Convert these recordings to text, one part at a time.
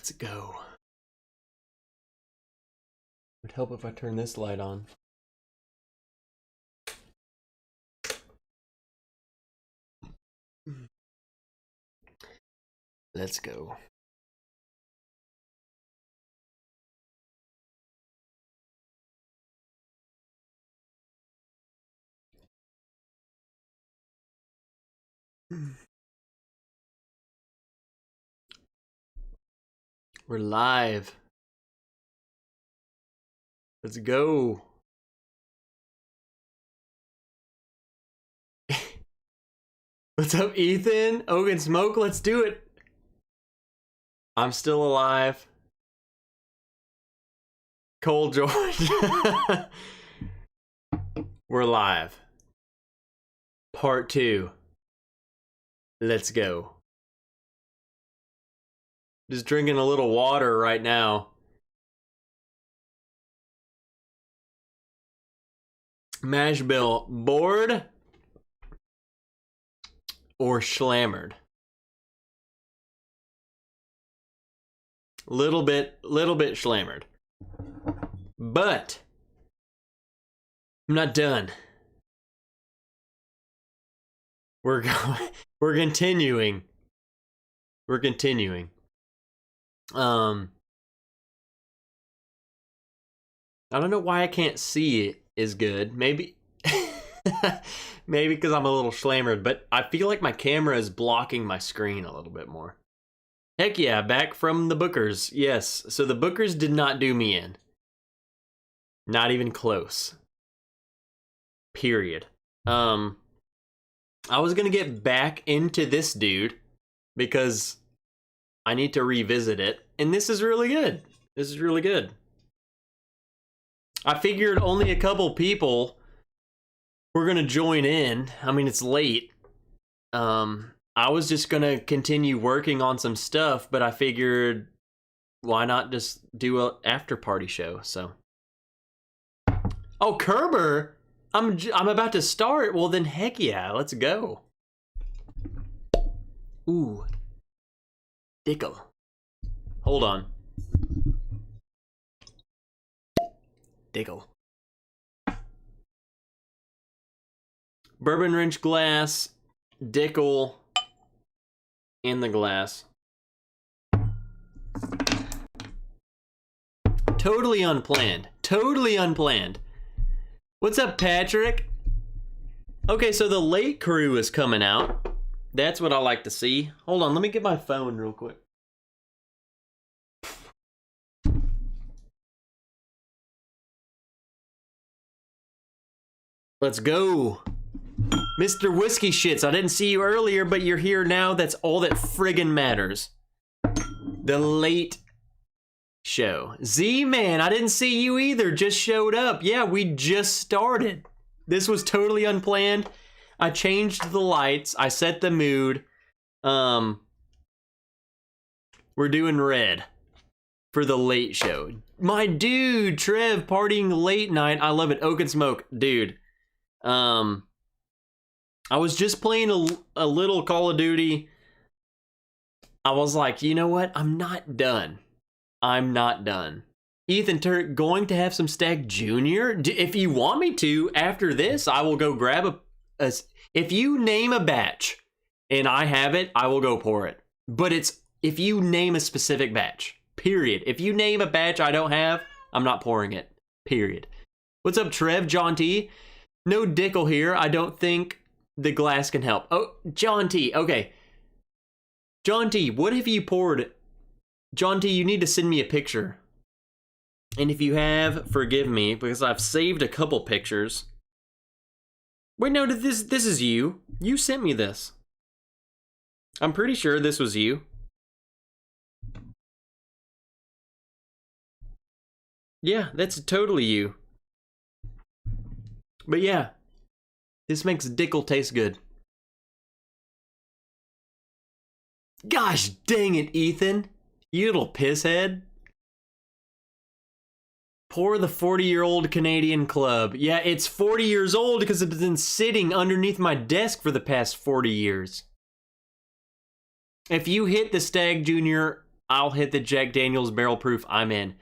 Let's go. It would help if I turn this light on. Let's go. We're live. Let's go. What's up, Ethan? Ogan Smoke, let's do it. I'm still alive. Cole George. We're live. Part 2. Let's go. Just drinking a little water right now. Mash Bill, bored or schlammered? Little bit schlammered. But I'm not done. We're continuing. We're continuing. I don't know why I can't see it as good. Maybe maybe because I'm a little schlammered, but I feel like my camera is blocking my screen a little bit more. Heck yeah, back from the Bookers. Yes, so the Bookers did not do me in. Not even close. Period. I was gonna get back into this dude because I need to revisit it, and this is really good. This is really good. I figured only a couple people were gonna join in. I mean, it's late. I was just gonna continue working on some stuff, but I figured why not just do an after party show? So, oh, Kerber, I'm about to start. Well, then heck yeah, let's go. Ooh, Dickle. Hold on. Dickle. Bourbon wrench glass, Dickle in the glass. Totally unplanned. Totally unplanned. What's up, Patrick? Okay, so the late crew is coming out. That's what I like to see. Hold on, let me get my phone real quick. Let's go. Mr. Whiskey Shits, I didn't see you earlier, but you're here now. That's all that friggin' matters. The late show. Z-Man, I didn't see you either. Just showed up. Yeah, we just started. This was totally unplanned. I changed the lights. I set the mood. We're doing red for the late show. My dude, Trev, partying late night. I love it. Oak and Smoke, dude. I was just playing a little Call of Duty. I was like, you know what? I'm not done. I'm not done. Ethan Turk, going to have some Stag Junior? If you want me to, after this, I will go grab a... If you name a batch and I have it, I will go pour it. But it's if you name a specific batch, period. If you name a batch I don't have, I'm not pouring it, period. What's up, Trev? John T? No Dickle here. I don't think the glass can help. Oh, John T. Okay. John T, what have you poured? John T, you need to send me a picture. And if you have, forgive me, because I've saved a couple pictures. Wait, no, this is you. You sent me this. I'm pretty sure this was you. Yeah, that's totally you. But yeah, this makes Dickle taste good. Gosh dang it, Ethan. You little pisshead. Pour the 40-year-old Canadian Club. Yeah, it's 40 years old because it's been sitting underneath my desk for the past 40 years. If you hit the Stag Junior I'll hit the Jack Daniels Barrel Proof. I'm in.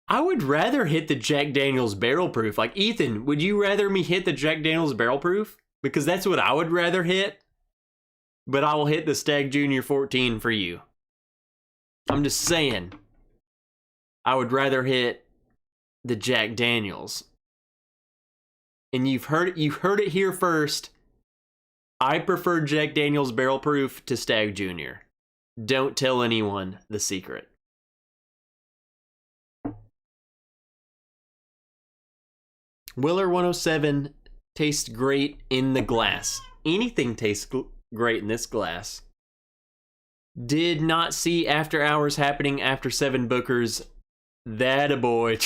I would rather hit the Jack Daniels Barrel Proof. Like, Ethan, would you rather me hit the Jack Daniels Barrel Proof? Because that's what I would rather hit. But I will hit the Stag Junior 14 for you. I'm just saying. I would rather hit the Jack Daniels. And you've heard it here first. I prefer Jack Daniels Barrel Proof to Stag Junior. Don't tell anyone the secret. Willer 107 tastes great in the glass. Anything tastes great in this glass. Did not see after hours happening after 7 Bookers. That a boy.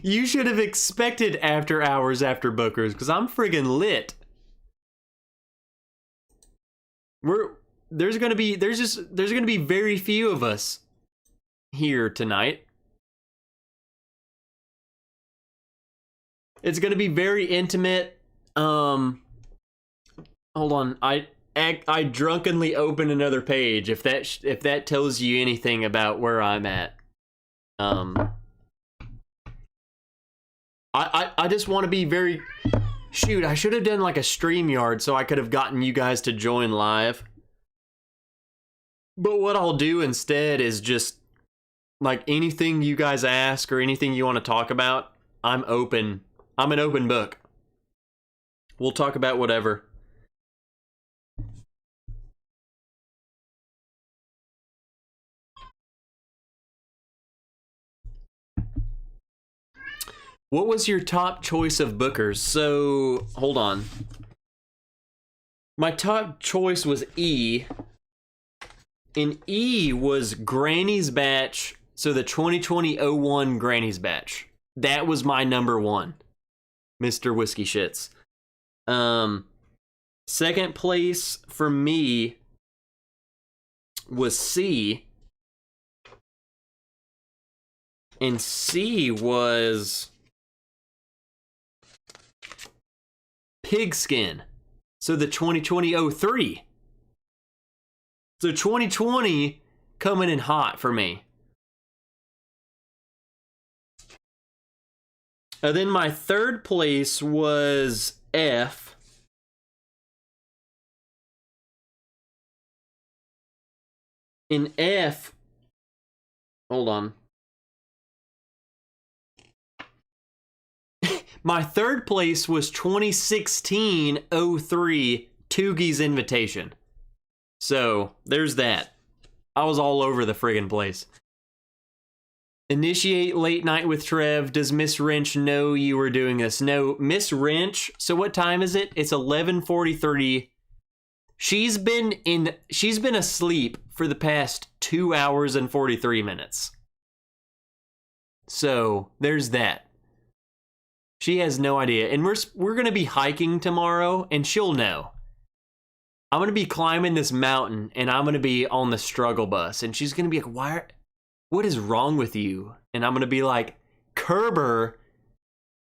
You should have expected after hours after Bookers, because I'm friggin' lit. There's gonna be very few of us here tonight. It's gonna be very intimate. Hold on, I drunkenly opened another page. If that tells you anything about where I'm at. I just want to be very... Shoot, I should have done like a StreamYard so I could have gotten you guys to join live. But what I'll do instead is just, like, anything you guys ask or anything you want to talk about, I'm open. I'm an open book. We'll talk about whatever. What was your top choice of Bookers? So, hold on. My top choice was E. And E was Granny's Batch. So the 2020-01 Granny's Batch. That was my number one. Mr. Whiskey Shits. Second place for me was C. And C was Pigskin. So the 2020-03. So 2020 coming in hot for me. And then my third place was F. In F, hold on. My third place was 2016-03 Toogie's Invitation. So, there's that. I was all over the friggin' place. Initiate late night with Trev. Does Miss Wrench know you were doing this? No, Miss Wrench. So what time is it? It's 11:43. She's been asleep for the past 2 hours and 43 minutes. So, there's that. She has no idea. And we're going to be hiking tomorrow, and she'll know. I'm going to be climbing this mountain, and I'm going to be on the struggle bus. And she's going to be like, what is wrong with you? And I'm going to be like, Kerber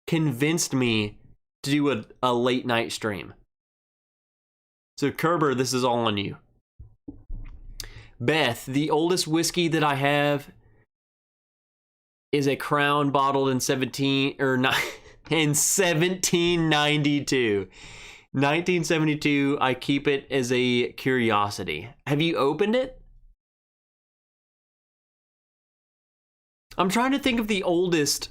convinced me to do a late night stream. So Kerber, this is all on you. Beth, the oldest whiskey that I have is a Crown bottled in 1792. 1972. I keep it as a curiosity. Have you opened it? I'm trying to think of the oldest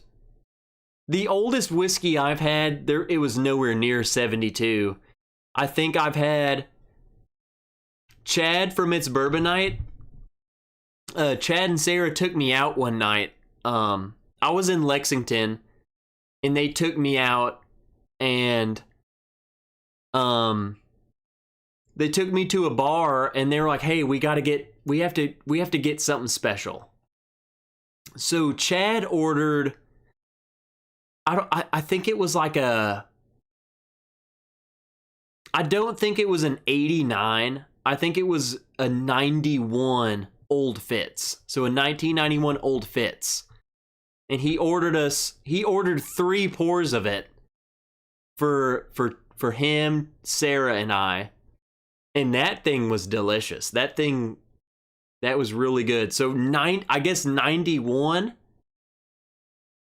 whiskey I've had. It was nowhere near 72. I think I've had Chad from It's Bourbon Night. Chad and Sarah took me out one night. I was in Lexington, and they took me out, and they took me to a bar, and they were like, "Hey, we have to get something special." So Chad ordered, I think it was like I don't think it was an 89. I think it was a 91 Old Fitz. So a 1991 Old Fitz. And he ordered 3 pours of it for him, Sarah, and I. And that thing was delicious. That was really good. So I guess 91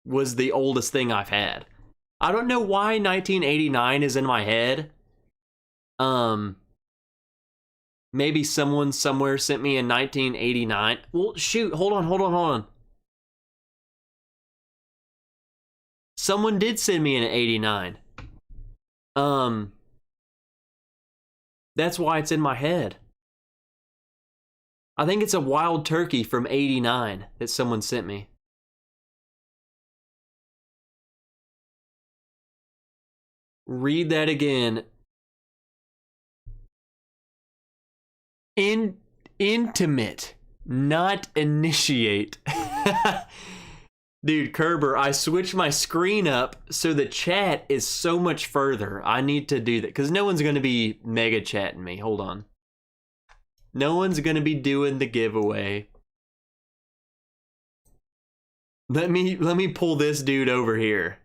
was the oldest thing I've had. I don't know why 1989 is in my head. Maybe someone somewhere sent me in 1989. Well, shoot, hold on. Someone did send me in 89. That's why it's in my head. I think it's a wild turkey from 89 that someone sent me. Read that again. Intimate, not initiate. Dude, Kerber, I switched my screen up so the chat is so much further. I need to do that because no one's going to be mega chatting me. Hold on. No one's going to be doing the giveaway. Let me pull this dude over here.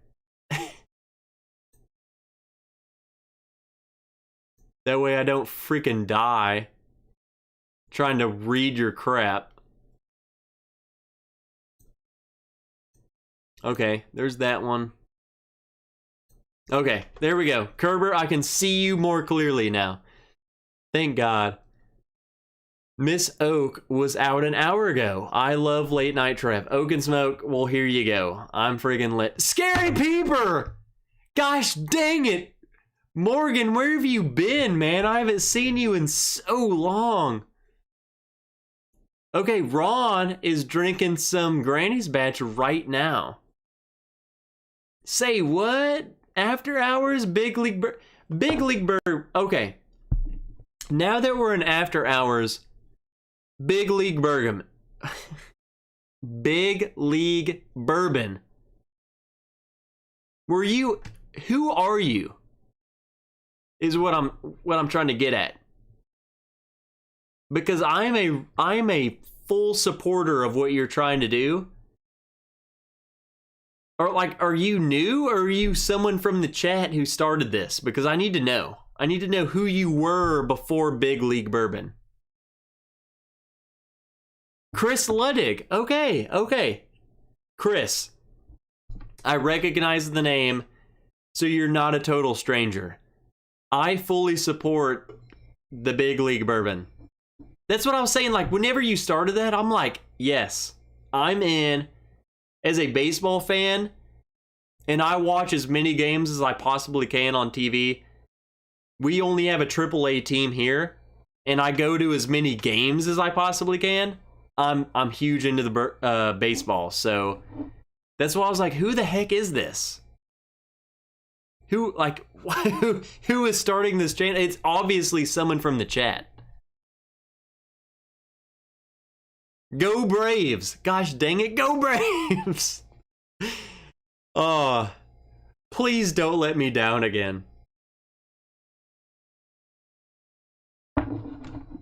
That way I don't freaking die trying to read your crap. Okay, there's that one. Okay, there we go. Kerber, I can see you more clearly now. Thank God. Miss Oak was out an hour ago. I love late night Trev. Oak and Smoke, well, here you go. I'm friggin' lit. Scary Peeper! Gosh dang it! Morgan, where have you been, man? I haven't seen you in so long. Okay, Ron is drinking some Granny's Batch right now. Say what? After hours? Big League Bourbon. Okay. Now that we're in after hours, Big League Bourbon. Big League Bourbon. Who are you? Is what I'm trying to get at. Because I'm a full supporter of what you're trying to do. Or like, are you new or are you someone from the chat who started this? Because I need to know. I need to know who you were before Big League Bourbon. Chris Luddig. Okay. Chris, I recognize the name, so you're not a total stranger. I fully support the Big League Bourbon. That's what I was saying. Like, whenever you started that, I'm like, yes, I'm in. As a baseball fan, and I watch as many games as I possibly can on TV. We only have a AAA team here, and I go to as many games as I possibly can. I'm huge into the baseball, so that's why I was like, who the heck is this? Who is starting this channel? It's obviously someone from the chat. Go Braves! Gosh dang it, go Braves! Oh, please don't let me down again.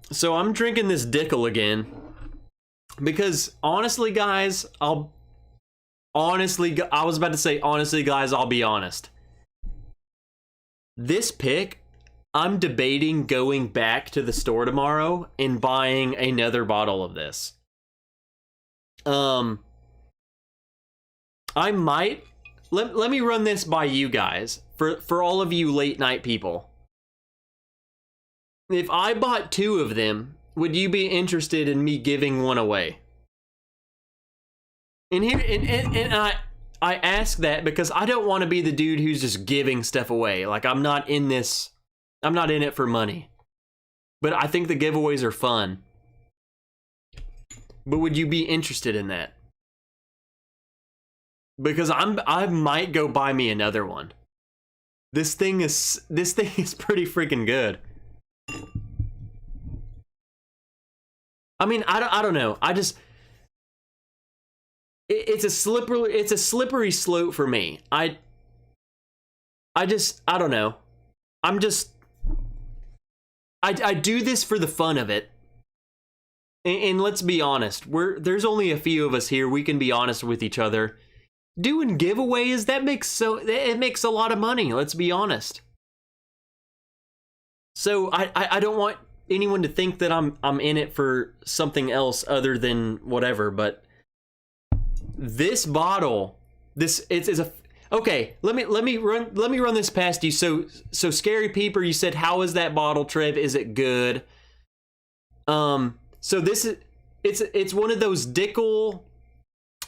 So I'm drinking this Dickel again. Because honestly, guys, I was about to say, honestly, guys, I'll be honest. This pick, I'm debating going back to the store tomorrow and buying another bottle of this. I might let me run this by you guys for all of you late night people. If I bought 2 of them, would you be interested in me giving one away? And here and I ask that because I don't want to be the dude who's just giving stuff away. Like, I'm not in it for money. But I think the giveaways are fun. But would you be interested in that? Because I might go buy me another one. This thing is pretty freaking good. I mean, I don't know. It's a slippery slope for me. I don't know. I do this for the fun of it. And let's be honest, there's only a few of us here. We can be honest with each other. Doing giveaways, it makes a lot of money. Let's be honest. So I don't want anyone to think that I'm in it for something else other than whatever, but this bottle, it's a okay. Let me run this past you. So Scary Peeper, you said, how is that bottle, Trev? Is it good? So this is it's one of those Dickel,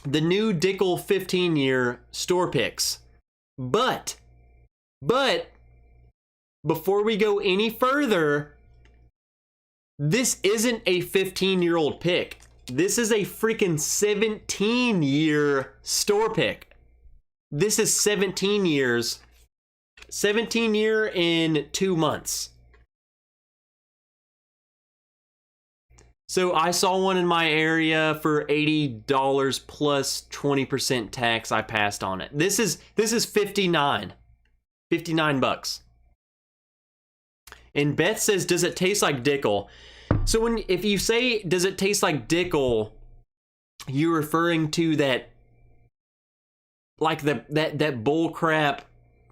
the new Dickel 15-year store picks. But before we go any further, this isn't a 15-year-old pick. This is a freaking 17-year store pick. This is 17 years. 17 year in 2 months. So I saw one in my area for $80 plus 20% tax. I passed on it. This is 59 bucks. And Beth says, does it taste like Dickel? So if you say, does it taste like Dickel, you're referring to that, like that bull crap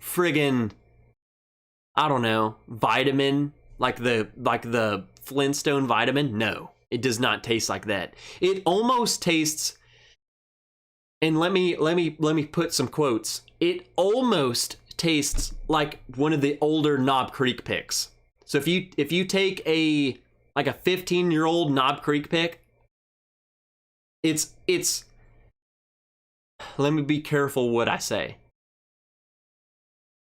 friggin', I don't know, vitamin, like the Flintstone vitamin? No, it does not taste like that. It almost tastes, and let me put some quotes. It almost tastes like one of the older Knob Creek picks. So if you take a 15-year-old Knob Creek pick, it's let me be careful what I say.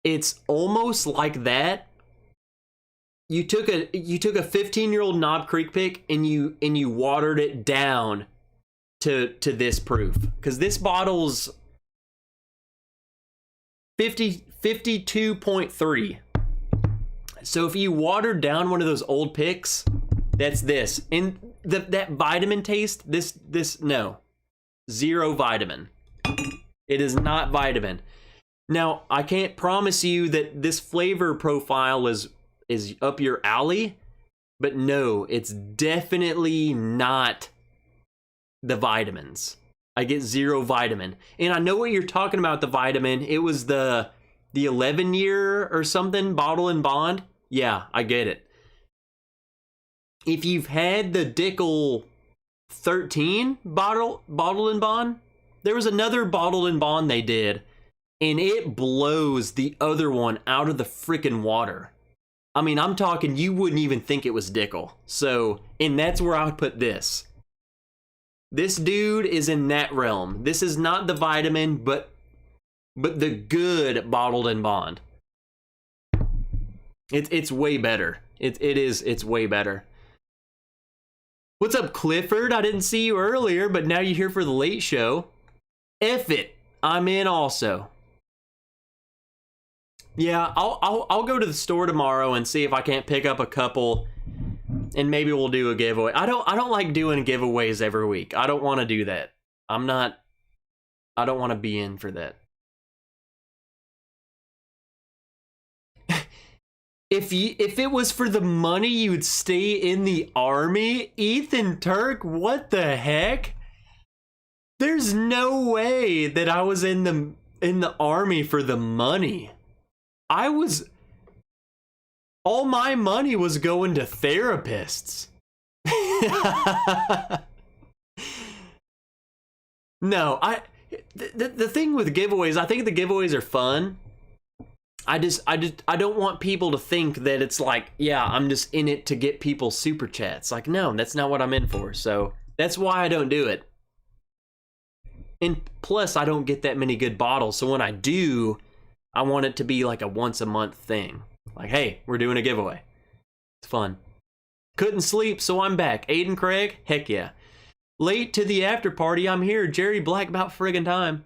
It's almost like that. You took a 15-year-old Knob Creek pick and you watered it down to this proof, because this bottle's 52.3. So if you watered down one of those old picks, that's this. And that vitamin taste, this no. Zero vitamin. It is not vitamin. Now, I can't promise you that this flavor profile is up your alley, but no, it's definitely not the vitamins. I get zero vitamin. And I know what you're talking about, the vitamin. It was the 11-year or something, Bottle and Bond. Yeah, I get it. If you've had the Dickel 13 Bottle and Bond, there was another Bottle and Bond they did, and it blows the other one out of the freaking water. I mean, I'm talking, you wouldn't even think it was Dickel. So, and that's where I would put this. This dude is in that realm. This is not the vitamin, but the good Bottled and Bond. It's way better. It's way better. What's up, Clifford? I didn't see you earlier, but now you're here for the late show. F it, I'm in also. Yeah, I'll go to the store tomorrow and see if I can't pick up a couple, and maybe we'll do a giveaway. I don't like doing giveaways every week. I don't want to do that. I don't want to be in for that. If it was for the money, you would stay in the army? Ethan Turk, what the heck? There's no way that I was in the army for the money. All my money was going to therapists. No, the thing with giveaways, I think the giveaways are fun. I don't want people to think that it's like, yeah, I'm just in it to get people super chats. Like, no, that's not what I'm in for. So that's why I don't do it. And plus, I don't get that many good bottles. So when I do, I want it to be like a once a month thing. Like, hey, we're doing a giveaway. It's fun. Couldn't sleep, so I'm back. Aiden Craig, heck yeah. Late to the after party, I'm here. Jerry Black, about friggin' time.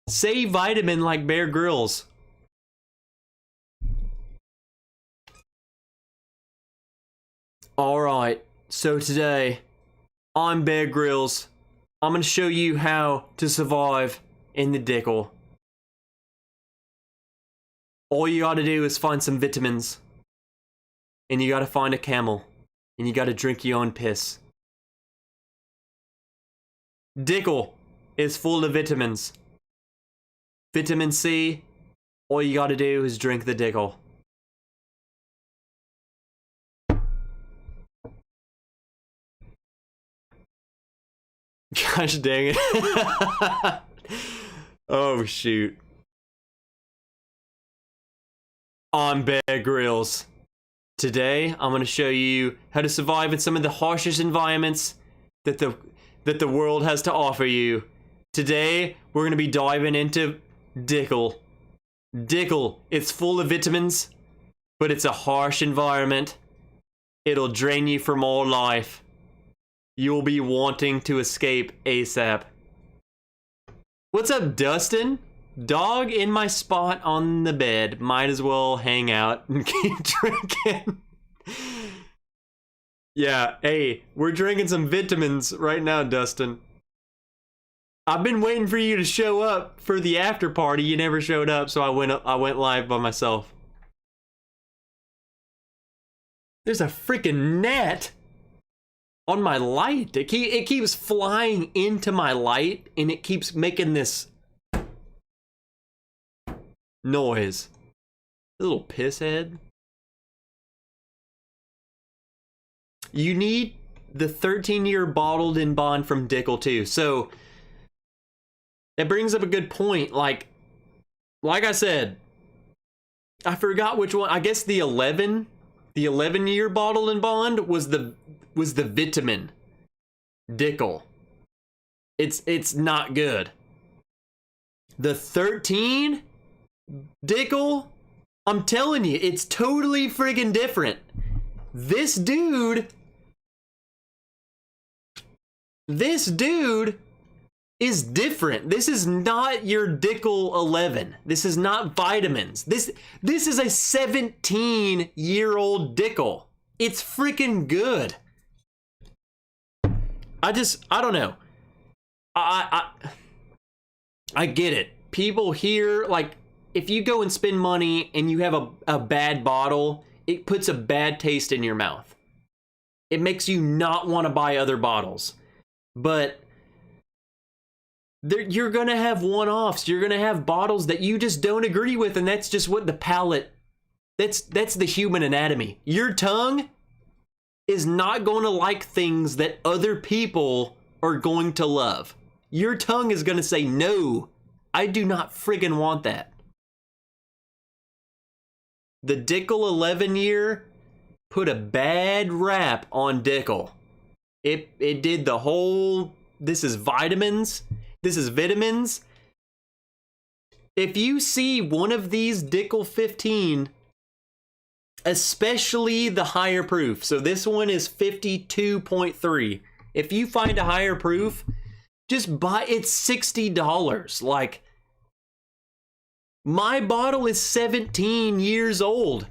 Say vitamin like Bear Grylls. Alright, so today, I'm Bear Grylls. I'm gonna show you how to survive in the Dickel. All you gotta do is find some vitamins. And you gotta find a camel. And you gotta drink your own piss. Dickel is full of vitamins. Vitamin C, all you gotta do is drink the Dickel. Gosh dang it. Oh, shoot. On Bear Grylls. Today, I'm going to show you how to survive in some of the harshest environments that the world has to offer you. Today, we're going to be diving into Dickel. Dickel, it's full of vitamins, but it's a harsh environment. It'll drain you from all life. You'll be wanting to escape ASAP. What's up, Dustin? Dog in my spot on the bed. Might as well hang out and keep drinking. Yeah, hey, we're drinking some vitamins right now, Dustin. I've been waiting for you to show up for the after party. You never showed up, so I went live by myself. There's a freaking gnat on my light. It keeps flying into my light, and it keeps making this noise. Little pisshead. You need the 13-year bottled in bond from Dickel too. So that brings up a good point. Like I said, I forgot which one. I guess the 11-year bottled in bond was the vitamin Dickel. It's not good. The 13 Dickel, I'm telling you, it's totally friggin' different. This dude is different. This is not your Dickel 11. This is not vitamins. This is a 17-year-old Dickel. It's freaking good. I don't know. I get it. People here, like, if you go and spend money and you have a bad bottle, it puts a bad taste in your mouth. It makes you not want to buy other bottles. But you're going to have one-offs. You're going to have bottles that you just don't agree with, and that's just what the palate, that's the human anatomy. Your tongue is not going to like things that other people are going to love. Your tongue is going to say, no, I do not friggin' want that. The Dickel 11-year put a bad rap on Dickel. It did the whole, this is vitamins. This is vitamins. If you see one of these Dickel 15, especially the higher proof, so this one is 52.3. If you find a higher proof, just buy, it's $60. Like, my bottle is 17 years old,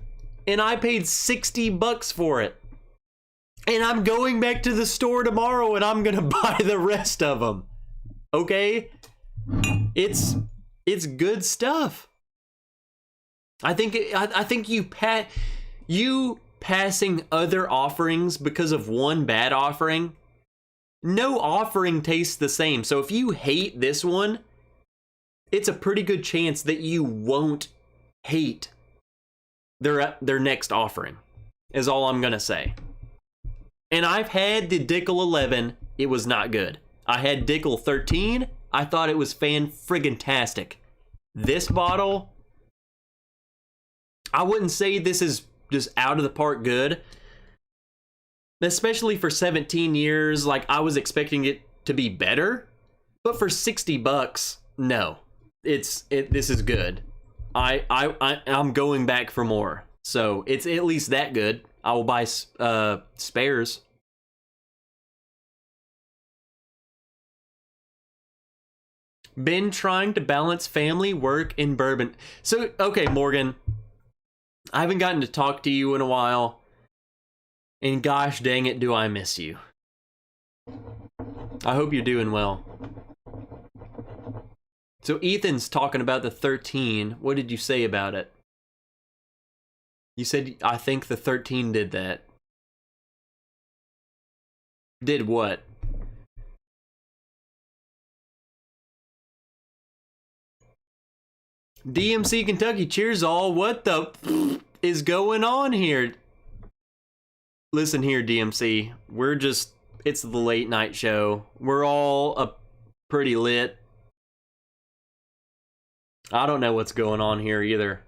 and I paid $60 for it. And I'm going back to the store tomorrow, and I'm gonna buy the rest of them. Okay? It's good stuff. I think you passing other offerings because of one bad offering, no offering tastes the same. So if you hate this one, it's a pretty good chance that you won't hate their next offering, is all I'm gonna say. And I've had the Dickel 11, it was not good. I had Dickel 13, I thought it was fan-friggin-tastic. This bottle, I wouldn't say this is just out of the park good. Especially for 17 years, like, I was expecting it to be better. But for $60, no. This is good. I'm going back for more. So it's at least that good. I will buy spares. Been trying to balance family, work, and bourbon. So, okay, Morgan. I haven't gotten to talk to you in a while. And gosh dang it, do I miss you. I hope you're doing well. So Ethan's talking about the 13. What did you say about it? You said, I think the 13 did that. Did what? DMC Kentucky, cheers all. What the is going on here? Listen here, DMC. We're just it's the late night show. We're all pretty lit. I don't know what's going on here either.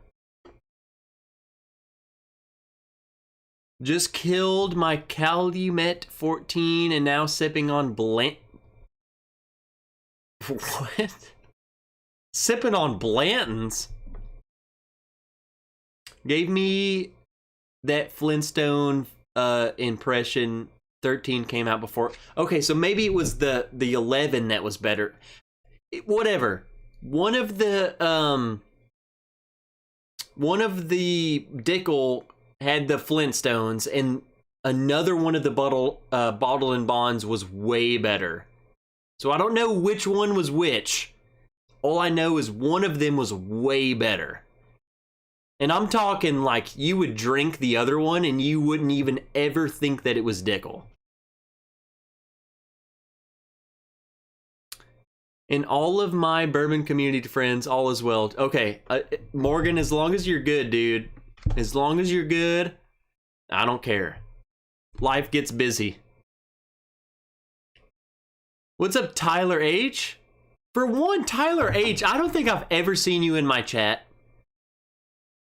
Just killed my Calumet 14 and now sipping on What? Sipping on Blanton's? Gave me that Flintstone impression. 13 came out before. Okay, so maybe it was the 11 that was better. Whatever. One of the Dickel had the Flintstones, and another one of the Bottle and Bonds was way better. So I don't know which one was which. All I know is one of them was way better. And I'm talking like you would drink the other one and you wouldn't even ever think that it was Dickel. And all of my bourbon community friends, all is well. Okay, Morgan, as long as you're good, dude. As long as you're good, I don't care. Life gets busy. What's up, Tyler H? For one, Tyler H, I don't think I've ever seen you in my chat.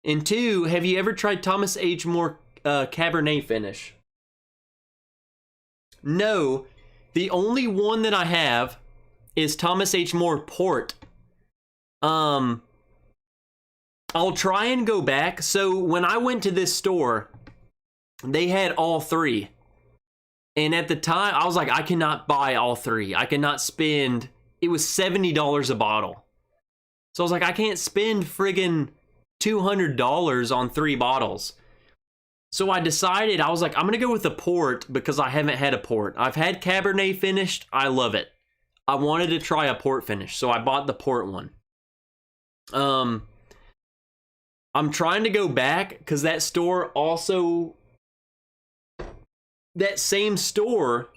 And two, have you ever tried Thomas H. Moore Cabernet finish? No, the only one that I have is Thomas H. Moore Port. I'll try and go back. So when I went to this store, they had all three. And at the time, I was like, I cannot buy all three. I cannot spend, it was $70 a bottle. So I was like, I can't spend friggin' $200 on 3 bottles. So I decided, I was like, I'm gonna go with the port because I haven't had a port. I've had Cabernet finished, I love it. I wanted to try a port finish, so I bought the port one. I'm trying to go back because that store also, that same store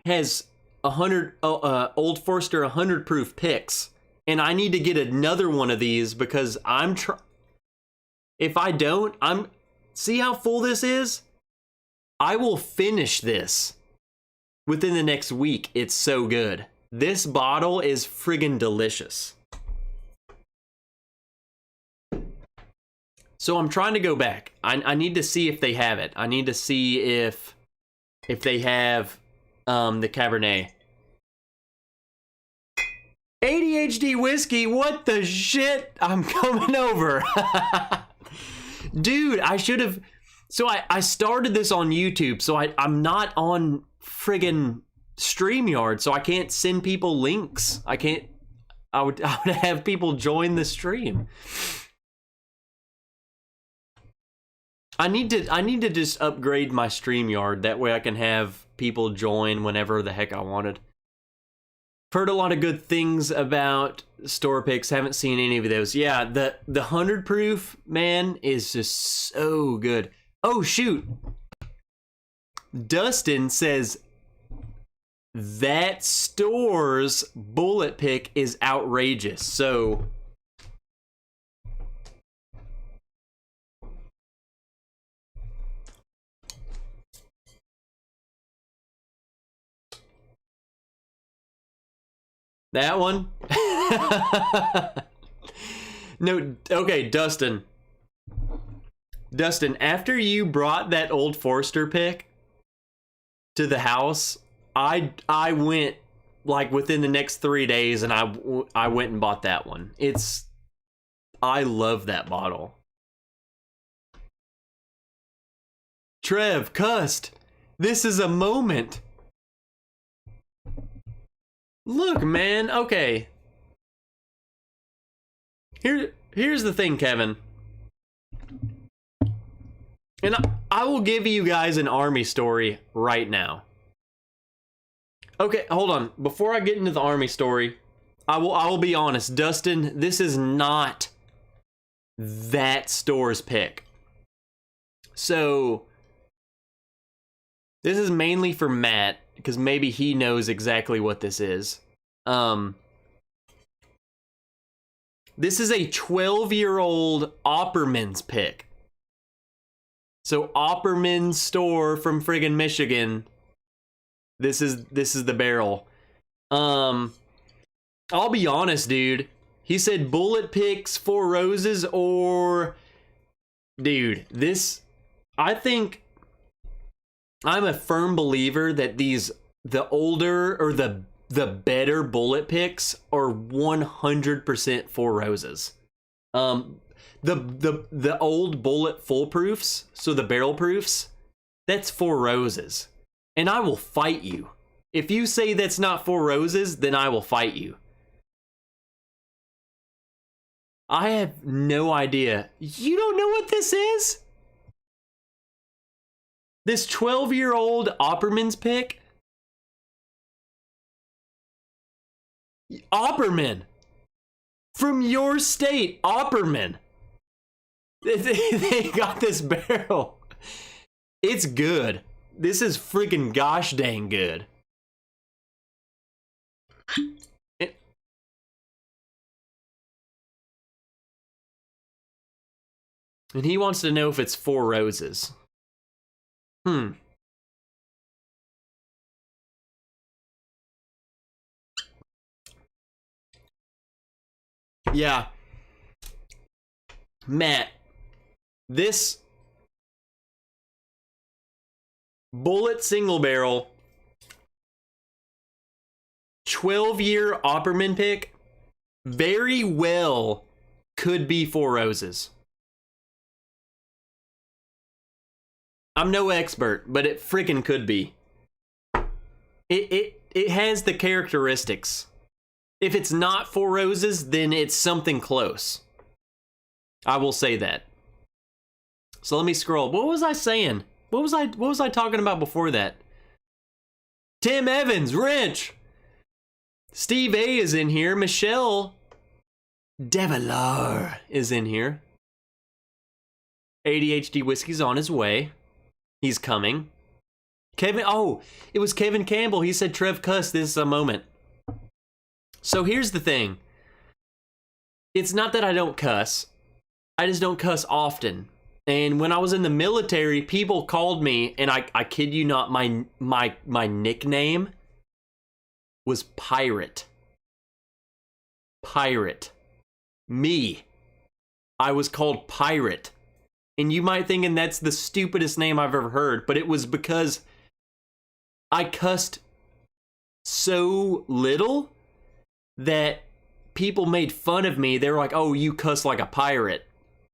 has 100 Old Forester 100 proof picks, and I need to get another one of these because if I don't, see how full this is? I will finish this within the next week. It's so good. This bottle is friggin' delicious. So I'm trying to go back. I need to see if they have it. I need to see if they have the Cabernet. ADHD whiskey, what the shit? I'm coming over. Dude, I should have. So I started this on YouTube, so I'm not on friggin' StreamYard, so I can't send people links. I would have people join the stream. I need to just upgrade my StreamYard. That way I can have people join whenever the heck I wanted. Heard a lot of good things about store picks. Haven't seen any of those. Yeah, the 100 proof, man, is just so good. Oh, shoot. Dustin says that store's bullet pick is outrageous. So that one? No, okay, Dustin. Dustin, after you brought that Old Forester pick to the house, I went like within the next 3 days and I went and bought that one. I love that bottle. Trev, cussed. This is a moment. Look, man, okay. Here's the thing, Kevin. And I will give you guys an army story right now. Okay, hold on. Before I get into the army story, I will be honest. Dustin, this is not that store's pick. So this is mainly for Matt, because maybe he knows exactly what this is. This is a 12-year-old Opperman's pick. So Opperman's store from friggin' Michigan This is the barrel. I'll be honest, dude. He said bullet picks, Four Roses, or dude, this, I think I'm a firm believer that the older or the better bullet picks are 100% Four Roses. The old bullet foolproofs, so the barrel proofs, that's Four Roses. And I will fight you. If you say that's not Four Roses, then I will fight you. I have no idea. You don't know what this is? This 12-year-old Opperman's pick? Opperman! From your state, Opperman! They got this barrel. It's good. This is freaking gosh dang good. And he wants to know if it's Four Roses. Yeah. Matt, this bullet single barrel 12-year Opperman pick very well could be Four Roses. I'm no expert, but it freaking could be. It has the characteristics. If it's not Four Roses, then it's something close. I will say that. So let me scroll. What was I saying? What was I talking about before that? Tim Evans, Wrench. Steve A is in here. Michelle Devilar is in here. ADHD Whiskey's on his way. He's coming. Kevin, oh, it was Kevin Campbell. He said Trev cuss, this is a moment. So here's the thing. It's not that I don't cuss. I just don't cuss often. And when I was in the military, people called me, and I kid you not, my nickname was Pirate. Pirate. Me. I was called Pirate. And you might think that's the stupidest name I've ever heard, but it was because I cussed so little that people made fun of me. They were like, oh, you cuss like a pirate.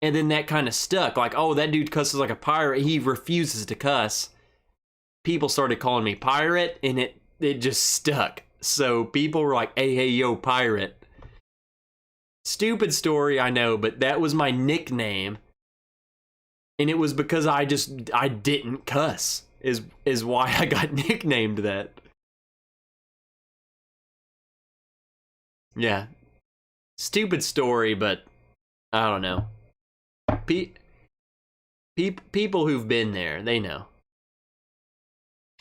And then that kind of stuck. Like, oh, that dude cusses like a pirate. He refuses to cuss. People started calling me Pirate, and it just stuck. So people were like, hey, yo, Pirate. Stupid story, I know, but that was my nickname. And it was because I didn't cuss, is why I got nicknamed that. Yeah. Stupid story, but I don't know. People who've been there, they know.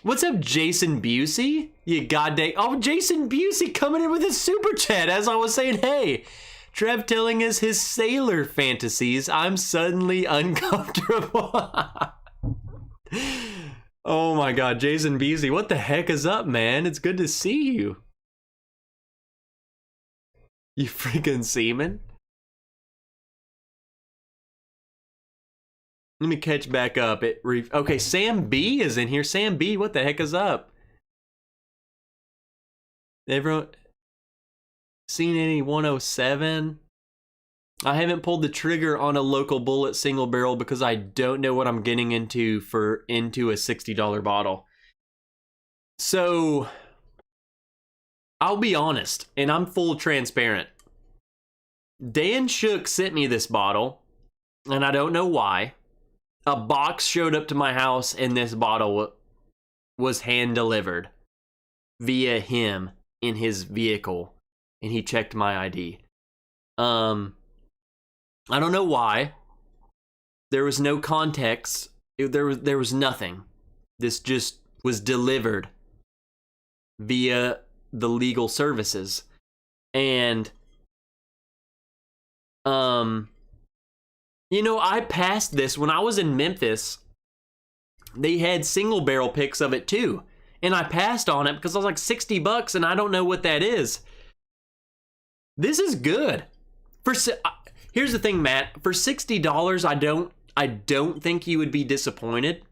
What's up, Jason Busey? You goddamn... Oh, Jason Busey coming in with a super chat as I was saying, hey... Trev telling us his sailor fantasies. I'm suddenly uncomfortable. Oh my god, Jason Beasley, what the heck is up, man? It's good to see you. You freaking seaman. Let me catch back up. Okay, Sam B is in here. Sam B, what the heck is up? Everyone... Seen any 107? I haven't pulled the trigger on a local bullet single barrel because I don't know what I'm getting into a $60 bottle. So I'll be honest, and I'm full transparent. Dan Shook sent me this bottle, and I don't know why. A box showed up to my house, and this bottle was hand delivered via him in his vehicle. And he checked my ID. I don't know why. There was no context. There was nothing. This just was delivered via the legal services. And you know, I passed this when I was in Memphis. They had single barrel picks of it too. and I passed on it because I was like $60 and I don't know what that is. This is good. Here's the thing, Matt. For $60, I don't think you would be disappointed.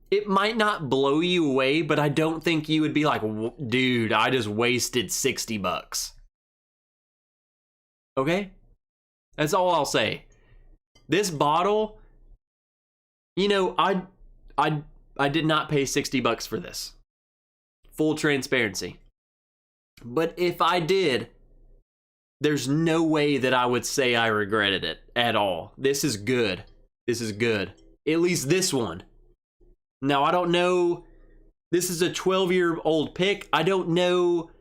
It might not blow you away, but I don't think you would be like, dude, I just wasted $60. Okay? That's all I'll say. This bottle, you know, I did not pay $60 for this. Full transparency. But if I did, there's no way that I would say I regretted it at all. This is good. This is good. At least this one. Now, I don't know. This is a 12-year-old pick. I don't know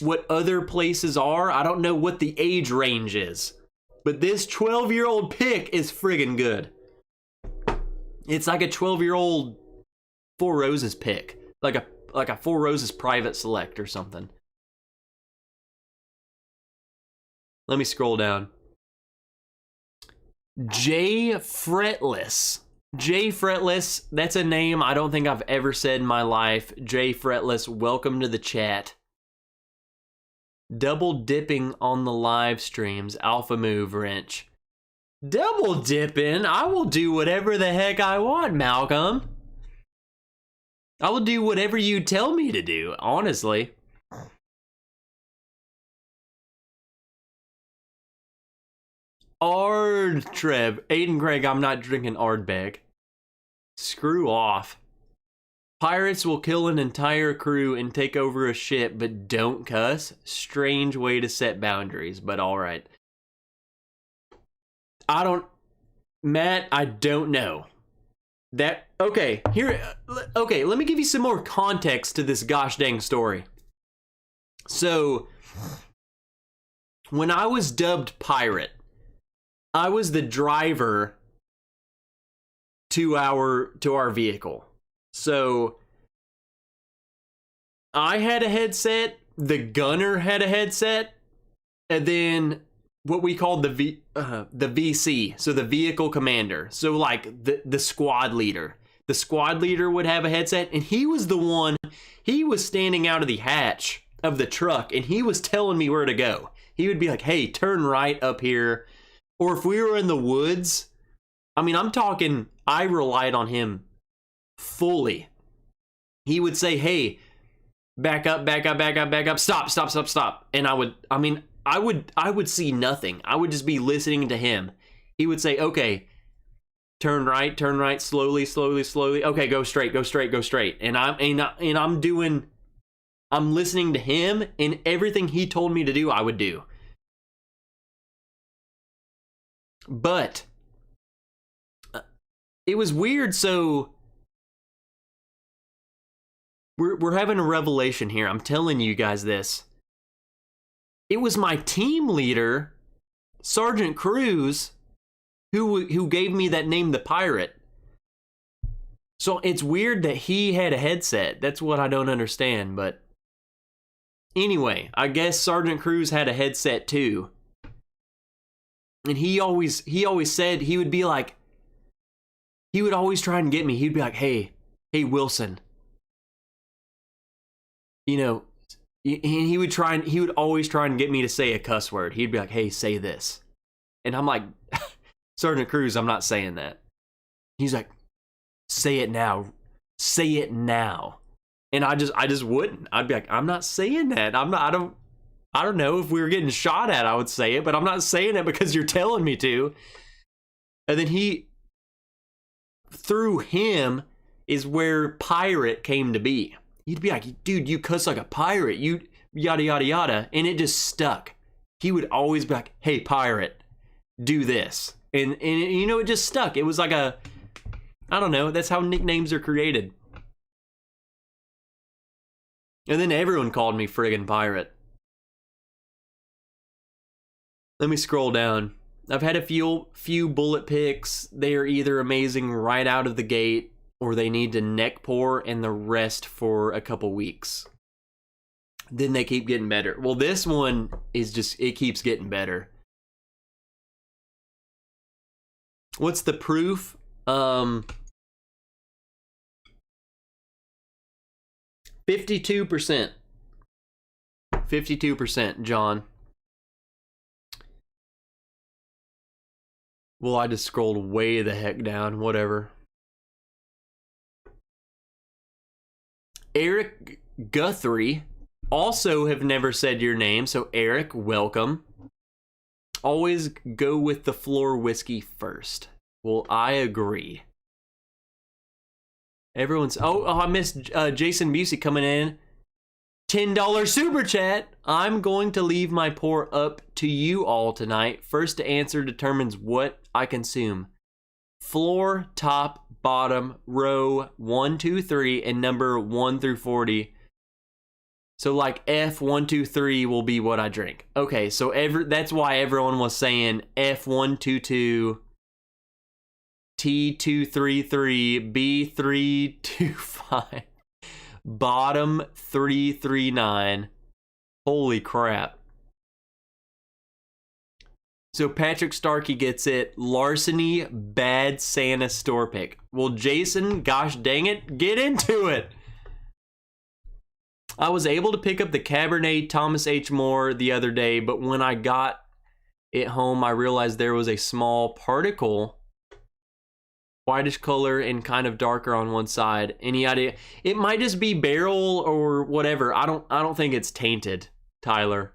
what other places are. I don't know what the age range is. But this 12-year-old pick is friggin' good. It's like a 12-year-old Four Roses pick. Like a Four Roses private select or something. Let me scroll down. J Fretless. J Fretless, that's a name I don't think I've ever said in my life. J Fretless, welcome to the chat. Double dipping on the live streams. Alpha move, wrench. Double dipping? I will do whatever the heck I want, Malcolm. I will do whatever you tell me to do, honestly. Ardtreb. Aiden Greg, I'm not drinking Ardbeg. Screw off. Pirates will kill an entire crew and take over a ship, but don't cuss. Strange way to set boundaries, but alright. Matt, I don't know. Okay, let me give you some more context to this gosh dang story. So, when I was dubbed pirate, I was the driver to our vehicle. So I had a headset, the gunner had a headset, and then what we called the VC, so the vehicle commander. So like the squad leader. The squad leader would have a headset, and he was standing out of the hatch of the truck, and he was telling me where to go. He would be like, hey, turn right up here. Or if we were in the woods, I mean, I'm talking, I relied on him fully. He would say, hey, back up, stop. And I would see nothing. I would just be listening to him. He would say, okay, turn right, slowly. Okay, go straight. And I'm listening to him, and everything he told me to do, I would do. But it was weird. So we're having a revelation here. I'm telling you guys this. It was my team leader, Sergeant Cruz, who gave me that name, the Pirate. So it's weird that he had a headset. That's what I don't understand. But anyway, I guess Sergeant Cruz had a headset too. And he always said, he would be like, he would always try and get me. He'd be like, hey Wilson, you know, and he would always try and get me to say a cuss word. He'd be like, hey, say this. And I'm like, Sergeant Cruz, I'm not saying that. He's like, say it now. And I just wouldn't. I'd be like, I'm not saying that. I don't know, if we were getting shot at, I would say it, but I'm not saying it because you're telling me to. And then through him is where pirate came to be. He'd be like, dude, you cuss like a pirate, you yada, yada, yada. And it just stuck. He would always be like, hey, pirate, do this. And you know, it just stuck. It was like I don't know, that's how nicknames are created. And then everyone called me friggin' pirate. Let me scroll down. I've had a few bullet picks. They are either amazing right out of the gate, or they need to neck pour and the rest for a couple weeks. Then they keep getting better. Well, this one is just, it keeps getting better. What's the proof? 52%. 52%, John. Well, I just scrolled way the heck down. Whatever. Eric Guthrie. Also have never said your name, so Eric, welcome. Always go with the floor whiskey first. Well, I agree. Everyone's... Oh, I missed Jason Busey coming in. $10 super chat. I'm going to leave my pour up to you all tonight. First to answer determines what I consume. Floor, top, bottom, row, 1, 2, 3, and number 1 through 40. So like F123 will be what I drink. Okay, so that's why everyone was saying F122, T233, B325, bottom 339. Holy crap. So Patrick Starkey gets it. Larceny, bad Santa store pick. Well, Jason, gosh dang it, get into it. I was able to pick up the Cabernet Thomas H. Moore the other day, but when I got it home, I realized there was a small particle, whitish color and kind of darker on one side. Any idea? It might just be barrel or whatever. I don't think it's tainted, Tyler.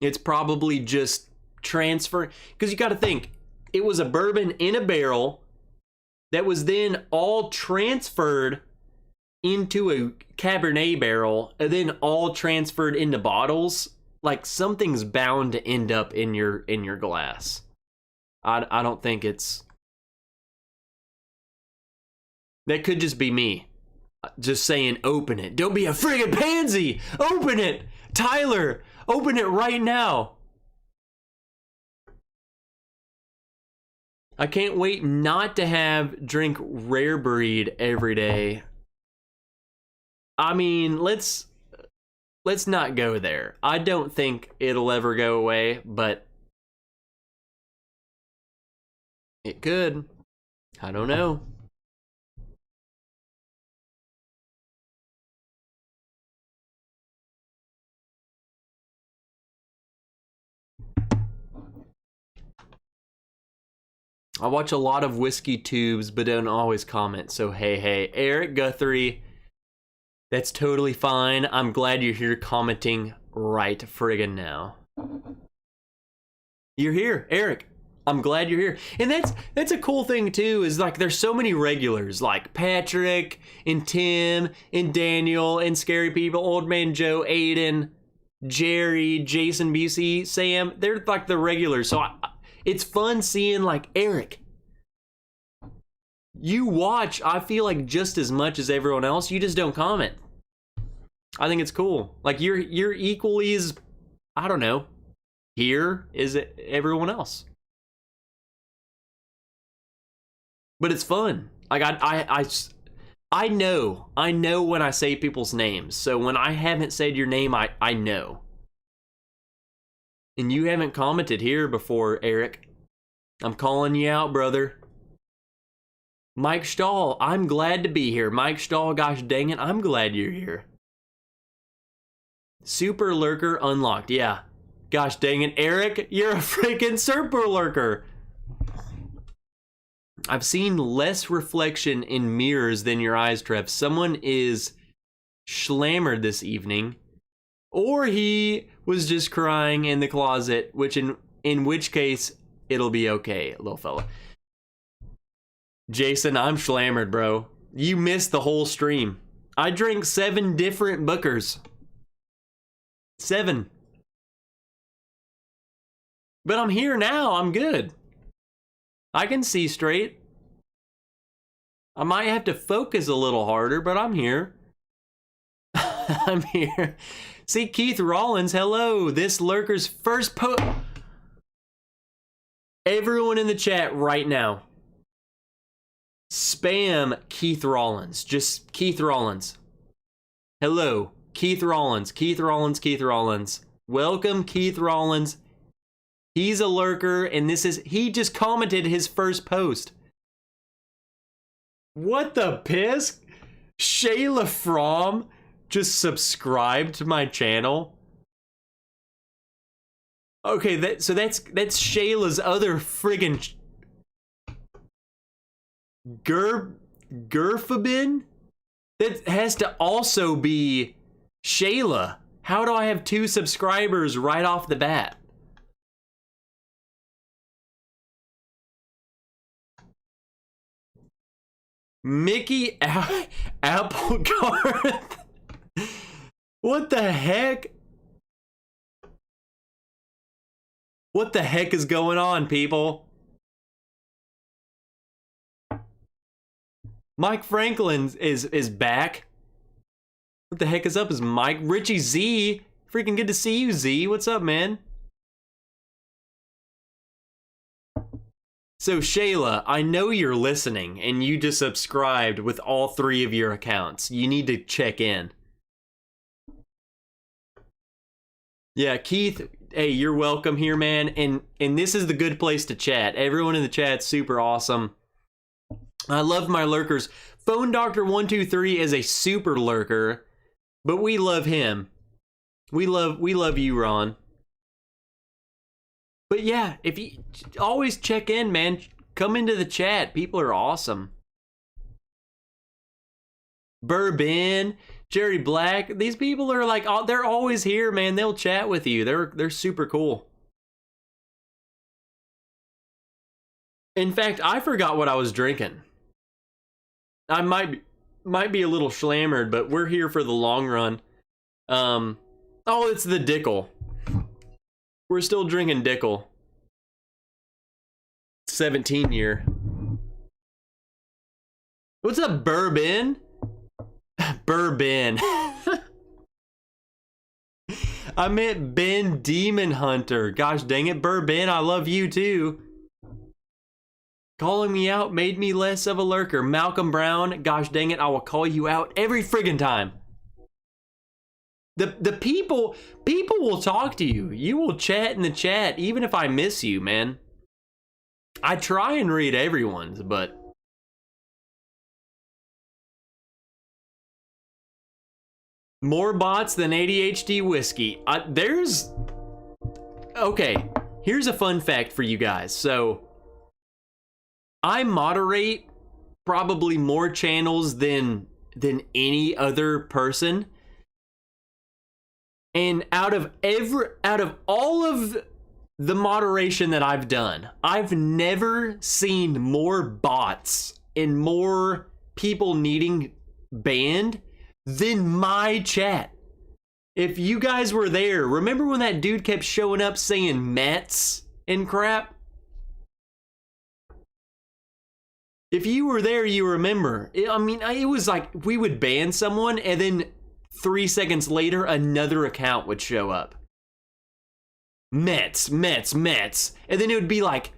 It's probably just transfer, because you got to think, it was a bourbon in a barrel that was then all transferred into a Cabernet barrel and then all transferred into bottles. Like, something's bound to end up in your glass. I don't think it's... That could just be me just saying open it. Don't be a friggin' pansy. Open it. Tyler, open it right now. I can't wait not to drink rare breed every day. I mean, let's not go there. I don't think it'll ever go away, but it could. I don't know. I watch a lot of whiskey tubes, but don't always comment. So hey, Eric Guthrie, that's totally fine. I'm glad you're here commenting right friggin' now. You're here, Eric. I'm glad you're here. And that's a cool thing too, is like there's so many regulars like Patrick and Tim and Daniel and Scary People, Old Man Joe, Aiden, Jerry, Jason BC, Sam. They're like the regulars. So it's fun seeing like Eric. You watch, I feel like, just as much as everyone else. You just don't comment. I think it's cool. Like you're equally as, I don't know, here as everyone else. But it's fun. Like I know when I say people's names. So when I haven't said your name, I know. And you haven't commented here before, Eric. I'm calling you out, brother. Mike Stahl, I'm glad to be here. Mike Stahl, gosh dang it, I'm glad you're here. Super Lurker unlocked, yeah. Gosh dang it, Eric, you're a freaking Super Lurker. I've seen less reflection in mirrors than your eyes, Trev. Someone is schlammered this evening. Or he was just crying in the closet, which in which case, it'll be okay, little fella. Jason, I'm schlammered, bro. You missed the whole stream. I drank 7 different Bookers. 7. But I'm here now. I'm good. I can see straight. I might have to focus a little harder, but I'm here. I'm here. See, Keith Rollins, hello. This Lurker's first post. Everyone in the chat right now, spam Keith Rollins. Just Keith Rollins. Hello, Keith Rollins. Keith Rollins, Keith Rollins. Welcome, Keith Rollins. He's a lurker, and he just commented his first post. What the piss? Shayla Fromm just subscribed to my channel. Okay, so that's Shayla's other friggin' Gerfabin? That has to also be Shayla. How do I have 2 subscribers right off the bat? Mickey Applegarth? What the heck? What the heck is going on, people? Mike Franklin is back. What the heck is up? Is Mike Richie Z? Freaking good to see you, Z. What's up, man? So Shayla, I know you're listening and you just subscribed with all 3 of your accounts. You need to check in. Yeah, Keith, hey, you're welcome here, man. And this is the good place to chat. Everyone in the chat's super awesome. I love my lurkers. Phone Doctor 123 is a super lurker, but we love him. We love you, Ron. But yeah, if you always check in, man, come into the chat. People are awesome. Bourbon, Jerry Black, these people are like, they're always here, man. They'll chat with you. They're super cool. In fact, I forgot what I was drinking. I might be a little slammered, but we're here for the long run. Oh, it's the Dickel. We're still drinking Dickel. 17 year. What's up, Bourbon? Bourbon. I meant Ben Demon Hunter. Gosh dang it, Bourbon, I love you too. Calling me out made me less of a lurker. Malcolm Brown, gosh dang it, I will call you out every friggin' time. The people will talk to you. You will chat in the chat, even if I miss you, man. I try and read everyone's, but more bots than ADHD whiskey. Okay, here's a fun fact for you guys. So I moderate probably more channels than any other person. And out of all of the moderation that I've done, I've never seen more bots and more people needing banned than my chat. If you guys were there, remember when that dude kept showing up saying Mets and crap? If you were there, you remember. I mean, it was like we would ban someone and then 3 seconds later, another account would show up. Mets. And then it would be like,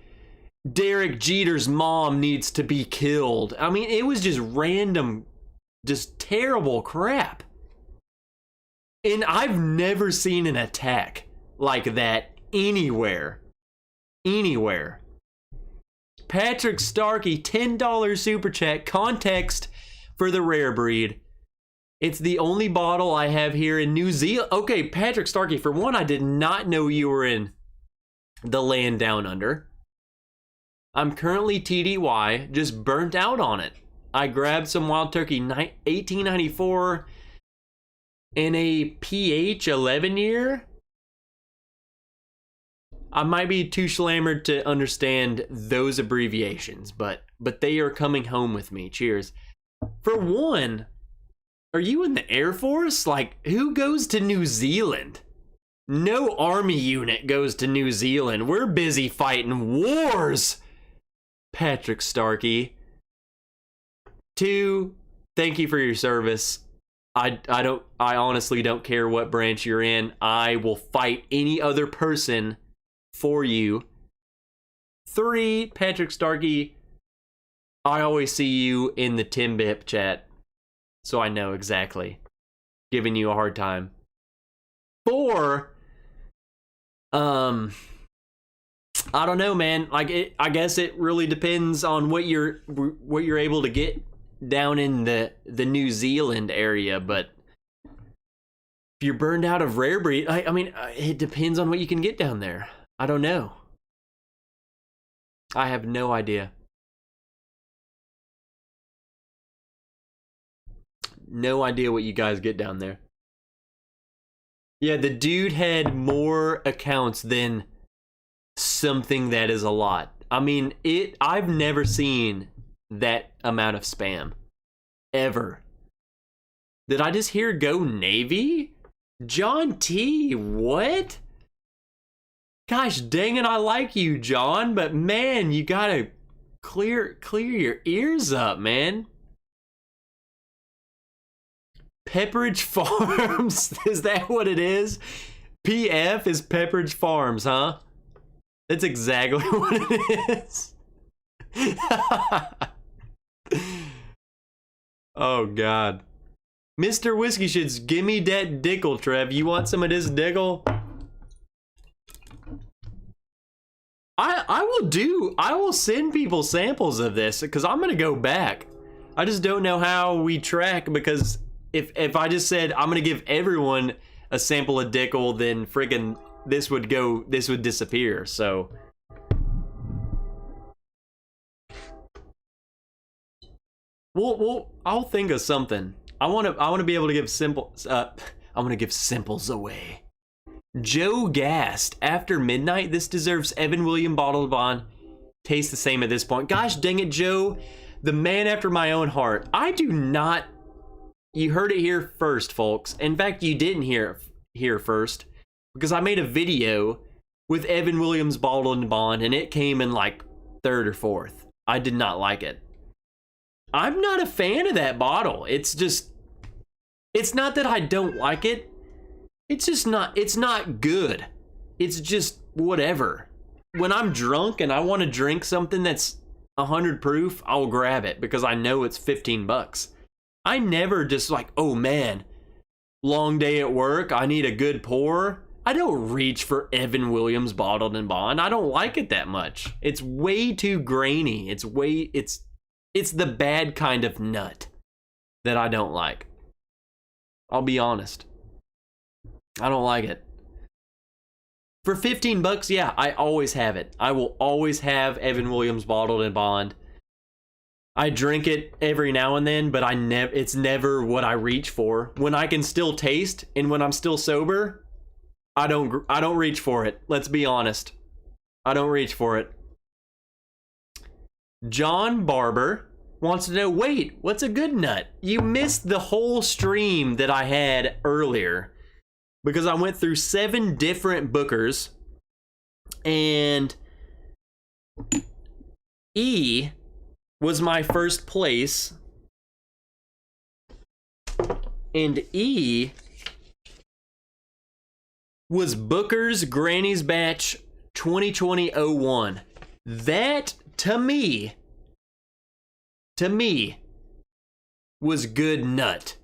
Derek Jeter's mom needs to be killed. I mean, it was just random, just terrible crap. And I've never seen an attack like that anywhere. Anywhere. Patrick Starkey, $10 super chat, context for the rare breed. It's the only bottle I have here in New Zealand. Okay, Patrick Starkey, for one, I did not know you were in the land down under. I'm currently TDY, just burnt out on it. I grabbed some Wild Turkey 1894 in a pH 11 year. I might be too slammered to understand those abbreviations, but they are coming home with me. Cheers. For one, are you in the Air Force? Like, who goes to New Zealand? No army unit goes to New Zealand. We're busy fighting wars. Patrick Starkey. 2, thank you for your service. I honestly don't care what branch you're in. I will fight any other person for you. 3, Patrick Starkey. I always see you in the Timbip chat. So I know exactly. Giving you a hard time. 4, I don't know, man. Like, I guess it really depends on what you're able to get down in the New Zealand area, but if you're burned out of rare breed, I mean, it depends on what you can get down there. I don't know. I have no idea. No idea what you guys get down there. Yeah, the dude had more accounts than something that is a lot. I mean, I've never seen that amount of spam. Ever. Did I just hear go Navy? John T, what? Gosh dang it, I like you, John, but man, you gotta clear your ears up, man. Pepperidge Farms, is that what it is? PF is Pepperidge Farms, huh? That's exactly what it is. Oh, God. Mr. Whiskey Shits, gimme that dickle, Trev. You want some of this dickle? I will send people samples of this, because I'm going to go back. I just don't know how we track, because if I just said I'm going to give everyone a sample of dickle, then friggin' this would disappear, so... Well, I'll think of something. I want to be able to give simples away. Joe Gast, After Midnight. This deserves Evan William Bottled Bond. Tastes the same at this point. Gosh dang it, Joe. The man after my own heart. I do not... You heard it here first, folks. In fact, you didn't hear it here first. Because I made a video with Evan Williams Bottled Bond, and it came in like 3rd or 4th. I did not like it. I'm not a fan of that bottle. It's just... It's not that I don't like it. It's just not... It's not good. It's just whatever. When I'm drunk and I want to drink something that's 100 proof, I'll grab it because I know it's $15. I never just like, oh man, long day at work, I need a good pour. I don't reach for Evan Williams Bottled and Bond. I don't like it that much. It's way too grainy. It's the bad kind of nut that I don't like. I'll be honest. I don't like it. For $15, yeah, I always have it. I will always have Evan Williams Bottled and Bond. I drink it every now and then, but it's never what I reach for. When I can still taste and when I'm still sober, I don't reach for it. Let's be honest. I don't reach for it. John Barber wants to know, wait, what's a good nut? You missed the whole stream that I had earlier because I went through 7 different bookers, and E was my first place, and E was Booker's Granny's Batch 2020-01. That, to me, was good nut.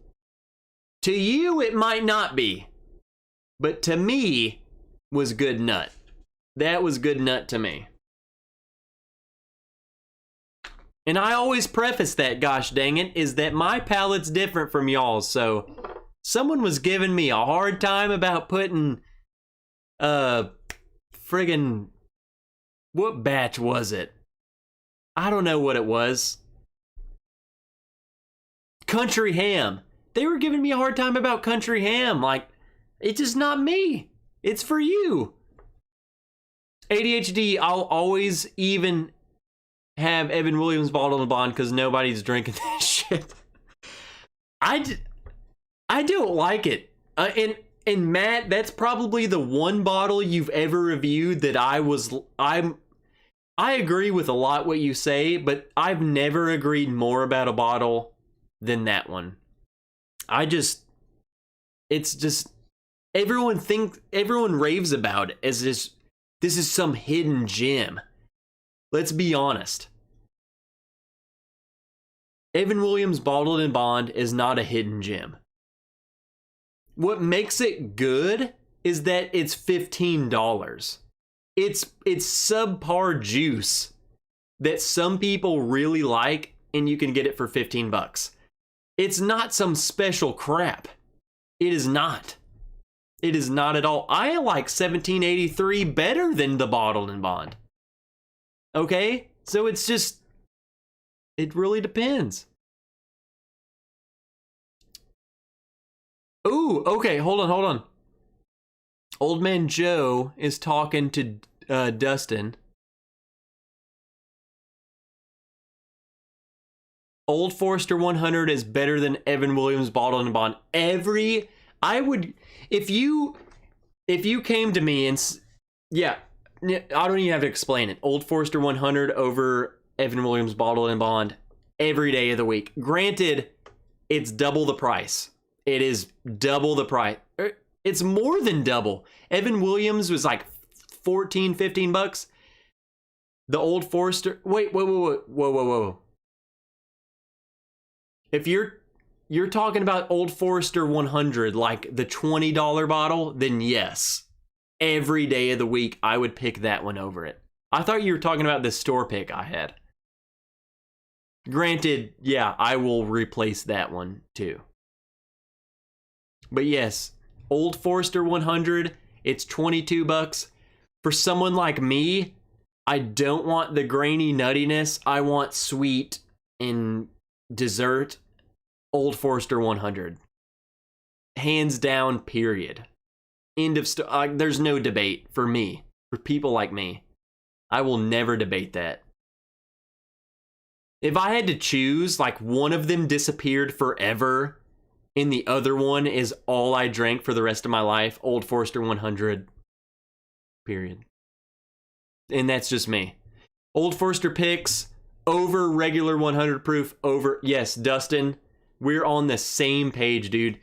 To you, it might not be, but to me, was good nut. That was good nut to me. And I always preface that, gosh dang it, is that my palate's different from y'all's, so someone was giving me a hard time about putting, friggin', what batch was it? I don't know what it was. Country Ham. They were giving me a hard time about Country Ham. Like, it's just not me. It's for you. ADHD, I'll always even have Evan Williams Bottled and Bond because nobody's drinking that shit. I don't like it. And Matt, that's probably the one bottle you've ever reviewed that I agree with a lot what you say, but I've never agreed more about a bottle than that one. It's just everyone raves about it as this is some hidden gem. Let's be honest. Evan Williams Bottled and Bond is not a hidden gem. What makes it good is that it's $15. It's subpar juice that some people really like and you can get it for 15 bucks. It's not some special crap. It is not. It is not at all. I like 1783 better than the bottled and bond. Okay? So it's just, it really depends. Ooh, okay, hold on. Old Man Joe is talking to Dustin. Old Forester 100 is better than Evan Williams bottled and bond. If you came to me and, yeah, I don't even have to explain it. Old Forester 100 over Evan Williams bottled and bond every day of the week. Granted, it's double the price. It is double the price. It's more than double. Evan Williams was like 14, 15 bucks. The Old Forester, whoa. If you're talking about Old Forester 100, like the $20 bottle, then yes. Every day of the week, I would pick that one over it. I thought you were talking about the store pick I had. Granted, yeah, I will replace that one too. But yes, Old Forester 100, it's 22 bucks. For someone like me, I don't want the grainy nuttiness. I want sweet and dessert. Old Forester 100. Hands down, period. End of story. There's no debate for me. For people like me. I will never debate that. If I had to choose, like one of them disappeared forever and the other one is all I drank for the rest of my life, Old Forester 100. Period. And that's just me. Old Forester picks over regular 100 proof over. Yes, Dustin. We're on the same page, dude.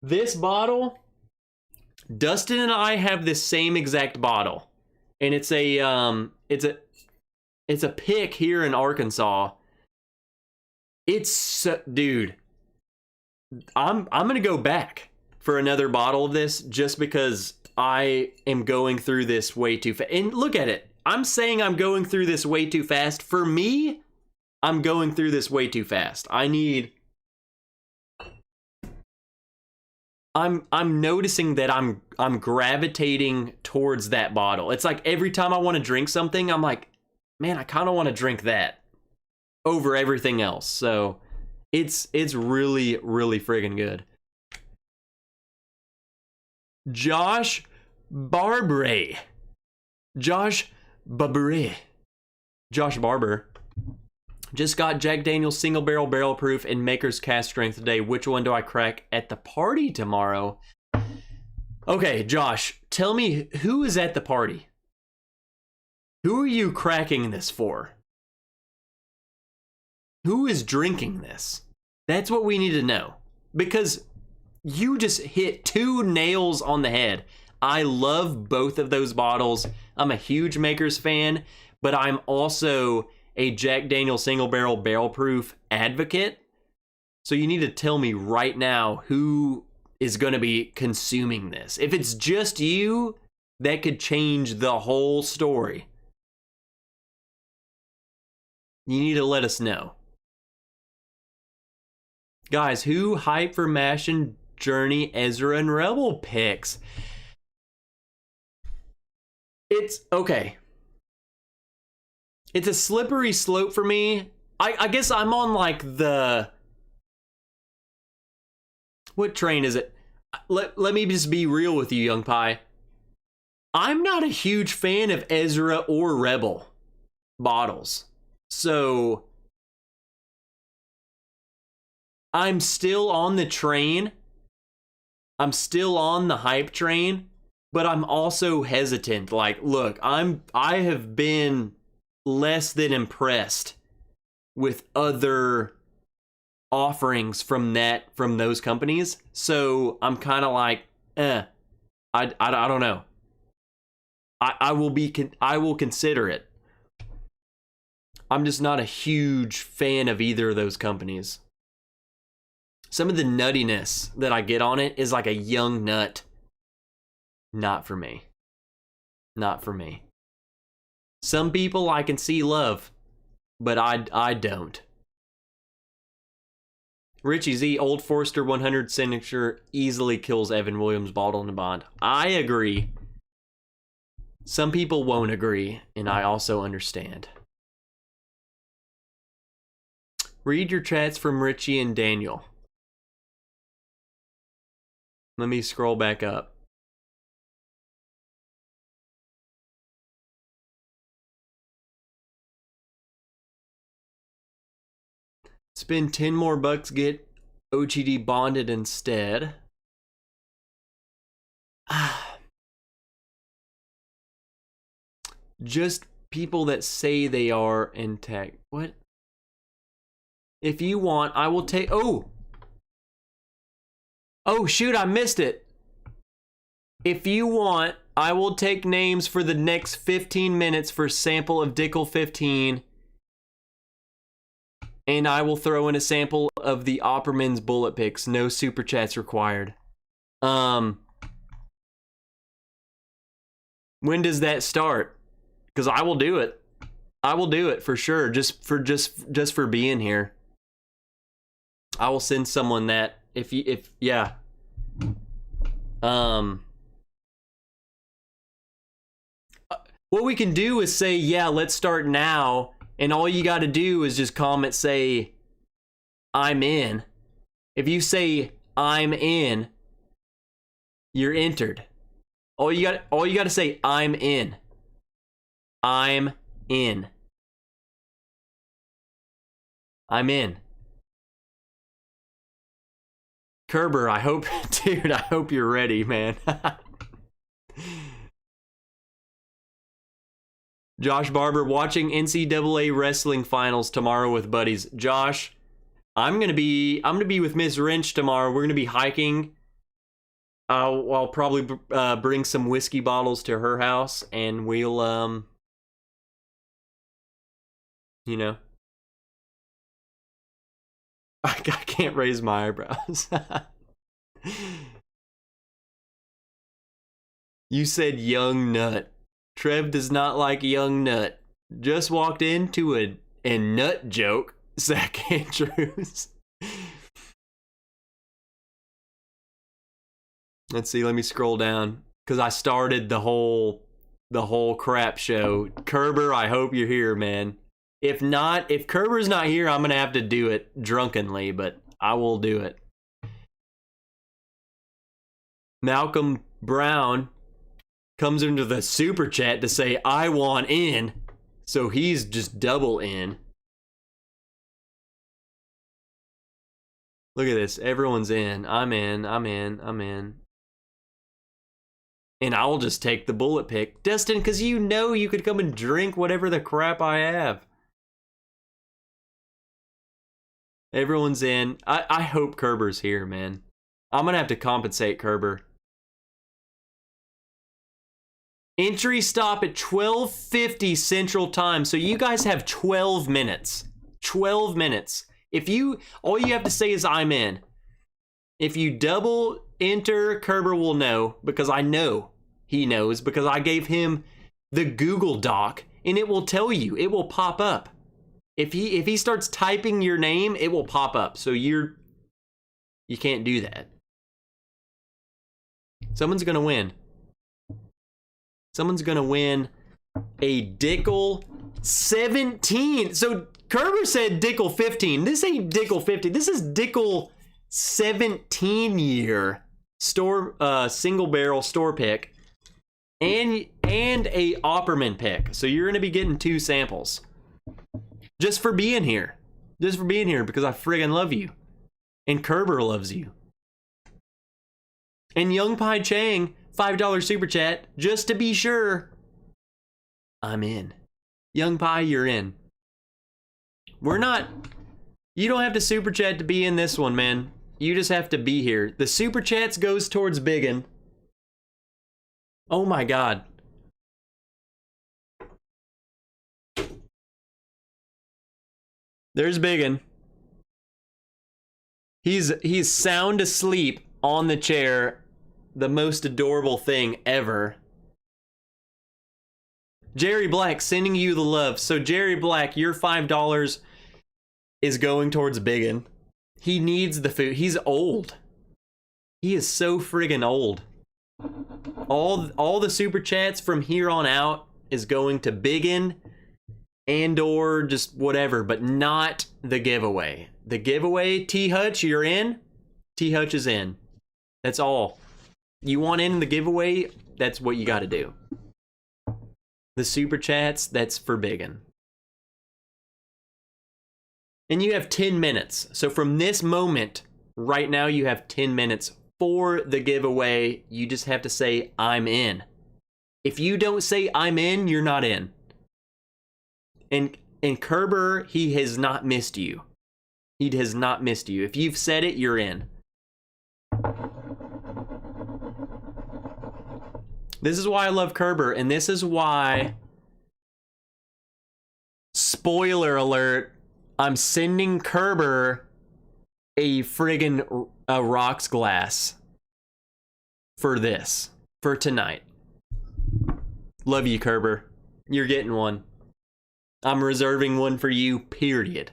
This bottle, Dustin and I have this same exact bottle, and it's a pick here in Arkansas. Dude, I'm gonna go back for another bottle of this just because I am going through this way too fast. And look at it. I'm saying I'm going through this way too fast. For me, I'm going through this way too fast. I'm noticing that I'm gravitating towards that bottle. It's like every time I want to drink something, I'm like, man, I kind of want to drink that over everything else. So it's really, really friggin' good. Josh Barber. Just got Jack Daniel's single barrel proof and Maker's Cask Strength today. Which one do I crack at the party tomorrow? Okay, Josh, tell me who is at the party? Who are you cracking this for? Who is drinking this? That's what we need to know. Because you just hit 2 nails on the head. I love both of those bottles. I'm a huge Maker's fan, but I'm also a Jack Daniel's single barrel proof advocate. So you need to tell me right now who is going to be consuming this. If it's just you, that could change the whole story. You need to let us know. Guys, who hype for Mash and Journey, Ezra, and Rebel picks? It's okay. It's a slippery slope for me. I guess I'm on like the... What train is it? Let me just be real with you, Young Pie. I'm not a huge fan of Ezra or Rebel bottles. So I'm still on the train. I'm still on the hype train, but I'm also hesitant. Like, look, I have been less than impressed with other offerings from those companies. So I'm kind of like, I don't know. I will consider it. I'm just not a huge fan of either of those companies. Some of the nuttiness that I get on it is like a young nut. Not for me. Not for me. Some people I can see love, but I don't. Richie Z, Old Forester 100 signature easily kills Evan Williams bottled in bond. I agree. Some people won't agree, and I also understand. Read your chats from Richie and Daniel. Let me scroll back up. Spend 10 more bucks, get OGD bonded instead. Just people that say they are in tech. What? If you want, I will take... Oh! Oh, shoot, I missed it. If you want, I will take names for the next 15 minutes for sample of Dickel 15. And I will throw in a sample of the Opperman's bullet picks. No super chats required. When does that start? Because I will do it. I will do it for sure. Just for being here. I will send someone that yeah. What we can do is say, yeah, let's start now. And all you got to do is just comment, say, I'm in. If you say, I'm in, you're entered. All you got to say, I'm in. I'm in. I'm in. Kerber, I hope, dude, I hope you're ready, man. Josh Barber, watching NCAA wrestling finals tomorrow with buddies. Josh, I'm gonna be with Miss Wrench tomorrow. We're gonna be hiking. I'll probably bring some whiskey bottles to her house, and we'll you know, I can't raise my eyebrows. You said young nut. Trev does not like young nut. Just walked into a nut joke, Zach Andrews. Let's see, let me scroll down. Because I started the whole crap show. Kerber, I hope you're here, man. If not, if Kerber's not here, I'm going to have to do it drunkenly, but I will do it. Malcolm Brown comes into the super chat to say, I want in. So he's just double in. Look at this. Everyone's in. I'm in. I'm in. I'm in. And I'll just take the bullet pick. Destin, because you know you could come and drink whatever the crap I have. Everyone's in. I hope Kerber's here, man. I'm going to have to compensate Kerber. Entry stop at 12:50 Central Time. So you guys have 12 minutes. 12 minutes. All you have to say is I'm in. If you double enter, Kerber will know, because I know he knows, because I gave him the Google Doc and it will tell you, it will pop up. If he starts typing your name, it will pop up. So you can't do that. Someone's gonna win. Someone's gonna win a Dickel 17. So Kerber said Dickel 15. This ain't Dickel 15. This is Dickel 17 year store single barrel store pick and a Opperman pick. So you're gonna be getting 2 samples. Just for being here. Just for being here, because I friggin' love you. And Kerber loves you. And Young Pai Chang, $5 super chat, just to be sure. I'm in. Young Pai, you're in. We're not... You don't have to super chat to be in this one, man. You just have to be here. The super chats goes towards Biggin. Oh my god. There's Biggin. He's sound asleep on the chair. The most adorable thing ever. Jerry Black sending you the love. So Jerry Black, your $5 is going towards Biggin. He needs the food. He's old. He is so friggin' old. All the super chats from here on out is going to Biggin and or just whatever, but not the giveaway. The giveaway, T Hutch, you're in. T Hutch is in. That's all. You want in the giveaway, that's what you got to do. The super chats, that's for Biggin. And you have 10 minutes. So from this moment, right now, you have 10 minutes for the giveaway. You just have to say, I'm in. If you don't say, I'm in, you're not in. And Kerber, he has not missed you. He has not missed you. If you've said it, you're in. This is why I love Kerber, and this is why, spoiler alert, I'm sending Kerber a friggin' rocks glass for this, for tonight. Love you, Kerber. You're getting one. I'm reserving one for you, period.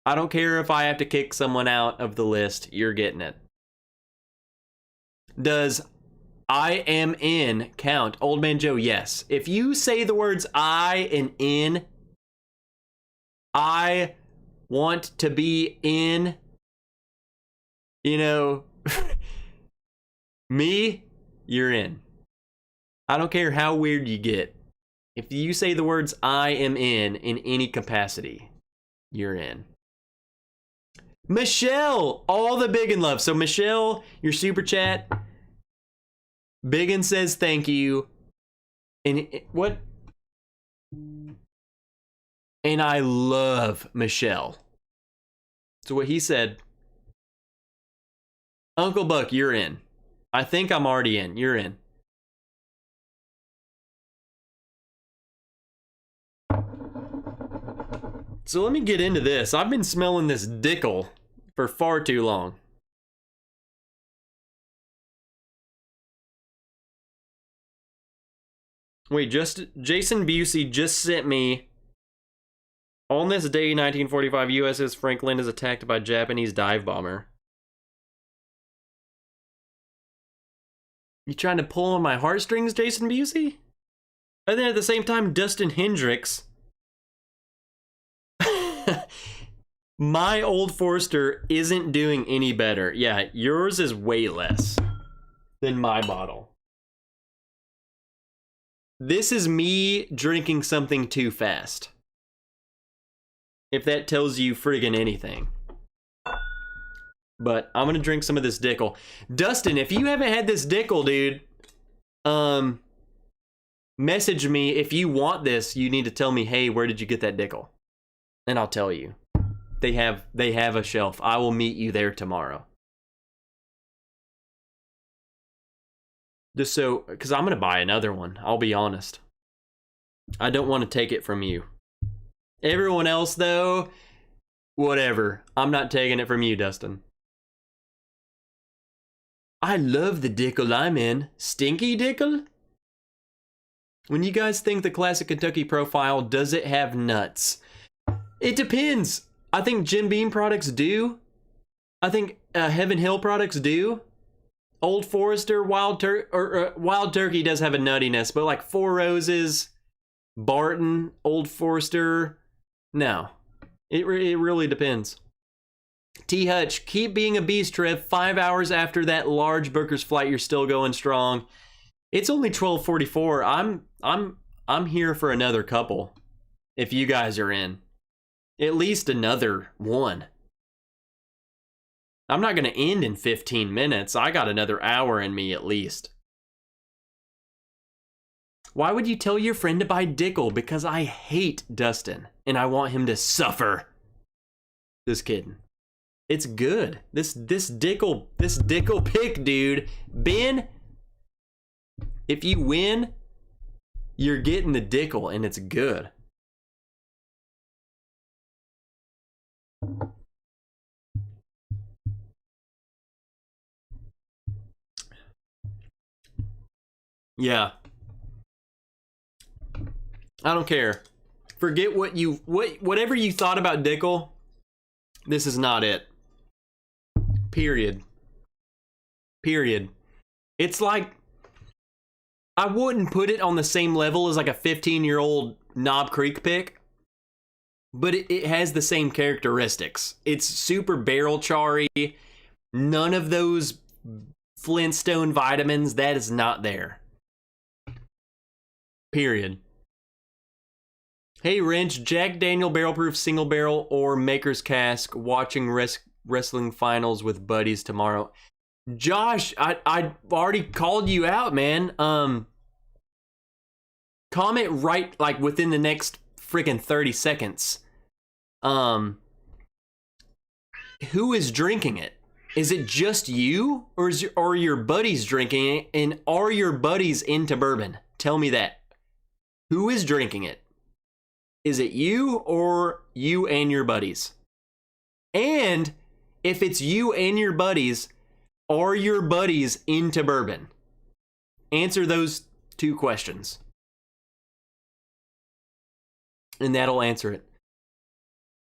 I don't care if I have to kick someone out of the list, you're getting it. Does I am in count? Old Man Joe, yes. If you say the words I and in, I want to be in, you know, me, you're in. I don't care how weird you get. If you say the words I am in any capacity, you're in. Michelle, all the Biggin love. So Michelle, your super chat, Biggin says thank you. And what? And I love Michelle. So what he said, Uncle Buck, you're in. I think I'm already in. You're in. So let me get into this. I've been smelling this Dickel for far too long. Wait, Jason Busey just sent me, on this day, 1945, USS Franklin is attacked by Japanese dive bomber. You trying to pull on my heartstrings, Jason Busey? And then at the same time, Dustin Hendricks. My Old Forester isn't doing any better. Yeah, yours is way less than my bottle. This is me drinking something too fast. If that tells you friggin' anything. But I'm gonna drink some of this Dickel. Dustin, if you haven't had this Dickel, dude, message me. If you want this, you need to tell me, hey, where did you get that Dickel? And I'll tell you. They have a shelf. I will meet you there tomorrow. Just so, because I'm gonna buy another one. I'll be honest. I don't want to take it from you. Everyone else, though, whatever. I'm not taking it from you, Dustin. I love the Dickel I'm in. Stinky Dickel? When you guys think the Classic Kentucky profile, does it have nuts? It depends. I think Jim Beam products do. I think Heaven Hill products do. Old Forester, Wild Turkey does have a nuttiness, but like Four Roses, Barton, Old Forester, no. It really depends. T Hutch, keep being a beast, Trev. 5 hours after that large Booker's flight, you're still going strong. It's only 12:44. I'm here for another couple. If you guys are in. At least another one. I'm not going to end in 15 minutes. I got another hour in me at least. Why would you tell your friend to buy Dickel? Because I hate Dustin and I want him to suffer. Just kidding. It's good. This Dickel pick, dude. Ben, if you win, you're getting the Dickel and it's good. Yeah. I don't care. Forget whatever you thought about Dickel. This is not it. Period. Period. It's like, I wouldn't put it on the same level as like a 15-year-old Knob Creek pick, but it has the same characteristics. It's super barrel charry. None of those Flintstone vitamins, that is not there. Period. Hey Wrench, Jack Daniel Barrel Proof Single Barrel or Maker's Cask, watching wrestling finals with buddies tomorrow. Josh, I already called you out, man. Comment right, like, within the next freaking 30 seconds. Who is drinking it? Is it just you, or are your buddies drinking it? And are your buddies into bourbon? Tell me that. Who is drinking it? Is it you or you and your buddies? And if it's you and your buddies, are your buddies into bourbon? Answer those two questions. And that'll answer it.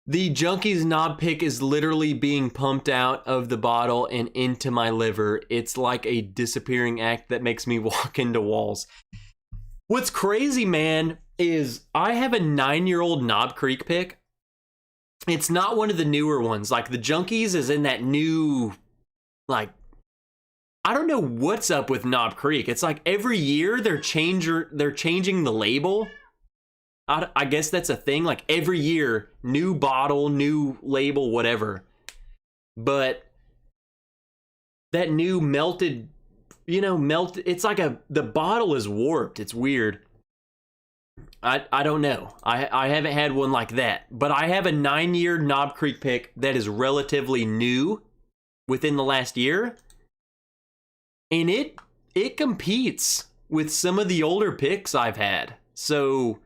The Junkies knob pick is literally being pumped out of the bottle and into my liver. It's like a disappearing act that makes me walk into walls. What's crazy, man, is I have a 9-year-old Knob Creek pick. It's not one of the newer ones. Like, the Junkies is in that new, like, I don't know what's up with Knob Creek. It's like every year they're changing the label. I guess that's a thing. Like, every year, new bottle, new label, whatever. But that new melted, it's like the bottle is warped. It's weird. I don't know. I haven't had one like that. But I have a 9-year Knob Creek pick that is relatively new within the last year. And it competes with some of the older picks I've had. So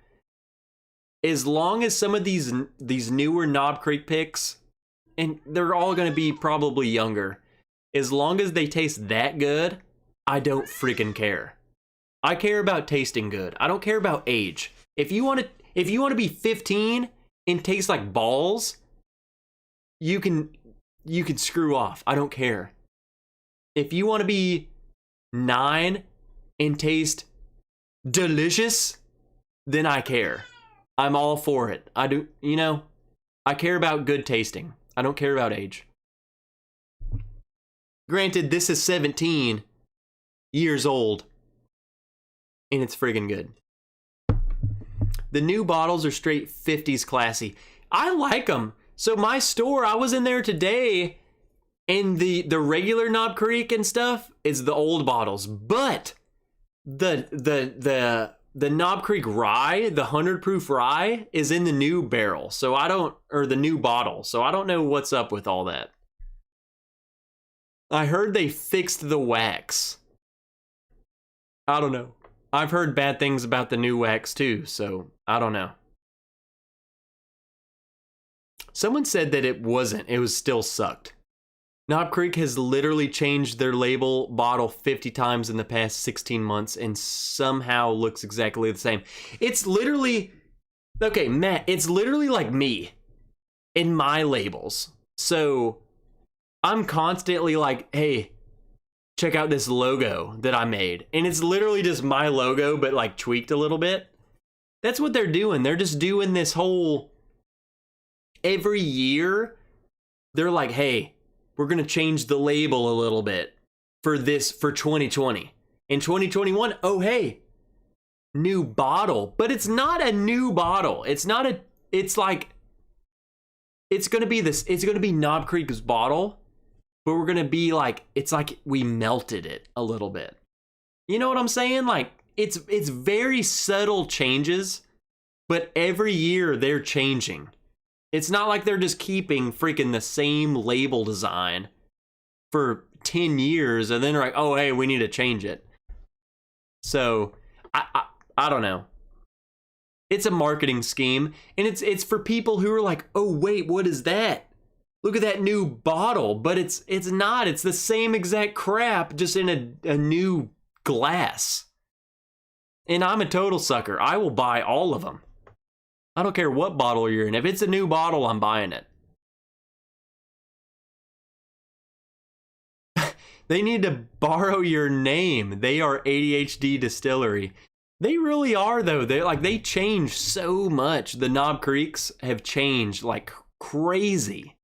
as long as some of these newer Knob Creek picks, and they're all going to be probably younger, as long as they taste that good, I don't freaking care. I care about tasting good. I don't care about age. If you want to be 15 and taste like balls, you can screw off. I don't care. If you want to be 9 and taste delicious, then I care. I'm all for it. I do, I care about good tasting. I don't care about age. Granted, this is 17 years old, and it's friggin' good. The new bottles are straight 50s classy. I like them. So my store, I was in there today, and the regular Knob Creek and stuff is the old bottles, but the Knob Creek rye, the 100 proof rye, is in the new barrel. Or the new bottle. So I don't know what's up with all that. I heard they fixed the wax. I don't know. I've heard bad things about the new wax too, so I don't know. Someone said that it wasn't. It was still sucked. Knob Creek has literally changed their label bottle 50 times in the past 16 months and somehow looks exactly the same. It's literally, okay, Matt, it's literally like me in my labels. So I'm constantly like, hey, check out this logo that I made. And it's literally just my logo, but like tweaked a little bit. That's what they're doing. They're just doing this whole, every year, they're like, hey, we're going to change the label a little bit for 2020. In 2021, oh, hey, new bottle. But it's not a new bottle. It's going to be Knob Creek's bottle, but we're going to be like, it's like we melted it a little bit. You know what I'm saying? Like, it's very subtle changes, but every year they're changing. It's not like they're just keeping freaking the same label design for 10 years and then they're like, oh, hey, we need to change it. So, I don't know. It's a marketing scheme, and it's for people who are like, oh, wait, what is that? Look at that new bottle. But it's not. It's the same exact crap, just in a new glass. And I'm a total sucker. I will buy all of them. I don't care what bottle you're in. If it's a new bottle, I'm buying it. They need to borrow your name. They are ADHD Distillery. They really are, though. They change so much. The Knob Creeks have changed like crazy.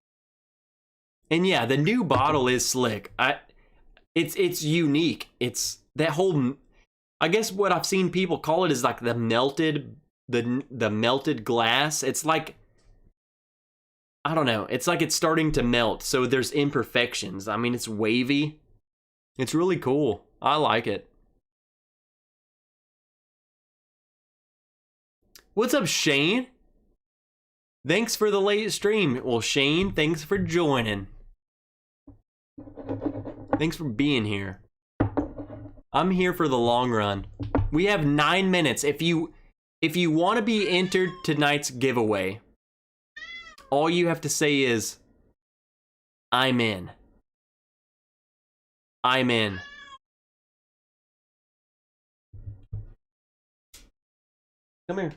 And yeah, the new bottle is slick. It's unique. It's that whole, I guess what I've seen people call it is like the melted glass. It's like, I don't know. It's like it's starting to melt, so there's imperfections. I mean, it's wavy. It's really cool. I like it. What's up, Shane? Thanks for the late stream. Well, Shane, thanks for joining. Thanks for being here. I'm here for the long run. We have 9 minutes. If you want to be entered tonight's giveaway, all you have to say is, I'm in. I'm in. Come here.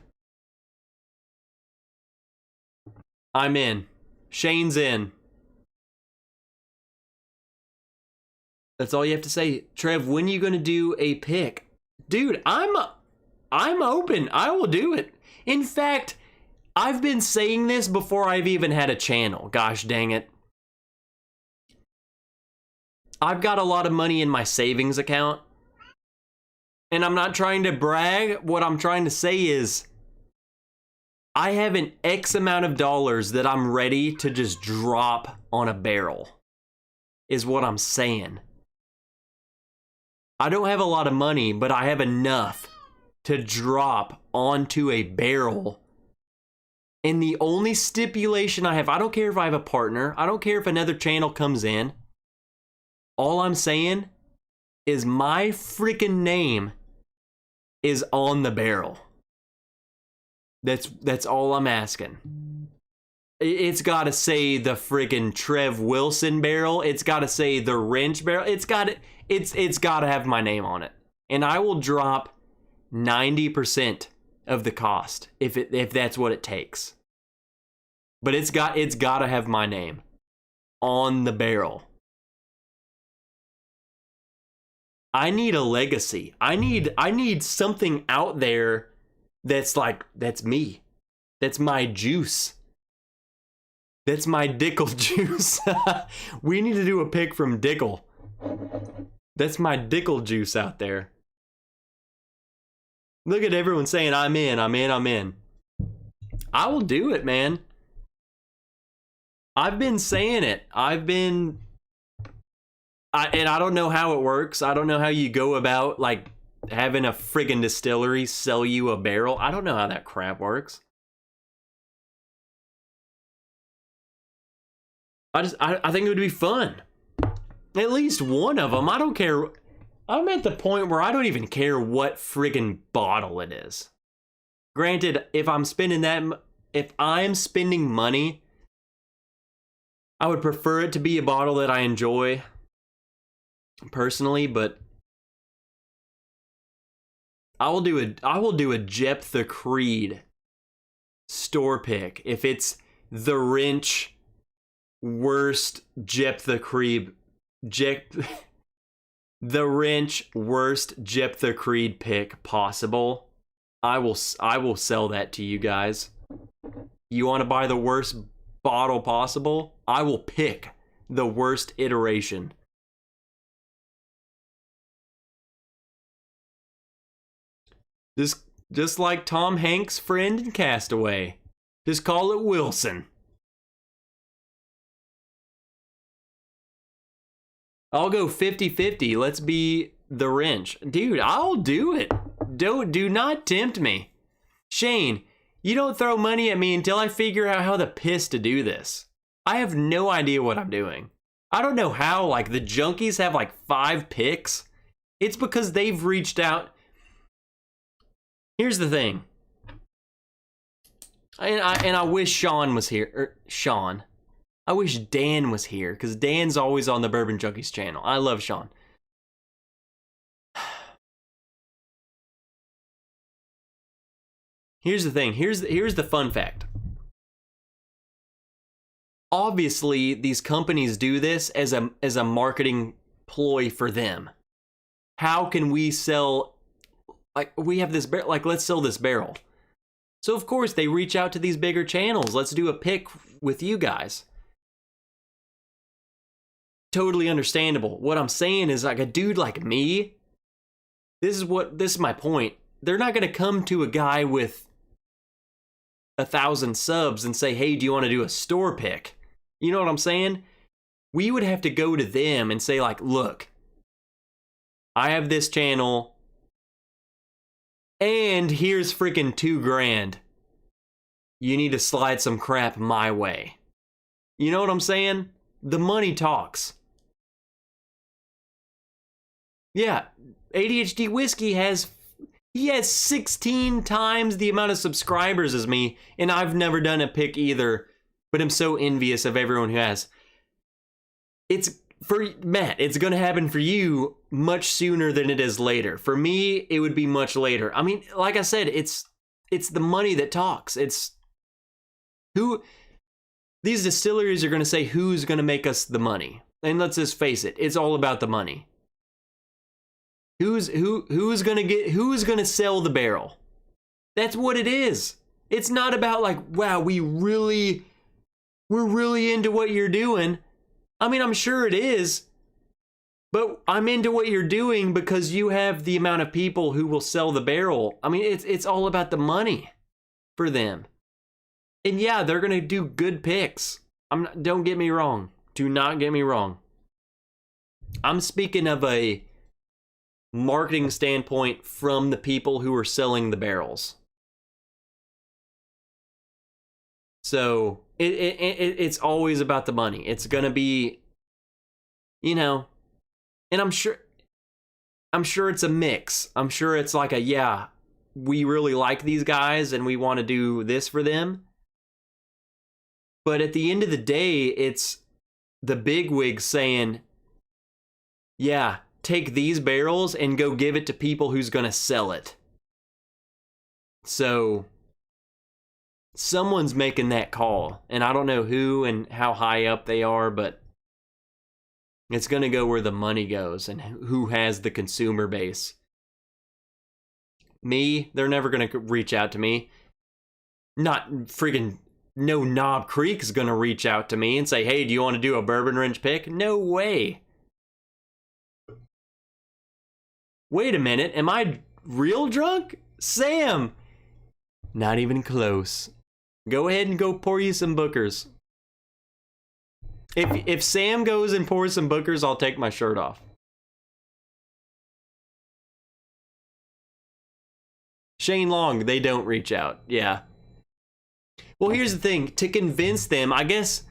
I'm in. Shane's in. That's all you have to say. Trev, when are you gonna do a pick? Dude, I'm open. I will do it. In fact, I've been saying this before I've even had a channel. Gosh dang it. I've got a lot of money in my savings account. And I'm not trying to brag. What I'm trying to say is, I have an X amount of dollars that I'm ready to just drop on a barrel, is what I'm saying. I don't have a lot of money, but I have enough to drop onto a barrel. And the only stipulation I have, I don't care if I have a partner, I don't care if another channel comes in. All I'm saying is my freaking name is on the barrel. That's all I'm asking. It's got to say the friggin' Trev Wilson barrel. It's got to say the wrench barrel. It's got to have my name on it. And I will drop 90% of the cost if that's what it takes. But it's got to have my name on the barrel. I need a legacy. I need something out there that's me. That's my juice. That's my Dickel juice. We need to do a pick from Dickel. That's my Dickel juice out there. Look at everyone saying, I'm in, I'm in, I'm in. I will do it, man. I've been saying it. And I don't know how it works. I don't know how you go about, like, having a friggin' distillery sell you a barrel. I don't know how that crap works. I think it would be fun. At least one of them. I don't care. I'm at the point where I don't even care what friggin' bottle it is. Granted, if I'm spending money, I would prefer it to be a bottle that I enjoy personally, but I will do a Jephthah Creed store pick if it's the wrench worst Jephthah Creed the wrench worst Jephthah Creed pick possible. I will sell that to you guys. You want to buy the worst bottle possible? I will pick the worst iteration. Just like Tom Hanks' friend in Castaway. Just call it Wilson. I'll go 50-50. Let's be the wrench. Dude, I'll do it. Do not tempt me. Shane, you don't throw money at me until I figure out how the piss to do this. I have no idea what I'm doing. I don't know how, like, the junkies have like 5 picks. It's because they've reached out. Here's the thing. And I wish Sean was here. Sean. I wish Dan was here, because Dan's always on the Bourbon Junkies channel. I love Sean. Here's the thing. Here's the fun fact. Obviously, these companies do this as a marketing ploy for them. How can we sell, like, we have this barrel, like, let's sell this barrel. So of course they reach out to these bigger channels. Let's do a pick with you guys. Totally understandable. What I'm saying is, like, a dude like me, this is my point. They're not gonna come to a guy with 1,000 subs and say, hey, do you want to do a store pick? You know what I'm saying? We would have to go to them and say, like, look, I have this channel and here's freaking $2,000. You need to slide some crap my way. You know what I'm saying? The money talks. Yeah, ADHD Whiskey has 16 times the amount of subscribers as me, and I've never done a pick either, but I'm so envious of everyone who has. It's, for Matt, it's gonna happen for you much sooner than it is later. For me, it would be much later. I mean, like I said, it's the money that talks. It's who, these distilleries are gonna say who's gonna make us the money. And let's just face it, it's all about the money. Who's gonna sell the barrel? That's what it is. It's not about, like, wow, we're really into what you're doing. I mean, I'm sure it is, but I'm into what you're doing because you have the amount of people who will sell the barrel. I mean, it's all about the money for them. And yeah, they're gonna do good picks. Don't get me wrong. Do not get me wrong. I'm speaking of a marketing standpoint from the people who are selling the barrels. So it's always about the money. It's gonna be, you know, and I'm sure it's a mix. I'm sure it's like yeah, we really like these guys and we want to do this for them. But at the end of the day, it's the bigwigs saying, yeah, take these barrels and go give it to people who's gonna sell it. So someone's making that call, and I don't know who and how high up they are, but it's gonna go where the money goes and who has the consumer base. Me, they're never gonna reach out to me. Not friggin' no Knob Creek's gonna reach out to me and say, hey, do you want to do a Bourbon Range pick? No way. Wait a minute, am I real drunk? Sam! Not even close. Go ahead and go pour you some Bookers. If Sam goes and pours some Bookers, I'll take my shirt off. Shane Long, they don't reach out. Yeah. Well, here's the thing. To convince them, I guess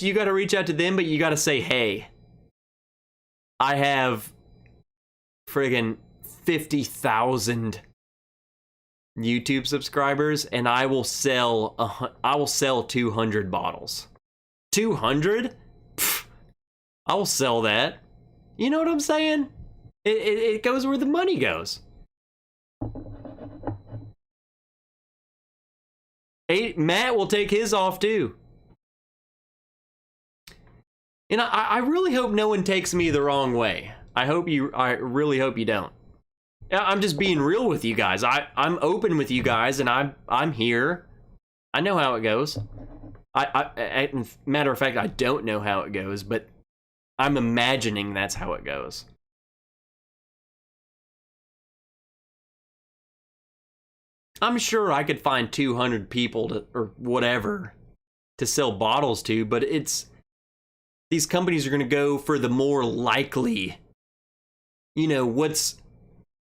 you gotta reach out to them, but you gotta say, hey, I have friggin' 50,000 YouTube subscribers, and I will sell 200 bottles. 200? I will sell that. You know what I'm saying? It goes where the money goes. Matt will take his off too. And I really hope no one takes me the wrong way. I really hope you don't. I'm just being real with you guys. I'm open with you guys, and I'm here. I know how it goes. Matter of fact, I don't know how it goes, but I'm imagining that's how it goes. I'm sure I could find 200 people or whatever to sell bottles to, but these companies are going to go for the more likely, you know,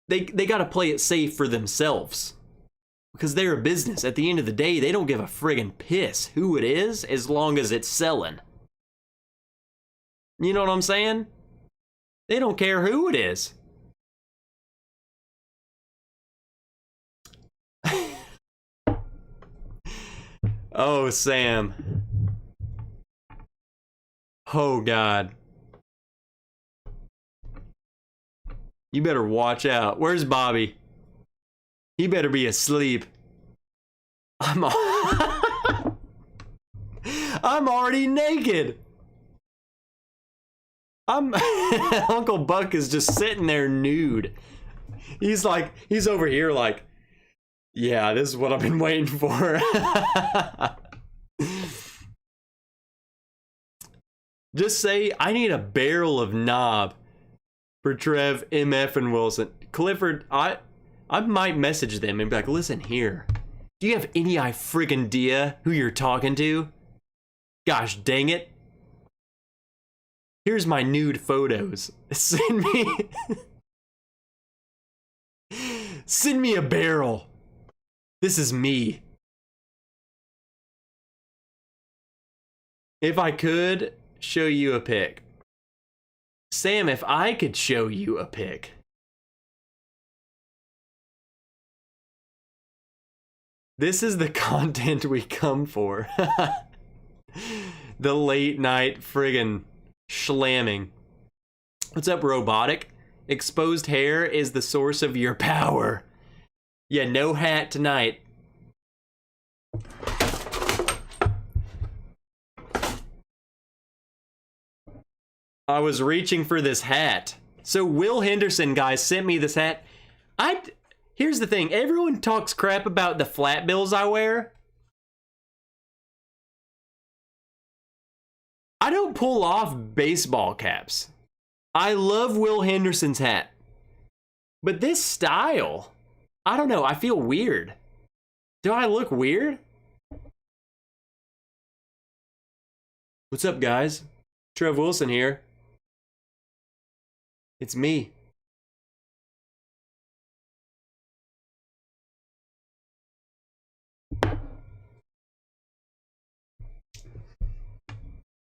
they got to play it safe for themselves because they're a business. At the end of the day, they don't give a friggin' piss who it is as long as it's selling. You know what I'm saying? They don't care who it is. Oh, Sam. Oh, God. You better watch out. Where's Bobby? He better be asleep. I'm already naked. I'm Uncle Buck is just sitting there nude. He's over here like, yeah, this is what I've been waiting for. Just say, I need a barrel of knob for Trev, MF, and Wilson. Clifford, I might message them and be like, listen here. Do you have any friggin' idea who you're talking to? Gosh dang it. Here's my nude photos. Send me a barrel. This is me. If I could show you a pic. Sam, if I could show you a pic. This is the content we come for. The late night friggin' slamming. What's up, Robotic? Exposed hair is the source of your power. Yeah, no hat tonight. I was reaching for this hat. So Will Henderson, guys, sent me this hat. Here's the thing. Everyone talks crap about the flat bills I wear. I don't pull off baseball caps. I love Will Henderson's hat. But this style, I don't know. I feel weird. Do I look weird? What's up, guys? Trev Wilson here. It's me.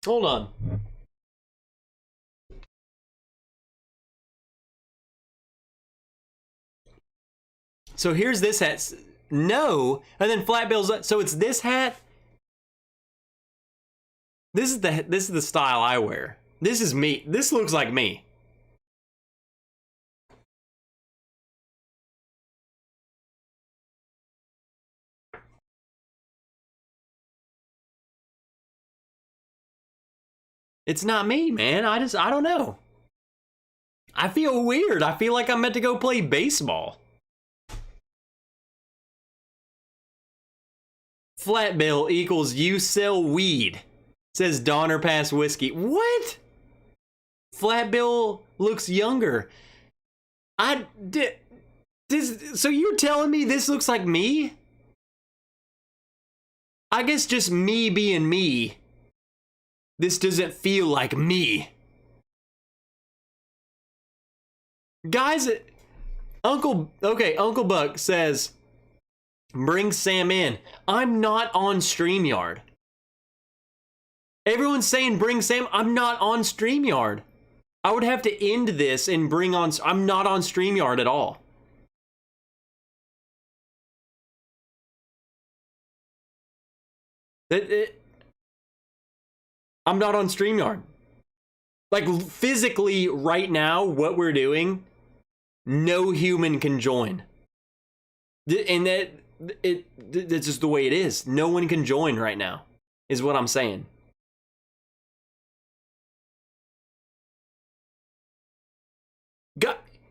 Hold on. So here's this hat. No, and then flat bills. So it's this hat. This is the style I wear. This is me. This looks like me. It's not me, man. I don't know. I feel weird. I feel like I'm meant to go play baseball. Flat bill equals you sell weed. Says Donner Pass Whiskey. What? Flat bill looks younger. So you're telling me this looks like me? I guess just me being me. This doesn't feel like me. Guys, Uncle Buck says, bring Sam in. I'm not on StreamYard. Everyone's saying bring Sam. I'm not on StreamYard. I would have to end this and bring on... I'm not on StreamYard at all. I'm not on StreamYard. Like, physically, right now, what we're doing, no human can join. And that's just the way it is. No one can join right now, is what I'm saying.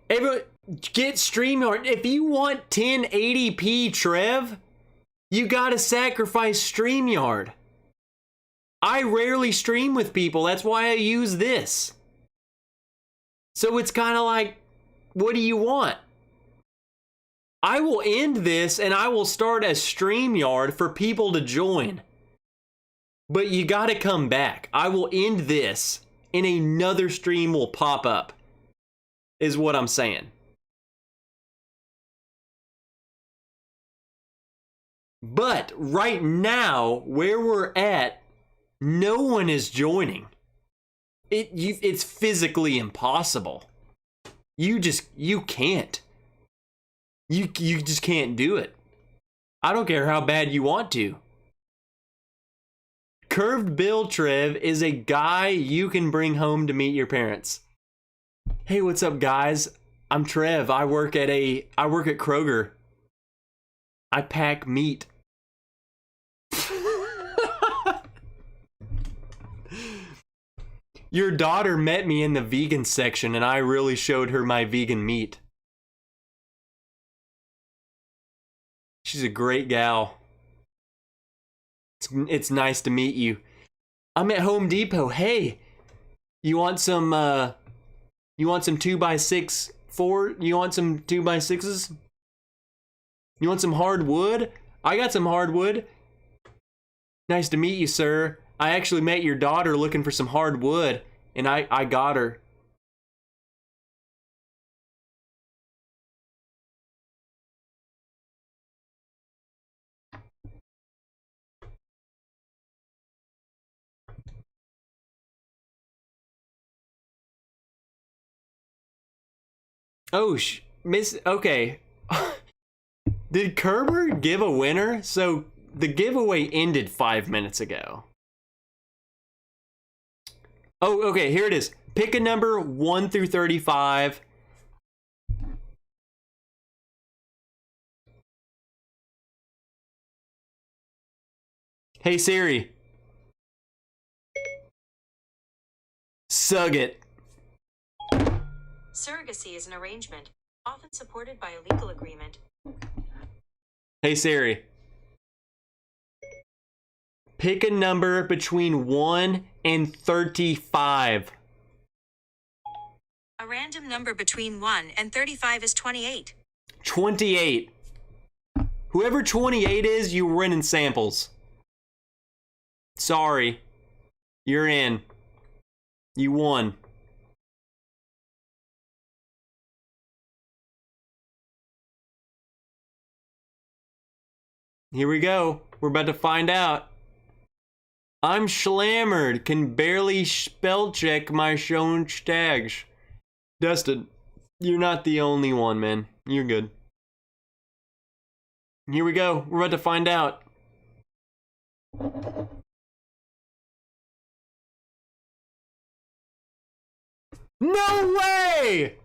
Everyone, get StreamYard. If you want 1080p, Trev, you gotta sacrifice StreamYard. I rarely stream with people. That's why I use this. So it's kind of like, what do you want? I will end this and I will start a StreamYard for people to join. But you got to come back. I will end this and another stream will pop up, is what I'm saying. But right now, where we're at, no one is joining. It's physically impossible. You can't. You just can't do it. I don't care how bad you want to. Curved Bill Trev is a guy you can bring home to meet your parents. Hey, what's up, guys? I'm Trev. I work at Kroger. I pack meat. Your daughter met me in the vegan section and I really showed her my vegan meat. She's a great gal. It's nice to meet you. I'm at Home Depot. Hey, you want some 2x6 you want some 2x6s? You want some hardwood? I got some hardwood. Nice to meet you, sir. I actually met your daughter looking for some hardwood, and I got her. Oh, okay. Did Kerber give a winner? So the giveaway ended 5 minutes ago. Oh, okay, here it is. Pick a number 1 through 35. Hey Siri. Sug it. Surrogacy is an arrangement, often supported by a legal agreement. Hey Siri. Pick a number between 1 and 35. A random number between 1 and 35 is 28. 28. Whoever 28 is, you're winning samples. Sorry. You're in. You won. Here we go. We're about to find out. I'm schlammered. Can barely spell check my shown tags. Dustin, you're not the only one, man. You're good. Here we go. We're about to find out. No way!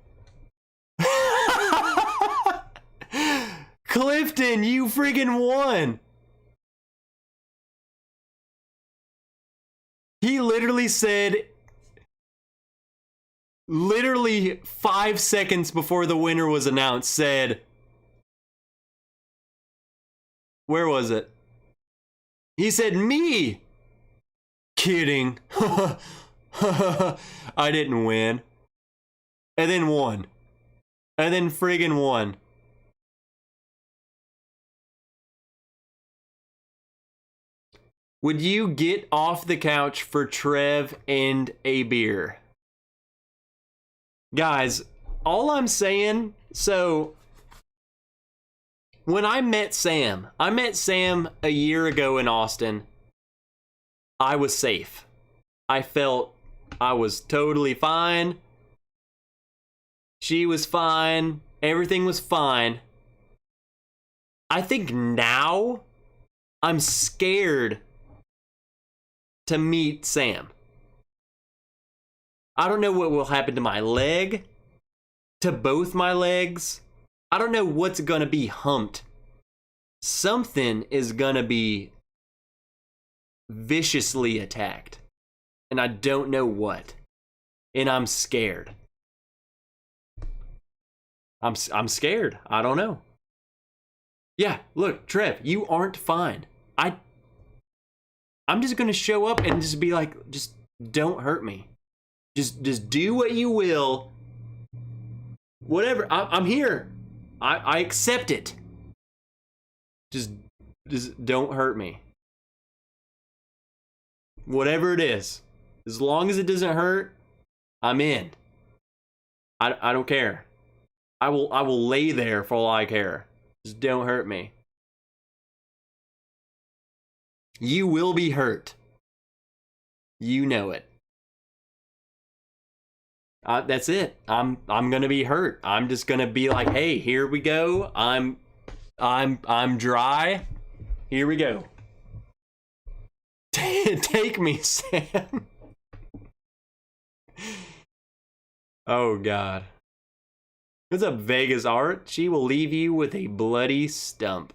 Clifton, you friggin' won! He literally said, literally 5 seconds before the winner was announced, said, where was it? He said, me! Kidding. I didn't win. And then won. And then friggin' won. Would you get off the couch for Trev and a beer? Guys, all I'm saying, so when I met Sam a year ago in Austin. I was safe. I felt I was totally fine. She was fine. Everything was fine. I think now I'm scared to meet Sam. I don't know what will happen to my leg, to both my legs. I don't know what's gonna be humped. Something is gonna be viciously attacked, and I don't know what. And I'm scared. I'm scared. I don't know. Yeah, look, Trev, you aren't fine. I'm just gonna show up and just be like, just don't hurt me. Just do what you will. Whatever. I'm here. I accept it. Just don't hurt me. Whatever it is, as long as it doesn't hurt, I'm in. I don't care. I will lay there for all I care. Just don't hurt me. You will be hurt. You know it. That's it. I'm gonna be hurt. I'm just gonna be like, hey, here we go. I'm dry. Here we go. Take me, Sam. Oh God. What's up, Vegas Art? She will leave you with a bloody stump.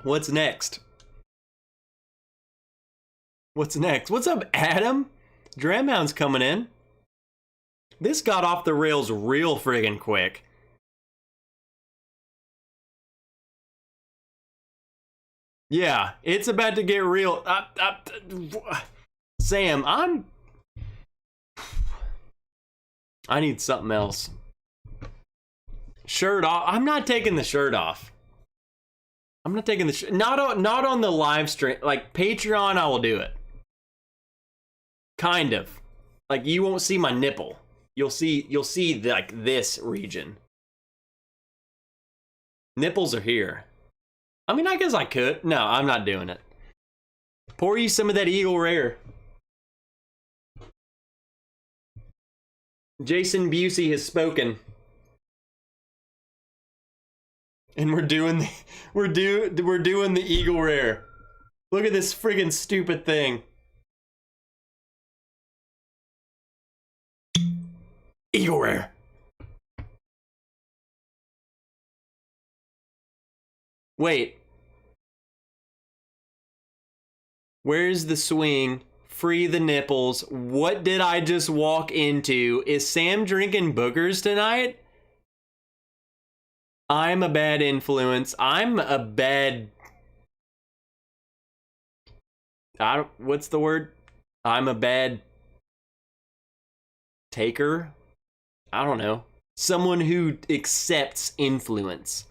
What's next? What's next? What's up, Adam? Dramhound's coming in. This got off the rails real friggin' quick. Yeah, it's about to get real. Sam, I need something else. Shirt off. I'm not taking the shirt off. I'm not taking the not on the live stream. Like Patreon, I will do it. Kind of. Like you won't see my nipple. You'll see like this region. Nipples are here. I mean, I guess I could. No, I'm not doing it. Pour you some of that Eagle Rare. Jason Busey has spoken. And we're doing the Eagle Rare. Look at this friggin' stupid thing. Eagle Rare. Wait. Where's the swing? Free the nipples. What did I just walk into? Is Sam drinking boogers tonight? I'm a bad influence. I'm a bad... what's the word? I'm a bad... taker? I don't know. Someone who accepts influence.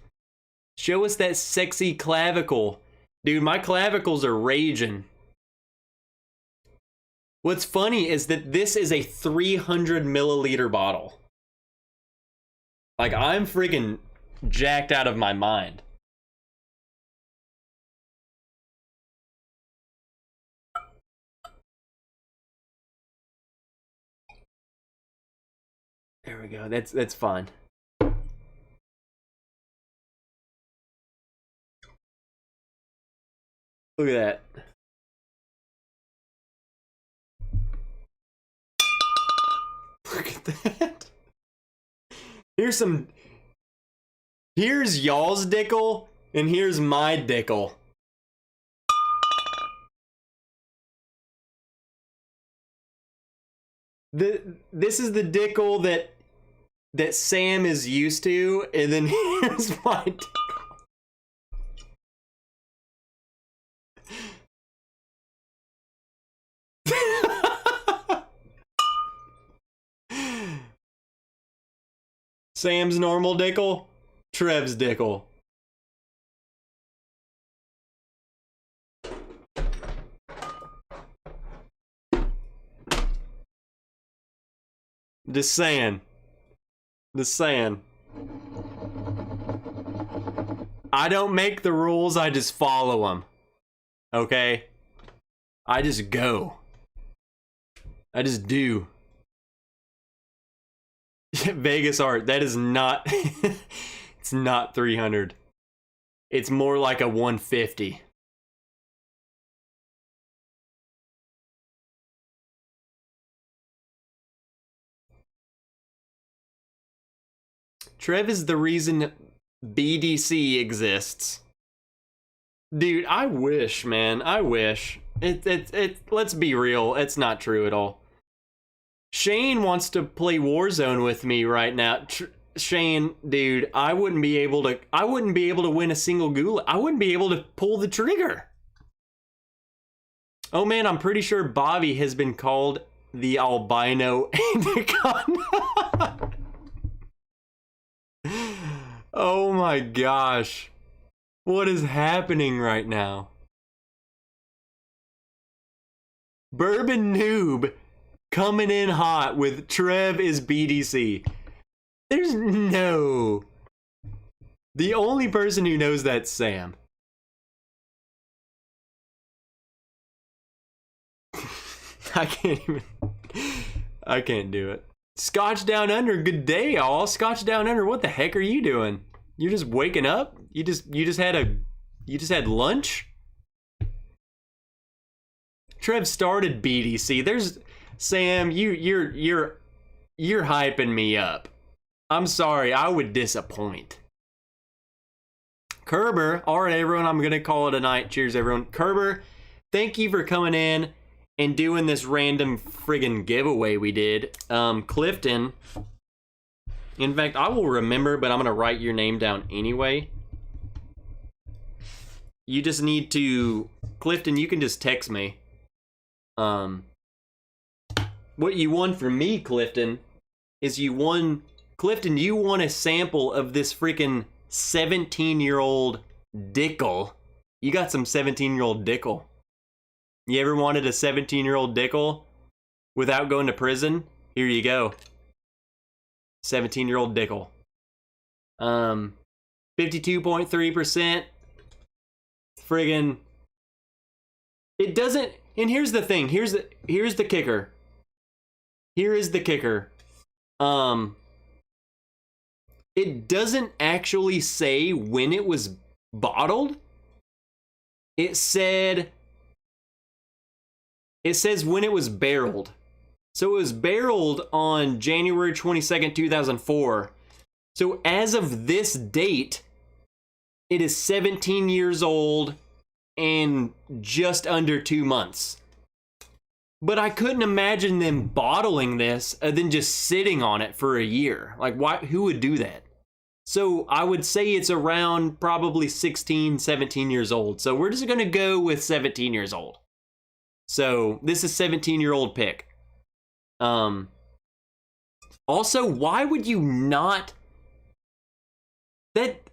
Show us that sexy clavicle. Dude, my clavicles are raging. What's funny is that this is a 300 milliliter bottle. Like, I'm freaking jacked out of my mind. There we go. That's fine. Look at that. Look at that. Here's y'all's dickle, and here's my dickle. This is the dickle that Sam is used to, and then here's my dickle. Sam's normal dickle, Trev's dickle. Just saying. I don't make the rules, I just follow them. Okay? I just go. I just do. Vegas art, that is not... it's not 300. It's more like a 150. Trev is the reason BDC exists. Dude, I wish, man. I wish. Let's be real. It's not true at all. Shane wants to play Warzone with me right now. Shane, dude, I wouldn't be able to win a single ghoul. I wouldn't be able to pull the trigger. Oh man, I'm pretty sure Bobby has been called the albino anaconda. Oh my gosh. What is happening right now? Bourbon Noob coming in hot with Trev is BDC. There's no... The only person who knows that's Sam. I can't do it. Scotch Down Under, good day, y'all. Scotch Down Under, what the heck are you doing? You're just waking up? You just had lunch? Trev started BDC. There's Sam, you're hyping me up. I'm sorry, I would disappoint. Kerber, all right, everyone, I'm going to call it a night. Cheers, everyone. Kerber, thank you for coming in and doing this random friggin' giveaway we did. Clifton, in fact, I will remember, but I'm going to write your name down anyway. You just need to, Clifton, you can just text me. What you won from me, Clifton, is you won a sample of this freaking 17-year-old Dickel. You got some 17-year-old Dickel. You ever wanted a 17-year-old Dickel without going to prison? Here you go. 17-year-old Dickel. 52.3%. Friggin'. It doesn't, and here's the thing. Here's the kicker. Here is the kicker. It doesn't actually say when it was bottled. It says when it was barreled. So it was barreled on January 22nd, 2004. So as of this date, it is 17 years old and just under 2 months. But I couldn't imagine them bottling this and then just sitting on it for a year. Like, why? Who would do that? So I would say it's around probably 16, 17 years old. So we're just going to go with 17 years old. So this is 17-year-old pick. Also, why would you not? That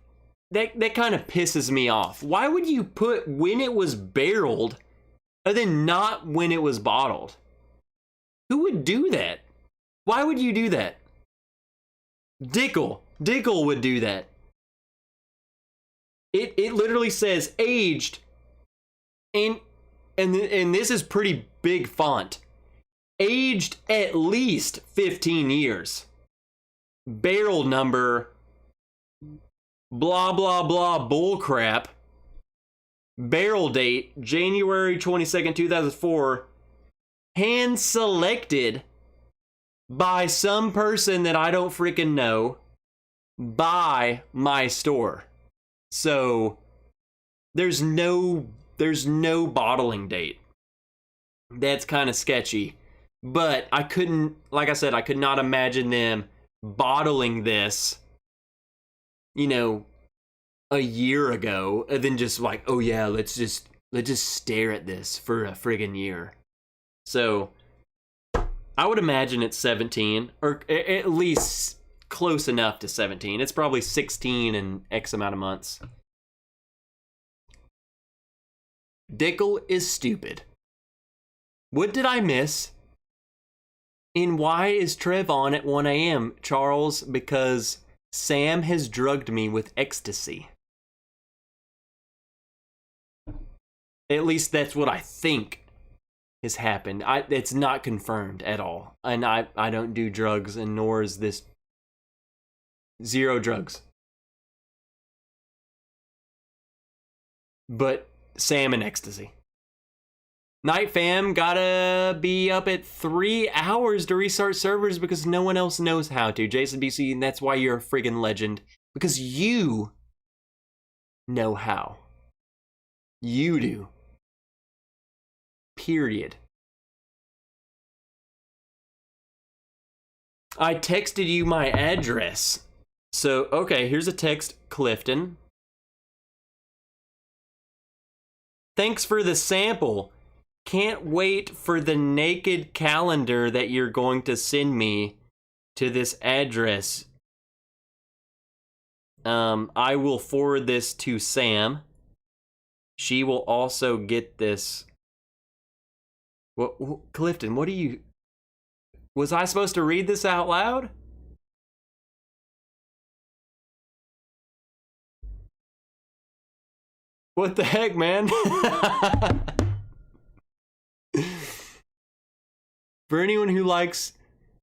kind of pisses me off. Why would you put when it was barreled and then not when it was bottled? Who would do that? Why would you do that? Dickel would do that. It literally says aged, and this is pretty big font. Aged at least 15 years. Barrel number, blah, blah, blah, bullcrap. Barrel date, January 22nd, 2004. Hand selected by some person that I don't freaking know by my store. So there's no bottling date. That's kind of sketchy. But I couldn't, like I said, I could not imagine them bottling this, you know, a year ago, and then just like, oh yeah, let's just stare at this for a friggin' year. So I would imagine it's 17, or at least close enough to 17. It's probably 16 in X amount of months. Dickel is stupid. What did I miss? And why is Trev on at 1 a.m., Charles? Because Sam has drugged me with ecstasy. At least that's what I think has happened. It's not confirmed at all. And I don't do drugs, and nor is this. Zero drugs. But Sam and ecstasy. Night fam, gotta be up at 3 hours to restart servers because no one else knows how to. Jason BC, and that's why you're a friggin' legend. Because you know how. You do. Period. I texted you my address. So, okay, here's a text, Clifton. Thanks for the sample. Can't wait for the naked calendar that you're going to send me to this address. I will forward this to Sam. She will also get this. What, Clifton, what do you... Was I supposed to read this out loud? What the heck, man? For anyone who likes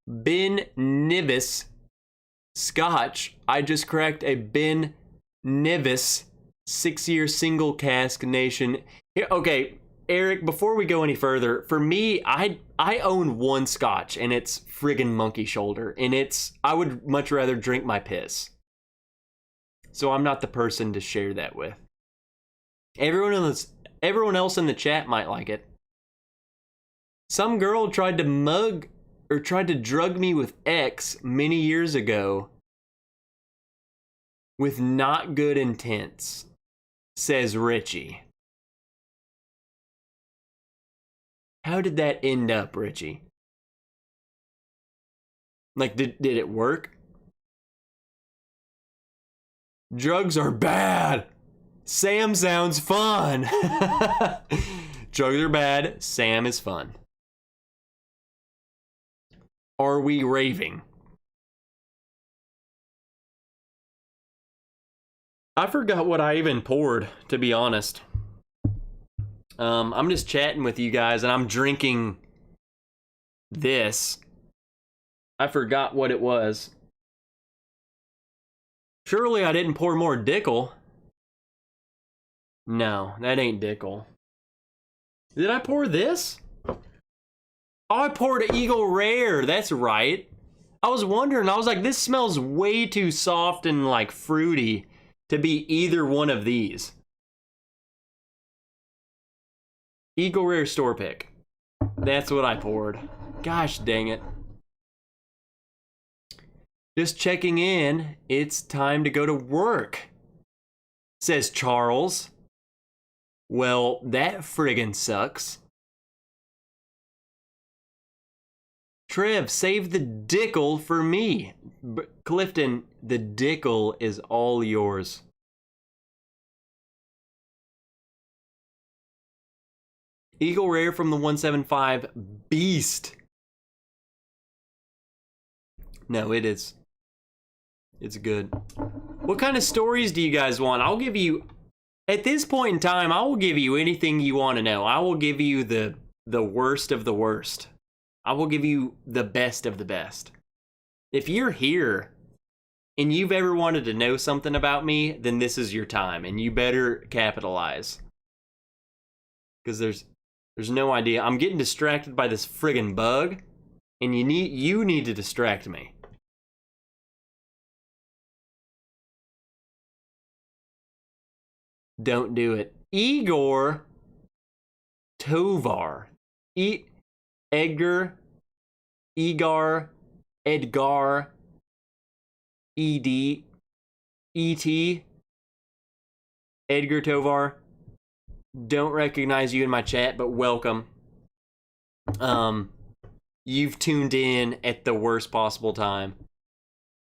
Ben Nevis Scotch, I just cracked a Ben Nevis 6-year single cask nation. Here, okay, Eric, before we go any further, for me, I own one Scotch, and it's friggin' Monkey Shoulder, and I would much rather drink my piss. So I'm not the person to share that with. Everyone else in the chat might like it. Some girl tried to drug me with X many years ago with not good intents, says Richie. How did that end up, Richie? Like, did it work? Drugs are bad. Sam sounds fun. Drugs are bad. Sam is fun. Are we raving? I forgot what I even poured, to be honest. I'm just chatting with you guys, and I'm drinking this. I forgot what it was. Surely I didn't pour more Dickel. No, that ain't Dickel. Did I pour this? Oh, I poured Eagle Rare. That's right. I was wondering. I was like, this smells way too soft and like fruity to be either one of these. Eagle Rare store pick. That's what I poured. Gosh dang it. Just checking in. It's time to go to work, says Charles. Well, that friggin' sucks. Trev, save the Dickel for me. Clifton, the Dickel is all yours. Eagle Rare from the 175 Beast. No, it is. It's good. What kind of stories do you guys want? I'll give you, at this point in time, I will give you anything you want to know. I will give you the worst of the worst. I will give you the best of the best. If you're here and you've ever wanted to know something about me, then this is your time, and you better capitalize. Because there's no idea. I'm getting distracted by this friggin' bug, and you need to distract me. Don't do it. Igor Tovar. Edgar, Egar, Edgar, E.D., E.T., Edgar Tovar. Don't recognize you in my chat, but welcome. You've tuned in at the worst possible time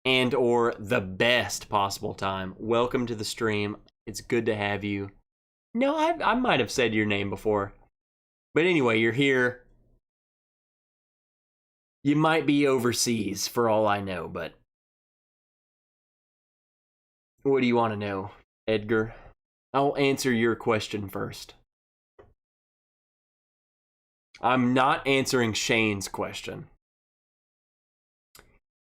and or the best possible time. Welcome to the stream. It's good to have you. No, I might have said your name before. But anyway, you're here. You might be overseas for all I know, but what do you want to know, Edgar? I'll answer your question first. I'm not answering Shane's question.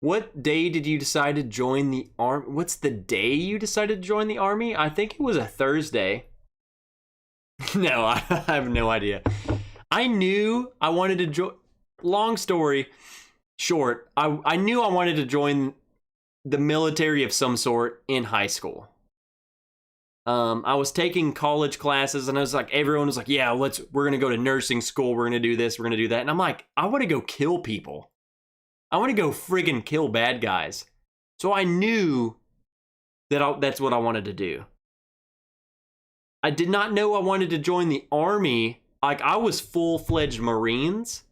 What day did you decide to join the army? What's the day you decided to join the army? I think it was a Thursday. No, I have no idea. I knew I wanted to join. Long story short, I knew I wanted to join the military of some sort in high school. I was taking college classes, and I was like, everyone was like, yeah, we're gonna go to nursing school, we're gonna do this, we're gonna do that. And I'm like, I want to go kill people. I want to go friggin' kill bad guys. So I knew that that's what I wanted to do. I did not know I wanted to join the army. Like, I was full-fledged Marines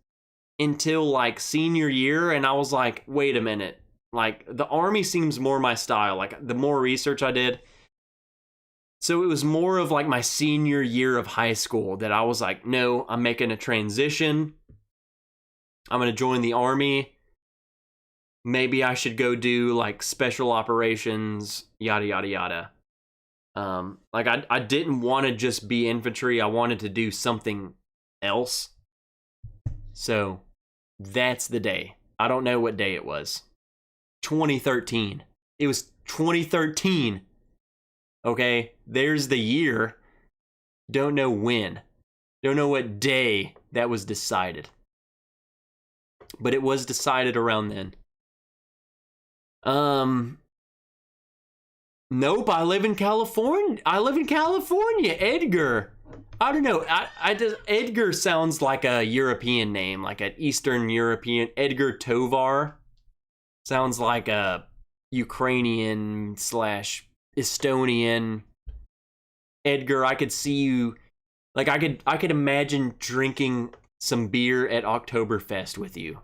until like senior year, and I was like, wait a minute. Like, the army seems more my style. Like, the more research I did. So it was more of like my senior year of high school that I was like, no, I'm making a transition. I'm going to join the army. Maybe I should go do like special operations, yada, yada, yada. Like I didn't want to just be infantry. I wanted to do something else. So that's the day. I don't know what day it was. 2013. It was 2013. Okay, there's the year. Don't know when. Don't know what day that was decided. But it was decided around then. Nope, I live in California. Edgar. I don't know. I just Edgar sounds like a European name, like an Eastern European. Edgar Tovar sounds like a Ukrainian slash Estonian. Edgar, I could see you, like I could imagine drinking some beer at Oktoberfest with you.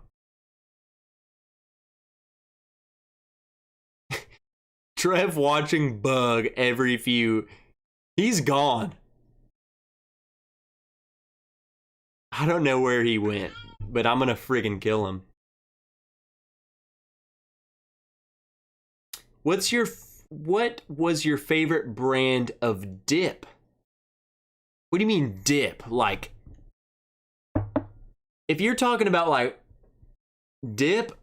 Trev watching Bug every few. He's gone. I don't know where he went, but I'm gonna friggin' kill him. What was your favorite brand of dip? What do you mean dip? Like, if you're talking about like dip,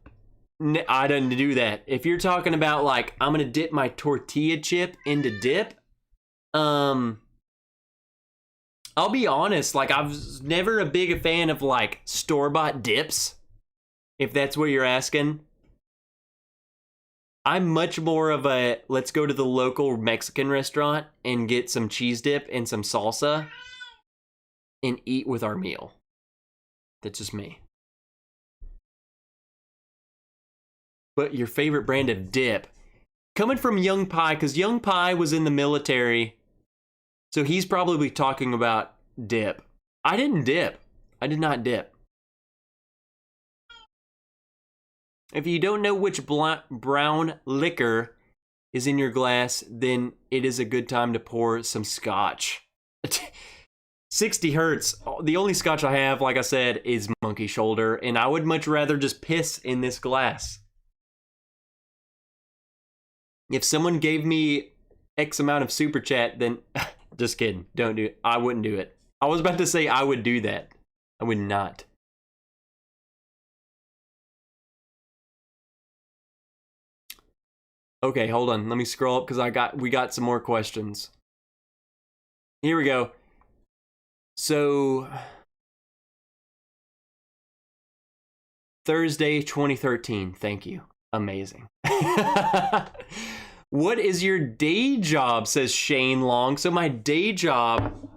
I didn't do that. If you're talking about like I'm gonna dip my tortilla chip into dip, I'll be honest, like I was never a big fan of like store-bought dips, if that's what you're asking. I'm much more of a, let's go to the local Mexican restaurant and get some cheese dip and some salsa and eat with our meal. That's just me. But your favorite brand of dip? Coming from Young Pie, because Young Pie was in the military, so he's probably talking about dip. I didn't dip. I did not dip. If you don't know which brown liquor is in your glass, then it is a good time to pour some scotch. 60 hertz. The only scotch I have, like I said, is Monkey Shoulder, and I would much rather just piss in this glass. If someone gave me X amount of super chat, then just kidding. Don't do it. I wouldn't do it. I was about to say I would do that. I would not. Okay, hold on. Let me scroll up because we got some more questions. Here we go. So Thursday 2013. Thank you. Amazing. What is your day job, says Shane Long. So my day job,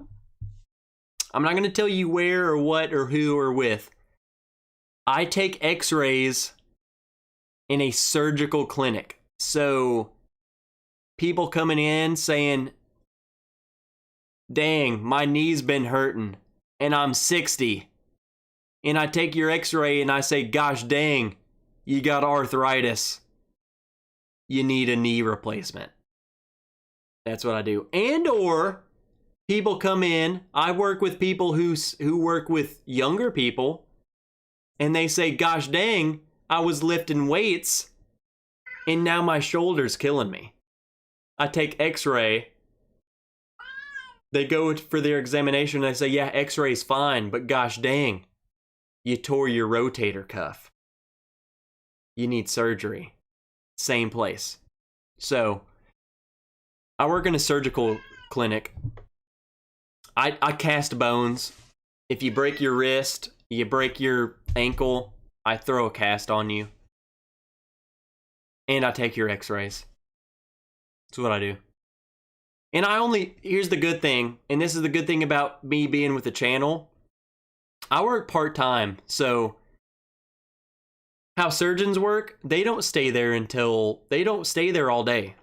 I'm not going to tell you where or what or who or with. I take x-rays in a surgical clinic. So people coming in saying, dang, my knee's been hurting and I'm 60. And I take your x-ray and I say, gosh dang, you got arthritis. You need a knee replacement. That's what I do. And or people come in, I work with people who work with younger people, and they say, gosh dang, I was lifting weights and now my shoulder's killing me. I take x-ray. They go for their examination and I say, yeah, x-ray's fine, but gosh dang, you tore your rotator cuff. You need surgery. Same place. So, I work in a surgical clinic. I cast bones. If you break your wrist, you break your ankle, I throw a cast on you. And I take your x-rays. That's what I do. And here's the good thing, and this is the good thing about me being with the channel. I work part-time, so how surgeons work, they don't stay there all day.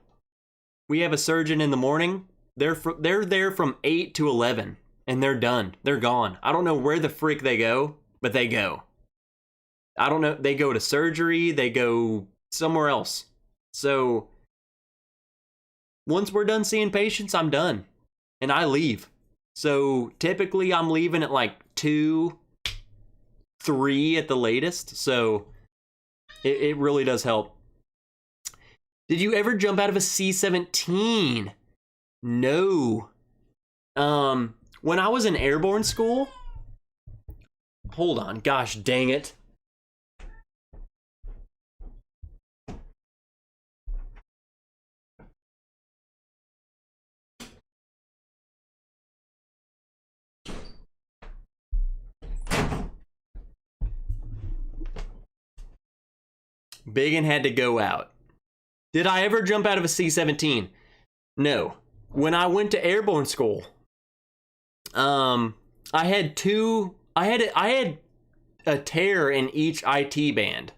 We have a surgeon in the morning, they're there from 8 to 11, and they're done. They're gone. I don't know where the frick they go, but they go. I don't know, they go to surgery, they go somewhere else. So once we're done seeing patients, I'm done. And I leave. So typically I'm leaving at like 2, 3 at the latest. So it really does help. Did you ever jump out of a C-17? No. When I was in airborne school, hold on, gosh dang it. Biggin had to go out. Did I ever jump out of a C-17? No. When I went to airborne school, I had a tear in each IT band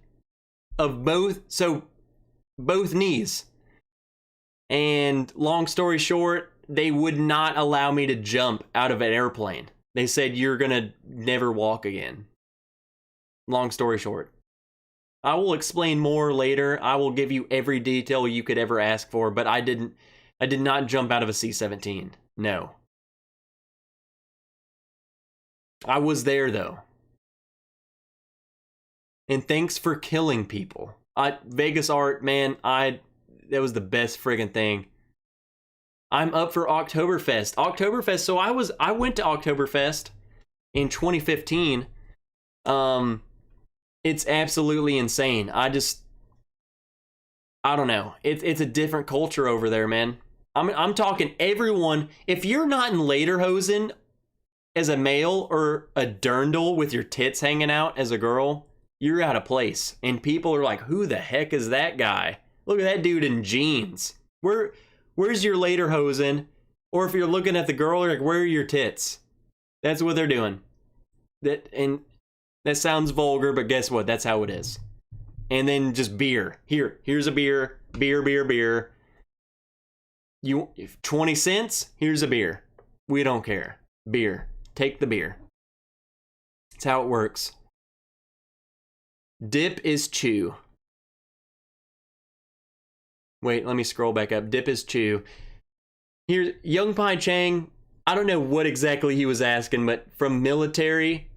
of both knees. And long story short, they would not allow me to jump out of an airplane. They said, you're gonna never walk again. Long story short. I will explain more later. I will give you every detail you could ever ask for, but I did not jump out of a C-17. No. I was there though. And thanks for killing people. Vegas Art, man, that was the best friggin' thing. I'm up for Oktoberfest. So I went to Oktoberfest in 2015. It's absolutely insane. I don't know. It's a different culture over there, man. I'm talking everyone. If you're not in lederhosen as a male or a dirndl with your tits hanging out as a girl, you're out of place. And people are like, who the heck is that guy? Look at that dude in jeans. Where's your lederhosen? Or if you're looking at the girl, you're like, where are your tits? That's what they're doing. That sounds vulgar, but guess what? That's how it is. And then just beer. Here's a beer. Beer. 20 cents? Here's a beer. We don't care. Beer. Take the beer. That's how it works. Dip is chew. Wait, let me scroll back up. Dip is chew. Here's Young Pai Chang. I don't know what exactly he was asking, but from military,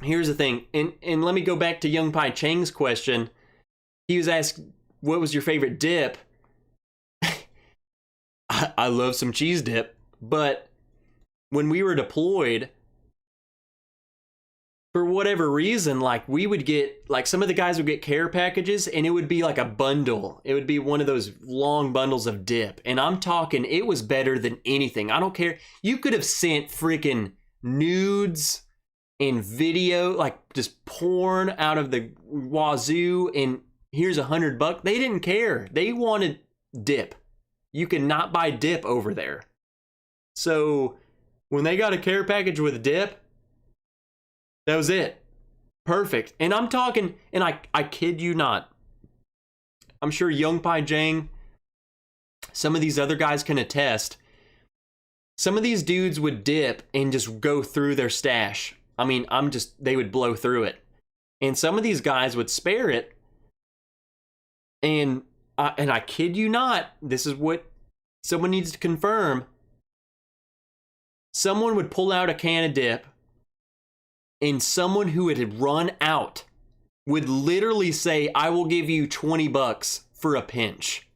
here's the thing. And let me go back to Young Pai Chang's question. He was asked, what was your favorite dip? I love some cheese dip, but when we were deployed, for whatever reason, like we would get, like some of the guys would get care packages and it would be like a bundle. It would be one of those long bundles of dip. And I'm talking, it was better than anything. I don't care. You could have sent freaking nudes and video, like just porn out of the wazoo and here's $100. They didn't care. They wanted dip. You could not buy dip over there. So when they got a care package with dip, that was it. Perfect. And I'm talking, and I kid you not. I'm sure Young Pai Jang, some of these other guys can attest. Some of these dudes would dip and just go through their stash. I mean, they would blow through it. And some of these guys would spare it. And I kid you not, this is what someone needs to confirm. Someone would pull out a can of dip, and someone who had run out would literally say, I will give you $20 for a pinch.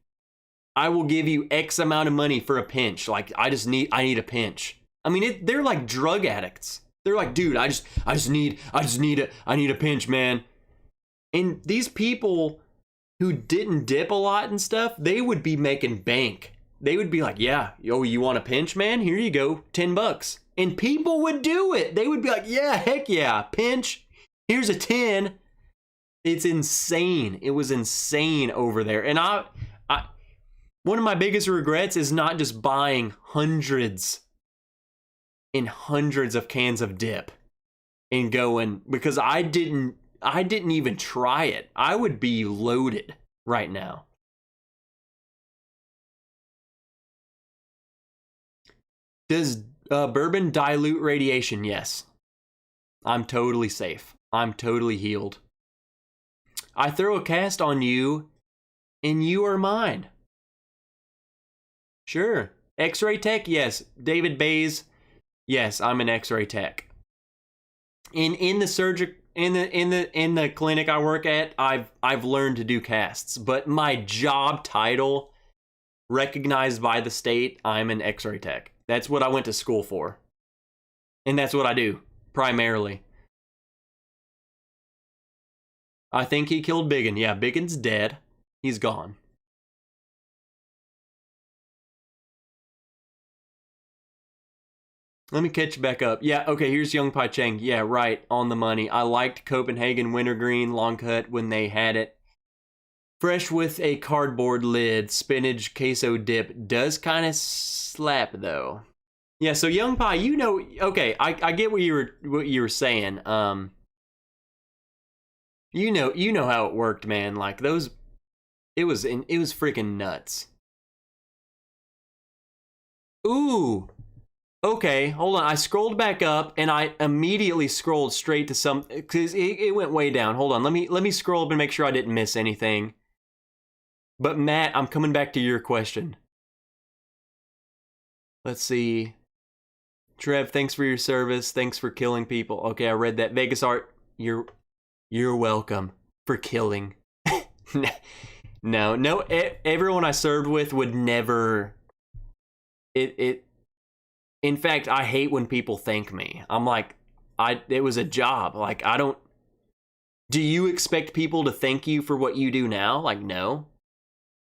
I will give you X amount of money for a pinch. Like, I need a pinch. I mean, they're like drug addicts. They're like, dude, I need a pinch, man. And these people who didn't dip a lot and stuff, they would be making bank. They would be like, yeah, yo, you want a pinch, man? Here you go, $10. And people would do it. They would be like, yeah, heck yeah, pinch. Here's a 10. It's insane. It was insane over there. And I one of my biggest regrets is not just buying hundreds and hundreds of cans of dip and going, because I didn't even try it. I would be loaded right now. Does bourbon dilute radiation? Yes. I'm totally safe. I'm totally healed. I throw a cast on you and you are mine. Sure. X-ray tech? Yes. David Bays? Yes, I'm an X-ray tech. In the clinic I work at, I've learned to do casts, but my job title, recognized by the state, I'm an X-ray tech. That's what I went to school for. And that's what I do, primarily. I think he killed Biggin. Yeah, Biggin's dead. He's gone. Let me catch you back up. Yeah, okay, here's Young Pai Chang. Yeah, right, on the money. I liked Copenhagen Wintergreen Long Cut when they had it. Fresh with a cardboard lid, spinach queso dip does kind of slap though. Yeah, so Young Pie, you know, okay, I get what you were saying. You know how it worked, man. Like those, it was freaking nuts. Ooh. Okay, hold on. I scrolled back up and I immediately scrolled straight to some, because it went way down. Hold on, let me scroll up and make sure I didn't miss anything. But Matt, I'm coming back to your question. Let's see. Trev, thanks for your service. Thanks for killing people. Okay, I read that. Vegas Art, you're welcome for killing. No, everyone I served with would never. In fact, I hate when people thank me. I'm like, it was a job. Like, I don't. Do you expect people to thank you for what you do now? Like, no.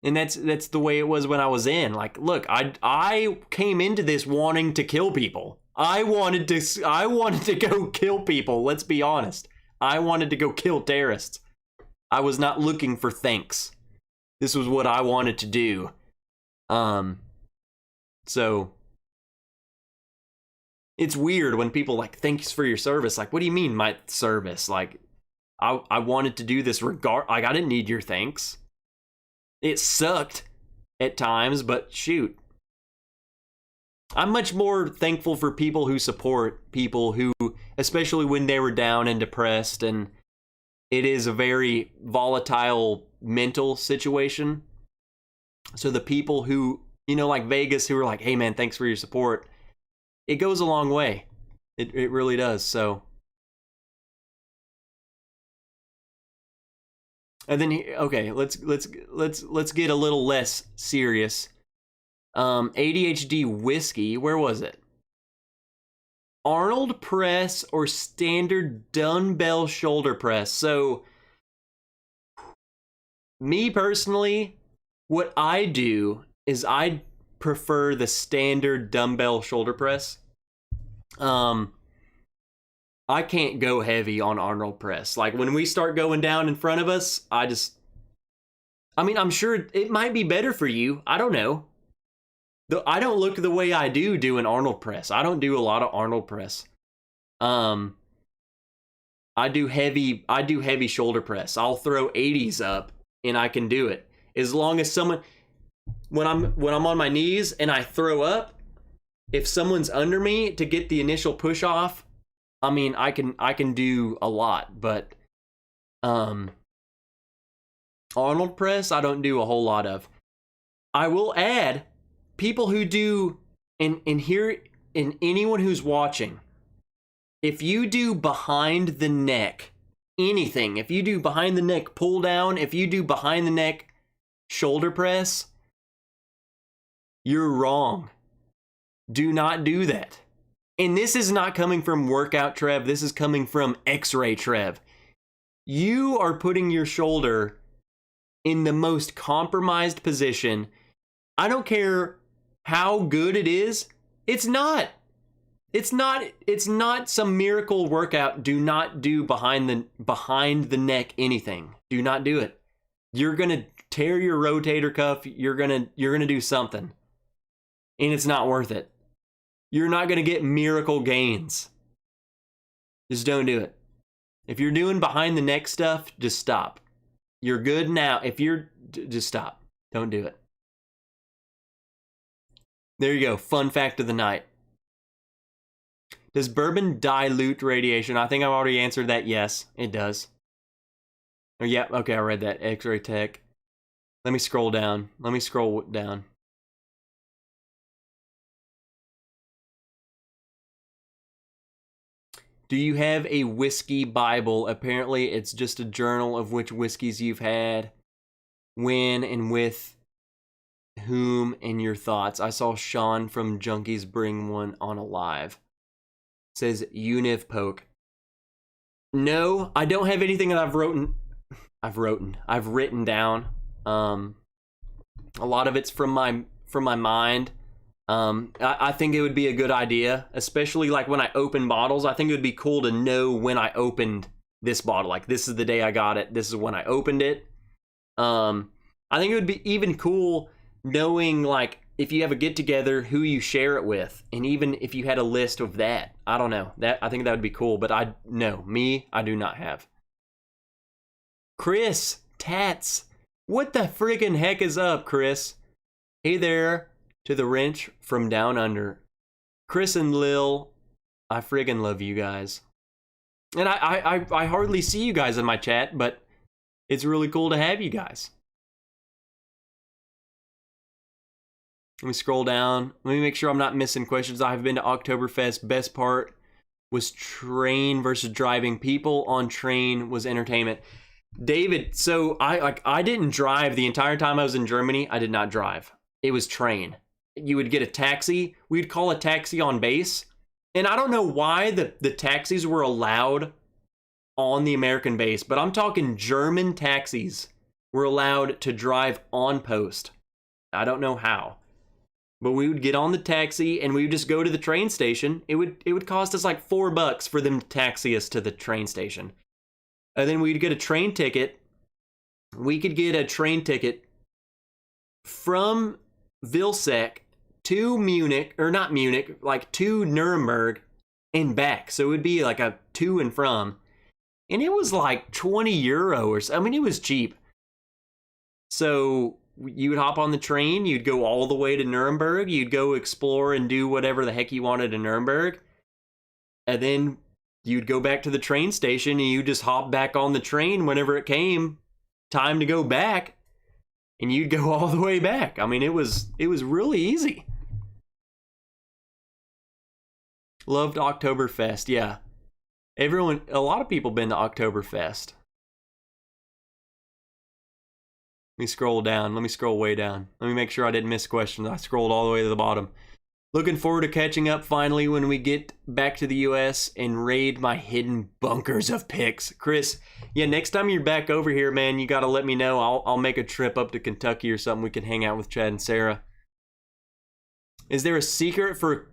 And that's the way it was when I was in. Like, look, I came into this wanting to kill people. I wanted to go kill people. Let's be honest. I wanted to go kill terrorists. I was not looking for thanks. This was what I wanted to do. So it's weird when people like, thanks for your service. Like, what do you mean my service? Like, I wanted to do this like, I didn't need your thanks. It sucked at times, but shoot. I'm much more thankful for people who support people who, especially when they were down and depressed, and it is a very volatile mental situation. So the people who, you know, like Vegas, who are like, hey man, thanks for your support. It goes a long way. It really does. So. And then, okay, let's get a little less serious. ADHD whiskey, where was it? Arnold Press or standard dumbbell shoulder press. So, me personally, what I do is I prefer the standard dumbbell shoulder press. I can't go heavy on Arnold Press. Like, when we start going down in front of us, I mean, I'm sure it might be better for you. I don't know. I don't look the way I do doing Arnold Press. I don't do a lot of Arnold Press. I do heavy shoulder press. I'll throw 80s up and I can do it. As long as someone, when I'm on my knees and I throw up, if someone's under me to get the initial push off, I mean, I can do a lot, but Arnold Press, I don't do a whole lot of. I will add, people who do, and here, and anyone who's watching, if you do behind the neck, anything, if you do behind the neck pull down, if you do behind the neck shoulder press, you're wrong. Do not do that. And this is not coming from Workout Trev. This is coming from X-Ray Trev. You are putting your shoulder in the most compromised position. I don't care how good it is. It's not some miracle workout. Do not do behind the neck anything. Do not do it. You're going to tear your rotator cuff. You're going to do something. And it's not worth it. You're not going to get miracle gains. Just don't do it. If you're doing behind the neck stuff, just stop. You're good now. If you're, just stop. Don't do it. There you go. Fun fact of the night. Does bourbon dilute radiation? I think I've already answered that. Yes, it does. Oh, yeah. Okay, I read that. X-ray tech. Let me scroll down. Do you have a whiskey Bible? Apparently, it's just a journal of which whiskeys you've had, when and with whom, and your thoughts. I saw Sean from Junkies bring one on a live. It says Univ Poke. No, I don't have anything that I've written down. A lot of it's from my mind. I think it would be a good idea, especially like when I open bottles. I think it would be cool to know when I opened this bottle. Like, this is the day I got it. This is when I opened it. I think it would be even cool knowing, like, if you have a get together, who you share it with, and even if you had a list of that. I don't know. I think that would be cool, but I do not have. Chris Tats, what the friggin' heck is up, Chris? Hey there to the wrench from down under. Chris and Lil, I friggin' love you guys. And I hardly see you guys in my chat, but it's really cool to have you guys. Let me scroll down. Let me make sure I'm not missing questions. I've been to Oktoberfest. Best part was train versus driving. People on train was entertainment. David, so I didn't drive the entire time I was in Germany. I did not drive. It was train. You would get a taxi. We'd call a taxi on base. And I don't know why the taxis were allowed on the American base, but I'm talking German taxis were allowed to drive on post. I don't know how. But we would get on the taxi and we would just go to the train station. It would cost us like $4 for them to taxi us to the train station. And then we'd get a train ticket. We could get a train ticket from Vilseck to Munich, or not Munich, like to Nuremberg and back. So it would be like a to and from. And it was like 20 euro or so. I mean, it was cheap. So you would hop on the train, you'd go all the way to Nuremberg, you'd go explore and do whatever the heck you wanted in Nuremberg. And then you'd go back to the train station and you just hop back on the train whenever it came time to go back. And you'd go all the way back. I mean, it was really easy. Loved Oktoberfest, yeah. A lot of people been to Oktoberfest. Let me scroll down. Let me scroll way down. Let me make sure I didn't miss questions. I scrolled all the way to the bottom. Looking forward to catching up finally when we get back to the US and raid my hidden bunkers of pics. Chris, yeah, next time you're back over here, man, you got to let me know. I'll make a trip up to Kentucky or something. We can hang out with Chad and Sarah. Is there a secret for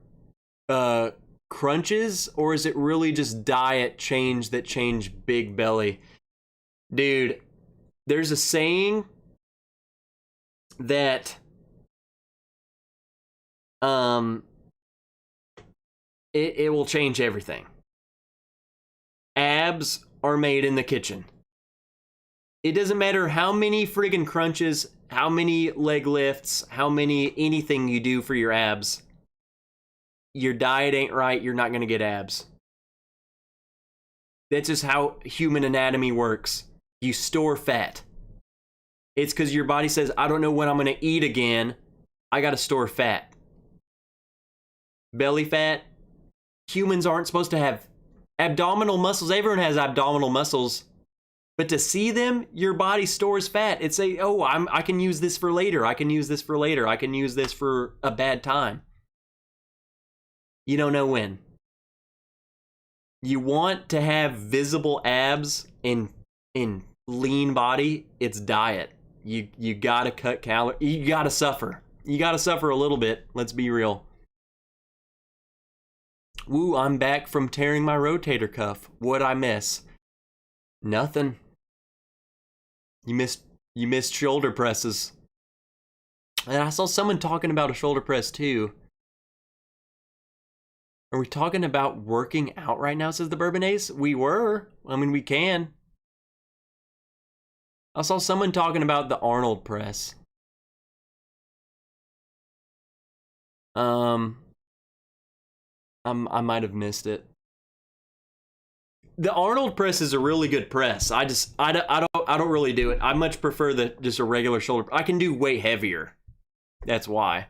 crunches, or is it really just diet change that change big belly? Dude, there's a saying that it will change everything. Abs are made in the kitchen. It doesn't matter how many friggin' crunches, how many leg lifts, how many anything you do for your abs. Your diet ain't right, you're not gonna get abs. That's just how human anatomy works. You store fat. It's because your body says, I don't know when I'm gonna eat again. I gotta store fat. Belly fat. Humans aren't supposed to have abdominal muscles. Everyone has abdominal muscles. But to see them, your body stores fat. It's I can use this for later. I can use this for later. I can use this for a bad time. You don't know when. You want to have visible abs in lean body, it's diet. You gotta cut calories. You gotta suffer. You gotta suffer a little bit. Let's be real. Woo, I'm back from tearing my rotator cuff. What'd I miss? Nothing. You missed shoulder presses. And I saw someone talking about a shoulder press too. Are we talking about working out right now, says the Bourbon Ace? We were. I mean, we can. I saw someone talking about the Arnold Press. I might have missed it. The Arnold Press is a really good press. I don't really do it. I much prefer just a regular shoulder. I can do way heavier. That's why.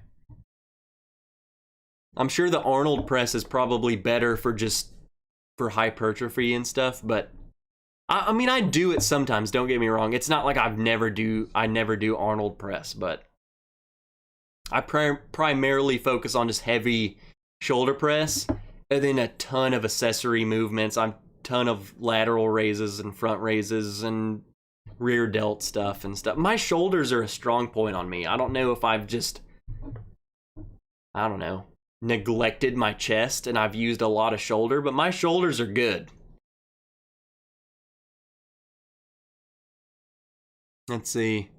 I'm sure the Arnold Press is probably better for hypertrophy and stuff, but I mean, I do it sometimes, don't get me wrong. It's not like I never do Arnold Press, but I primarily focus on just heavy shoulder press and then a ton of accessory movements. I'm ton of lateral raises and front raises and rear delt stuff and stuff. My shoulders are a strong point on me. I don't know if I've just, neglected my chest and I've used a lot of shoulder, but my shoulders are good. Let's see.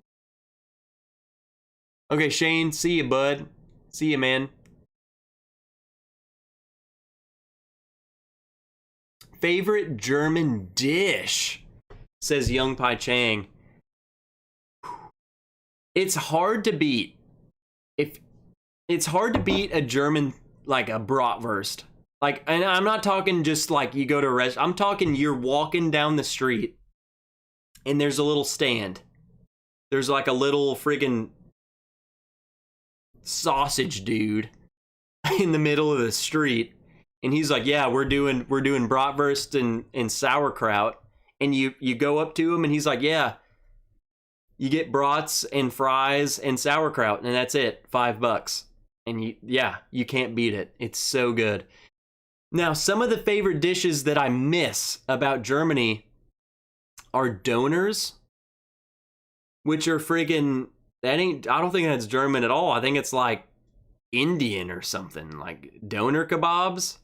Okay, Shane, see you, bud. See you, man. Favorite German dish, says Young Pai Chang. It's hard to beat. It's hard to beat a German, like a bratwurst. Like, and I'm not talking just like you go to a restaurant. I'm talking you're walking down the street and there's a little stand. There's like a little friggin' sausage dude in the middle of the street. And he's like, yeah, we're doing bratwurst and sauerkraut. And you go up to him and he's like, yeah, you get brats and fries and sauerkraut and that's it, $5. And you can't beat it. It's so good. Now, some of the favorite dishes that I miss about Germany are doners, which are friggin', I don't think that's German at all. I think it's like Indian or something, like doner kebabs.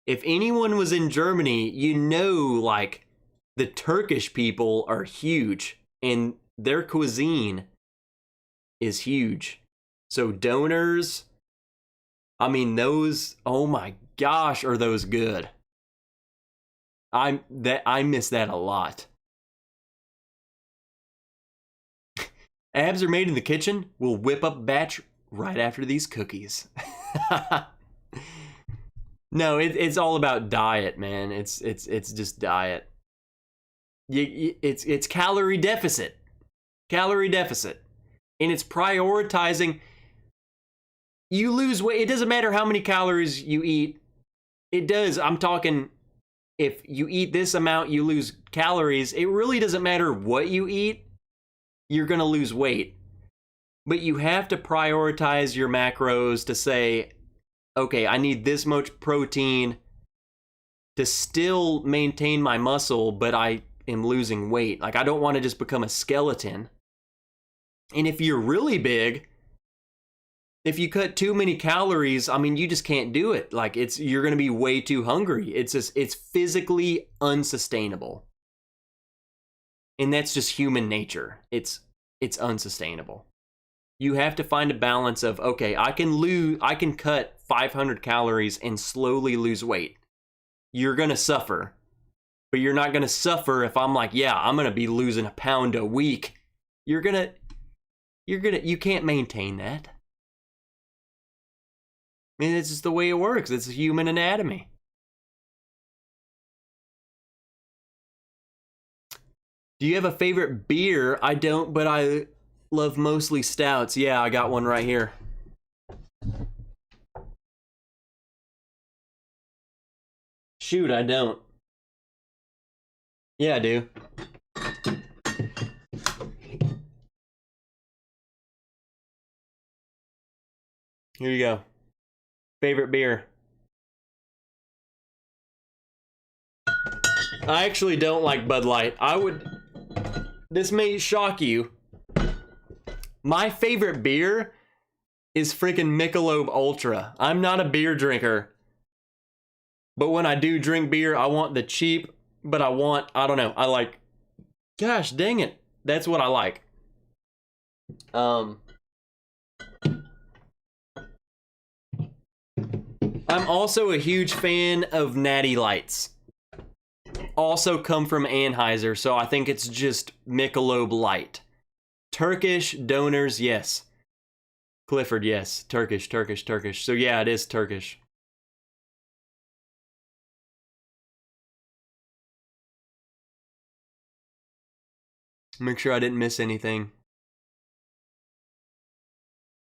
If anyone was in Germany, you know, like the Turkish people are huge and their cuisine is huge. So doners, I mean, those, oh my gosh, are those good. I miss that a lot. Abs are made in the kitchen. We'll whip up a batch right after these cookies. No, it's all about diet, man. It's just diet. It's calorie deficit. Calorie deficit. And it's prioritizing. You lose weight. It doesn't matter how many calories you eat. It does. I'm talking, if you eat this amount, you lose calories. It really doesn't matter what you eat. You're going to lose weight. But you have to prioritize your macros to say, okay, I need this much protein to still maintain my muscle, but I am losing weight. Like, I don't want to just become a skeleton. And if you're really big, if you cut too many calories, I mean, you just can't do it. Like, you're going to be way too hungry. It's physically unsustainable. And that's just human nature. It's unsustainable. You have to find a balance of, okay, I can cut 500 calories and slowly lose weight. You're going to suffer. But you're not going to suffer if I'm like, yeah, I'm going to be losing a pound a week. You can't maintain that. I mean, it's just the way it works. It's human anatomy. Do you have a favorite beer? I don't, but I love mostly stouts. Yeah, I got one right here. Shoot, I don't. Yeah, I do. Here you go. Favorite beer. I actually don't like Bud Light. This may shock you. My favorite beer is freaking Michelob Ultra. I'm not a beer drinker. But when I do drink beer, I want the cheap, but I don't know, I like, gosh dang it. That's what I like. I'm also a huge fan of Natty Lights. Also come from Anheuser, so I think it's just Michelob Light. Turkish donors, yes. Clifford, yes. Turkish. So yeah, it is Turkish. Make sure I didn't miss anything.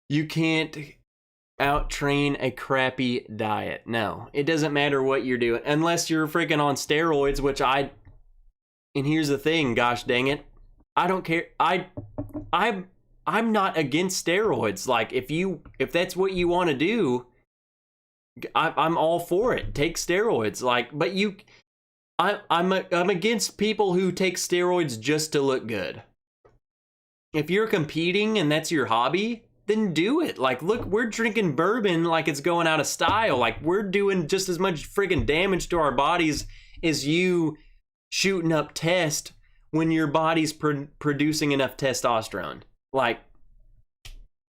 You can't out-train a crappy diet. No, it doesn't matter what you're doing. Unless you're freaking on steroids, which and here's the thing, gosh dang it. I don't care. I'm not against steroids. Like, if that's what you want to do, I'm all for it. Take steroids. Like, but I'm against people who take steroids just to look good. If you're competing and that's your hobby, then do it. Like, look, we're drinking bourbon like it's going out of style. Like, we're doing just as much friggin' damage to our bodies as you shooting up test when your body's producing enough testosterone. Like,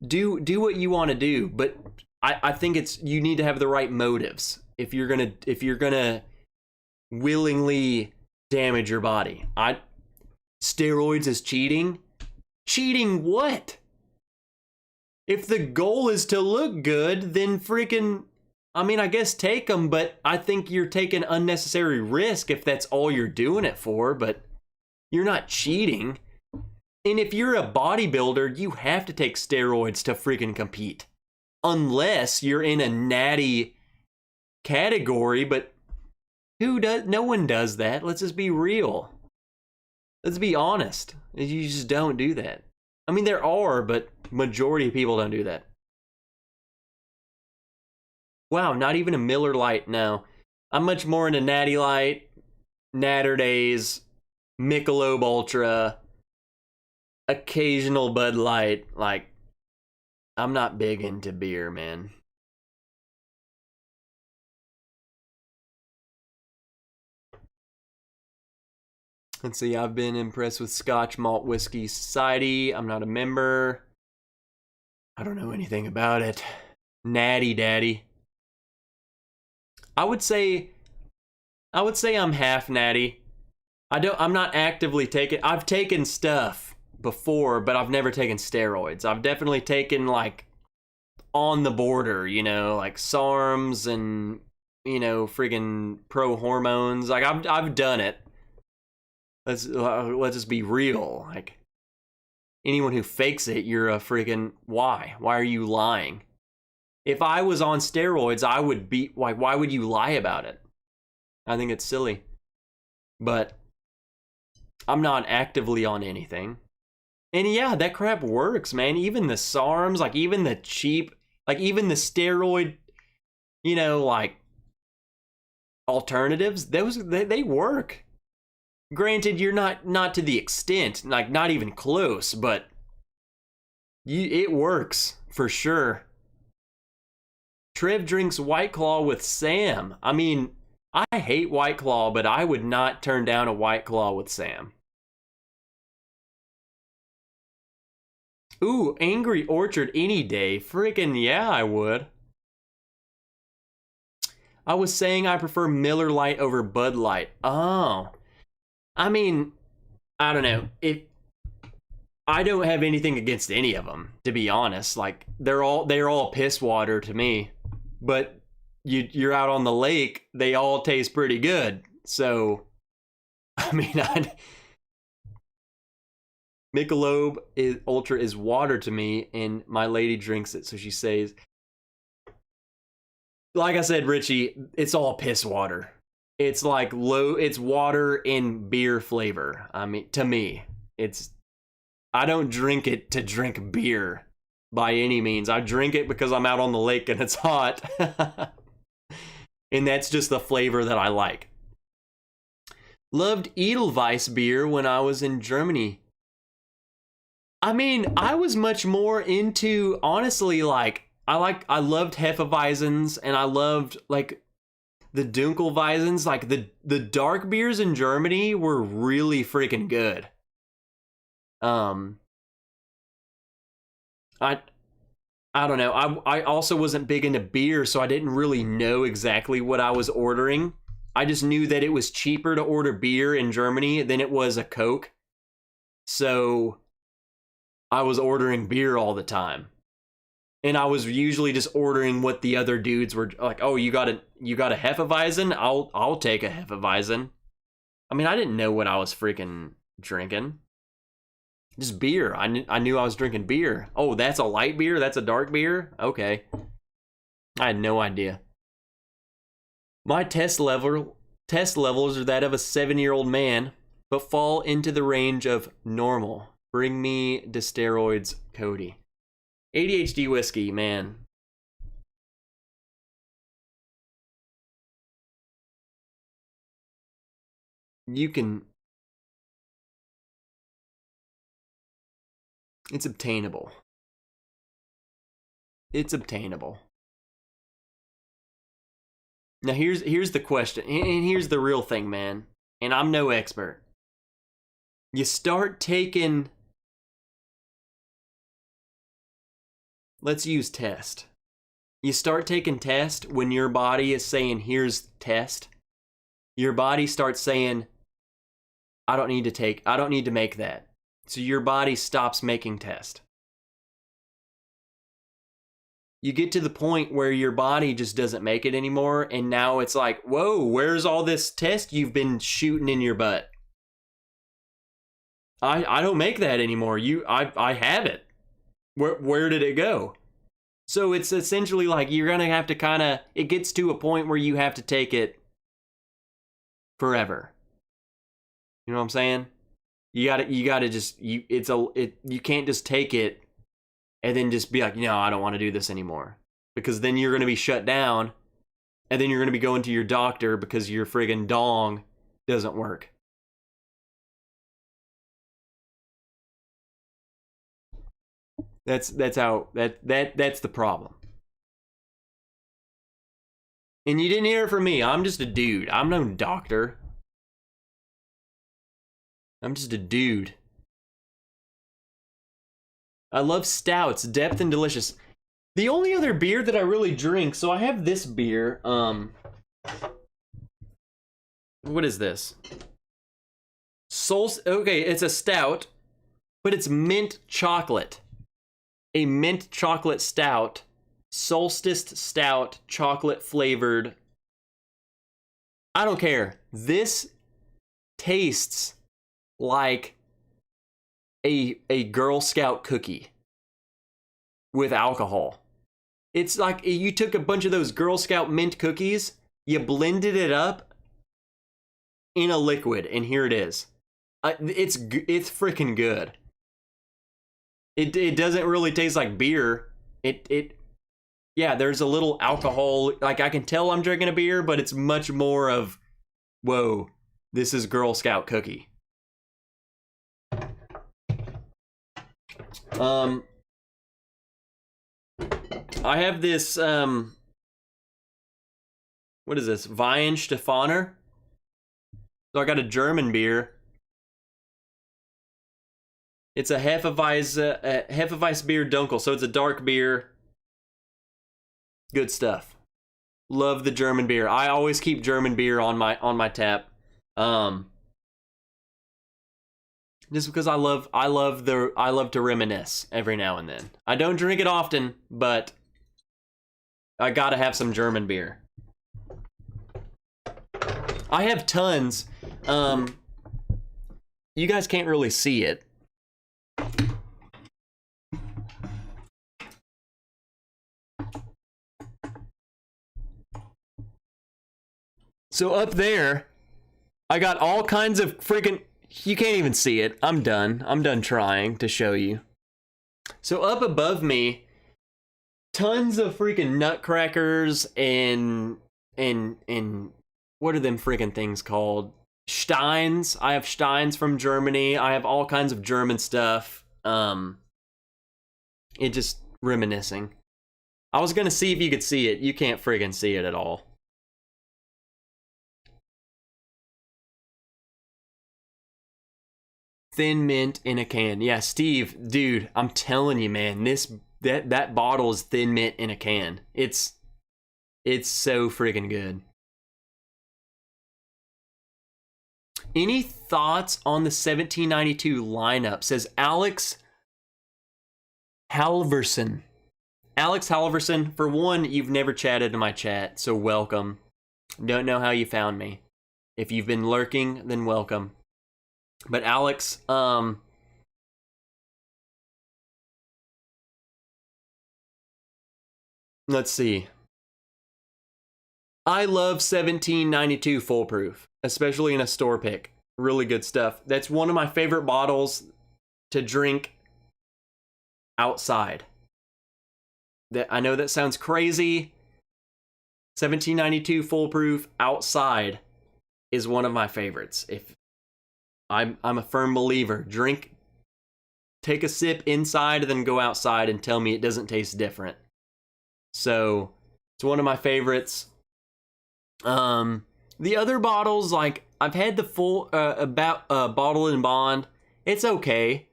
do what you want to do, but I think you need to have the right motives if you're gonna willingly damage your body. Steroids is cheating? Cheating what? If the goal is to look good, then freaking, I mean, I guess take them, but I think you're taking unnecessary risk if that's all you're doing it for, but you're not cheating. And if you're a bodybuilder, you have to take steroids to freaking compete. Unless you're in a natty category, but who does? No one does that. Let's just be real. Let's be honest. You just don't do that. I mean, there are, but majority of people don't do that. Wow, not even a Miller Lite now. I'm much more into Natty Light, Natter Days, Michelob Ultra, occasional Bud Light. Like, I'm not big into beer, man. Let's see, I've been impressed with Scotch Malt Whiskey Society. I'm not a member. I don't know anything about it. Natty Daddy. I would say I'm half natty. I'm not actively taking, I've taken stuff before, but I've never taken steroids. I've definitely taken, like, on the border, you know, like SARMs and, you know, friggin' pro hormones. Like, I've done it. Let's just be real. Like, anyone who fakes it, you're a friggin', why? Why are you lying? If I was on steroids, I would be, like, why would you lie about it? I think it's silly. But I'm not actively on anything. And yeah, that crap works, man. Even the SARMs, like, even the cheap, like, even the steroid, you know, like, alternatives, they work. Granted, you're not to the extent, like, not even close, but it works for sure. Trev drinks White Claw with Sam. I mean, I hate White Claw, but I would not turn down a White Claw with Sam. Ooh, Angry Orchard any day. Freaking yeah, I would. I was saying I prefer Miller Lite over Bud Light. Oh. I mean, I don't know. I don't have anything against any of them, to be honest. Like, they're all piss water to me. But you're out on the lake, they all taste pretty good. So, I mean, Michelob Ultra is water to me, and my lady drinks it, so she says, like I said, Richie, it's all piss water. It's like it's water in beer flavor. I mean, to me, I don't drink it to drink beer by any means. I drink it because I'm out on the lake and it's hot. And that's just the flavor that I like. Loved Edelweiss beer when I was in Germany. I mean, I was much more into, honestly, like, I loved Hefeweizens, and I loved, like, the Dunkelweisens. Like, the dark beers in Germany were really freaking good. I don't know. I also wasn't big into beer, so I didn't really know exactly what I was ordering. I just knew that it was cheaper to order beer in Germany than it was a Coke. So I was ordering beer all the time. And I was usually just ordering what the other dudes were like, "Oh, you got a Hefeweizen? I'll take a Hefeweizen." I mean, I didn't know what I was freaking drinking. Just beer. I knew I was drinking beer. Oh, that's a light beer? That's a dark beer? Okay. I had no idea. My test levels are that of a 7-year-old man, but fall into the range of normal. Bring me the steroids, Cody. ADHD whiskey, man. You can... It's obtainable. It's obtainable. Now here's the question, and here's the real thing, man. And I'm no expert. You start taking, let's use test. You start taking test when your body is saying, here's test. Your body starts saying, I don't need to make that. So your body stops making test. You get to the point where your body just doesn't make it anymore, and now it's like, whoa, where's all this test you've been shooting in your butt? I don't make that anymore. I have it. Where did it go? So it's essentially like you're gonna have to kind of, it gets to a point where you have to take it forever. You know what I'm saying? You gotta just, you can't just take it and then just be like, no, I don't want to do this anymore. Because then you're gonna be shut down, and then you're gonna be going to your doctor because your friggin' dong doesn't work. That's the problem. And you didn't hear it from me. I'm just a dude. I'm no doctor. I'm just a dude. I love stouts, depth and delicious. The only other beer that I really drink, so I have this beer. What is this? Okay, it's a stout, but it's mint chocolate. A mint chocolate stout, Solstice stout, chocolate flavored. I don't care. This tastes like a Girl Scout cookie with alcohol. It's like you took a bunch of those Girl Scout mint cookies, you blended it up in a liquid, and here it is. It's freaking good. It doesn't really taste like beer. Yeah, there's a little alcohol. Like, I can tell I'm drinking a beer, but it's much more of, whoa, this is Girl Scout cookie. I have this, what is this? Weihenstephaner. So I got a German beer. It's a Hefeweiss beer Dunkel, so it's a dark beer. Good stuff. Love the German beer. I always keep German beer on my tap. Just because I love to reminisce every now and then. I don't drink it often, but I gotta have some German beer. I have tons. You guys can't really see it. So up there, I got all kinds of freaking, you can't even see it. I'm done trying to show you. So up above me, tons of freaking nutcrackers and what are them freaking things called? Steins. I have Steins from Germany. I have all kinds of German stuff. It just reminiscing. I was gonna see if you could see it. You can't friggin' see it at all. Thin mint in a can. Yeah, Steve, dude, I'm telling you, man, that bottle is thin mint in a can. It's so friggin' good. Any thoughts on the 1792 lineup? Says Alex Halverson. Alex Halverson, for one, you've never chatted in my chat, so welcome. Don't know how you found me. If you've been lurking, then welcome. But Alex, let's see. I love 1792 Foolproof, especially in a store pick. Really good stuff. That's one of my favorite bottles to drink outside. I know that sounds crazy. 1792 Foolproof outside is one of my favorites. If I'm a firm believer. Take a sip inside and then go outside and tell me it doesn't taste different. So it's one of my favorites. The other bottles, like I've had the full Bottle and Bond. It's okay.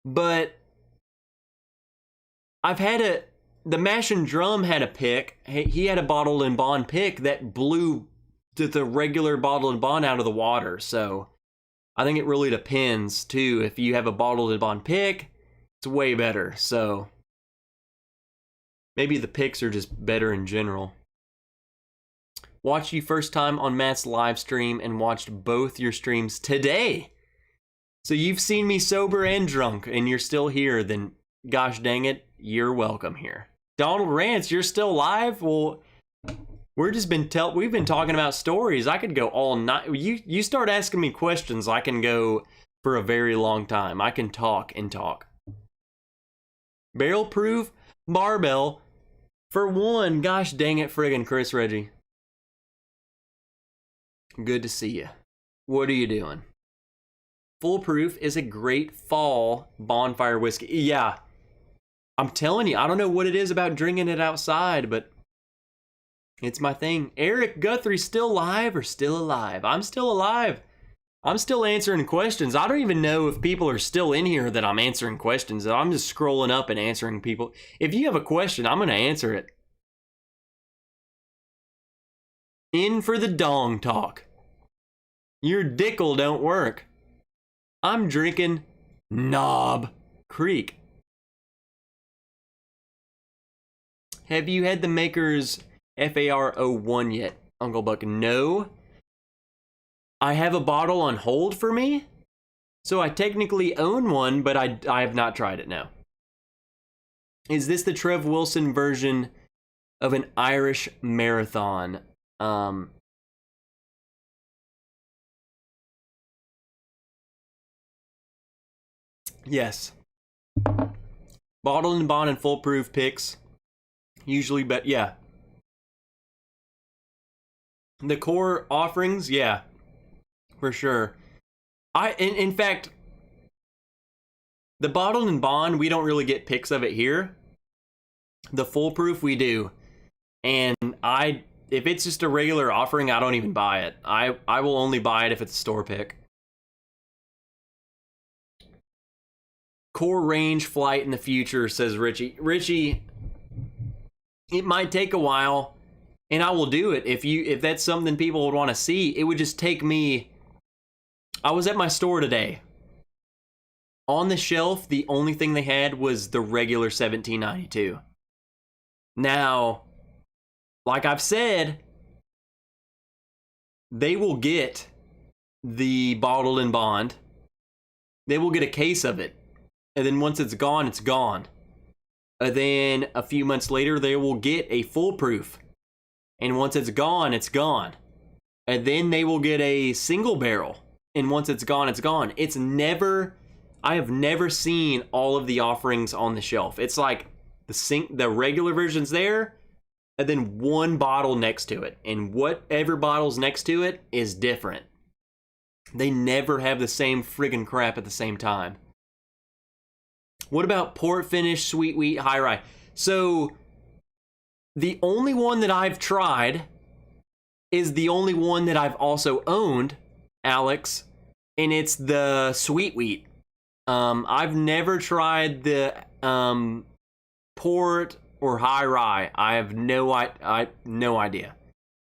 But I've had the Mash and Drum had a pick. He had a bottled and bond pick that blew the regular bottled and bond out of the water. So I think it really depends too. If you have a bottled and bond pick, it's way better. So maybe the picks are just better in general. Watched you first time on Matt's live stream and watched both your streams today. So you've seen me sober and drunk and you're still here, then gosh dang it, you're welcome here. Donald Rance, you're still live? Well, we've been talking about stories. I could go all night. You start asking me questions, I can go for a very long time. I can talk and talk. Barrel proof barbell for one. Gosh dang it, friggin' Chris Reggie. Good to see you. What are you doing? Foolproof is a great fall bonfire whiskey. Yeah, I'm telling you, I don't know what it is about drinking it outside, but it's my thing. Eric Guthrie's still live or still alive? I'm still alive. I'm still answering questions. I don't even know if people are still in here that I'm answering questions. I'm just scrolling up and answering people. If you have a question, I'm going to answer it. In for the dong talk. Your dickle don't work. I'm drinking Knob Creek. Have you had the Maker's FAR01 yet, Uncle Buck? No. I have a bottle on hold for me, so I technically own one, but I have not tried it now. Is this the Trev Wilson version of an Irish marathon? Yes. Bottled and bond and foolproof picks. Usually, but yeah. The core offerings, yeah. For sure. In fact, the bottled and bond, we don't really get picks of it here. The foolproof, we do. And if it's just a regular offering, I don't even buy it. I will only buy it if it's a store pick. Core range flight in the future, says Richie. Richie, it might take a while, and I will do it. If that's something people would want to see, it would just take me. I was at my store today. On the shelf, the only thing they had was the regular $17.92. Now, like I've said, they will get the bottled and bond. They will get a case of it. And then once it's gone, it's gone. And then a few months later, they will get a foolproof. And once it's gone, it's gone. And then they will get a single barrel. And once it's gone, it's gone. I have never seen all of the offerings on the shelf. It's like the regular version's there, and then one bottle next to it. And whatever bottle's next to it is different. They never have the same friggin' crap at the same time. What about port finish, sweet wheat, high rye? So the only one that I've tried is the only one that I've also owned, Alex, and it's the sweet wheat. I've never tried the port or high rye. I have no idea.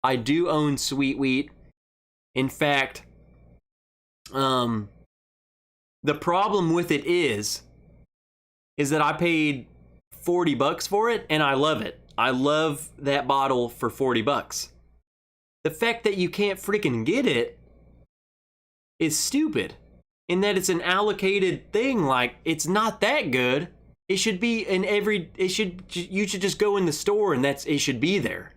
I do own sweet wheat. In fact, the problem with it is that I paid $40 for it, and I love it. I love that bottle for $40. The fact that you can't freaking get it is stupid. In that it's an allocated thing, like, it's not that good. It should be you should just go in the store and it should be there.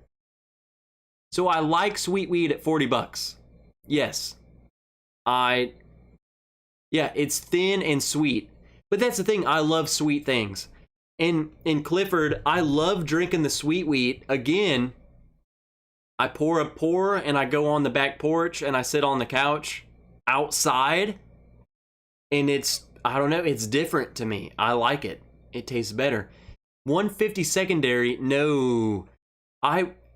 So I like sweet wheat at $40. Yes. It's thin and sweet. But that's the thing, I love sweet things. In Clifford, I love drinking the sweet wheat. Again, I pour and I go on the back porch and I sit on the couch outside. And I don't know, it's different to me. I like it. It tastes better. 150 secondary, no.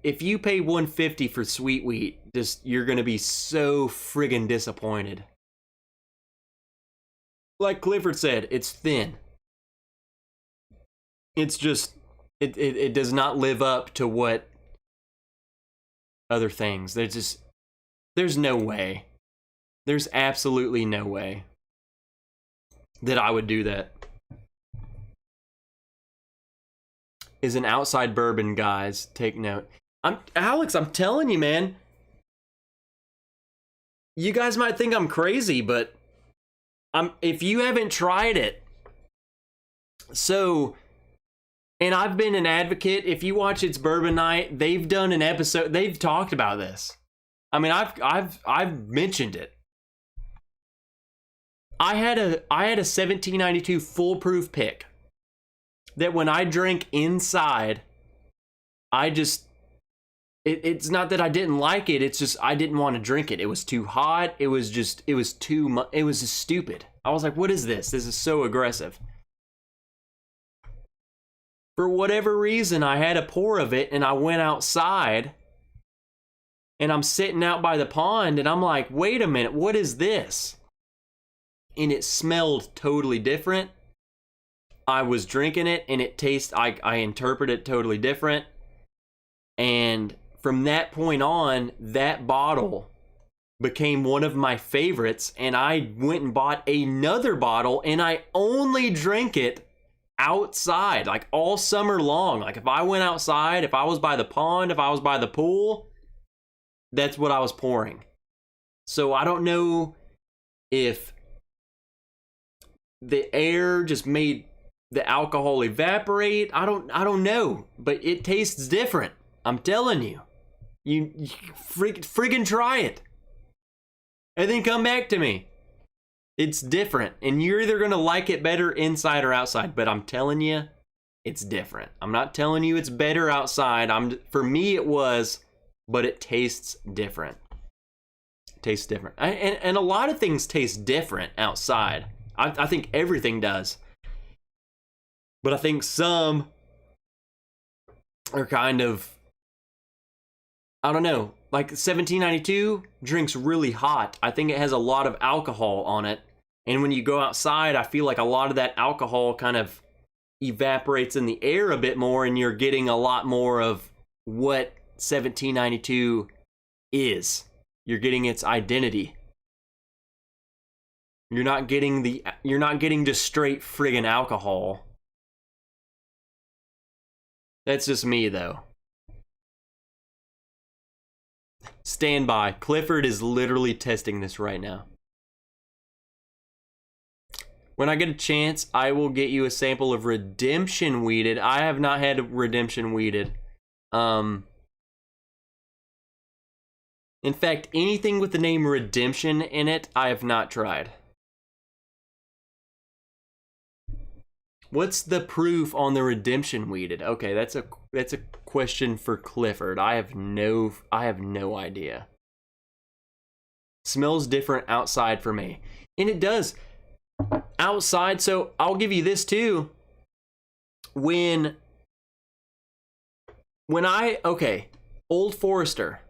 If you pay 150 for sweet wheat, you're gonna be so friggin' disappointed. like Clifford said, it's thin. It's just, it does not live up to what other things. There's no way. There's absolutely no way that I would do that. Is an outside bourbon, guys. Take note. Alex, I'm telling you, man. You guys might think I'm crazy, but if you haven't tried it. So, and I've been an advocate. If you watch It's Bourbon Night, they've done an episode. They've talked about this. I mean, I've mentioned it. I had a 1792 foolproof pick that when I drank inside, it's not that I didn't like it. It's just I didn't want to drink it. It was too hot. It was too much. It was just stupid. I was like, what is this? This is so aggressive. For whatever reason, I had a pour of it and I went outside and I'm sitting out by the pond and I'm like, wait a minute, what is this? And it smelled totally different. I was drinking it and it tastes, I interpret it totally different. And from that point on, that bottle became one of my favorites. And I went and bought another bottle and I only drank it outside, like all summer long. Like if I went outside, if I was by the pond, if I was by the pool, that's what I was pouring. So I don't know if the air just made the alcohol evaporate. I don't know, but it tastes different. I'm telling you. You friggin' try it. And then come back to me. It's different. And you're either going to like it better inside or outside. But I'm telling you, it's different. I'm not telling you it's better outside. For me, it was, but it tastes different. It tastes different. And a lot of things taste different outside. I think everything does. But I think some are kind of, I don't know, like 1792 drinks really hot. I think it has a lot of alcohol on it. And when you go outside, I feel like a lot of that alcohol kind of evaporates in the air a bit more and you're getting a lot more of what 1792 is. You're getting its identity. You're not getting just straight friggin' alcohol. That's just me though. Stand by. Clifford is literally testing this right now. When I get a chance, I will get you a sample of Redemption Weeded. I have not had Redemption Weeded. In fact, anything with the name Redemption in it, I have not tried. What's the proof on the Redemption Weeded? Okay, that's a question for Clifford. I have no idea. Smells different outside for me. And it does. Outside, so I'll give you this too. When Old Forester,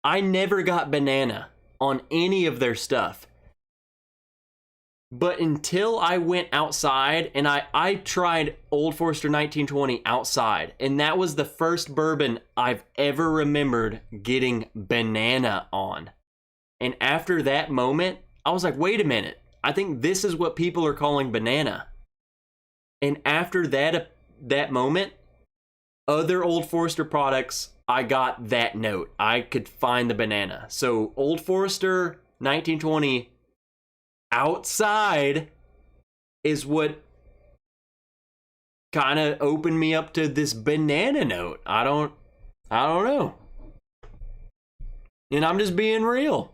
I never got banana on any of their stuff. But until I went outside and I tried Old Forester 1920 outside, and that was the first bourbon I've ever remembered getting banana on. And after that moment, I was like, wait a minute. I think this is what people are calling banana. And after that moment, other Old Forester products, I got that note. I could find the banana. So Old Forester 1920 outside is what kind of opened me up to this banana note. I don't know. And I'm just being real.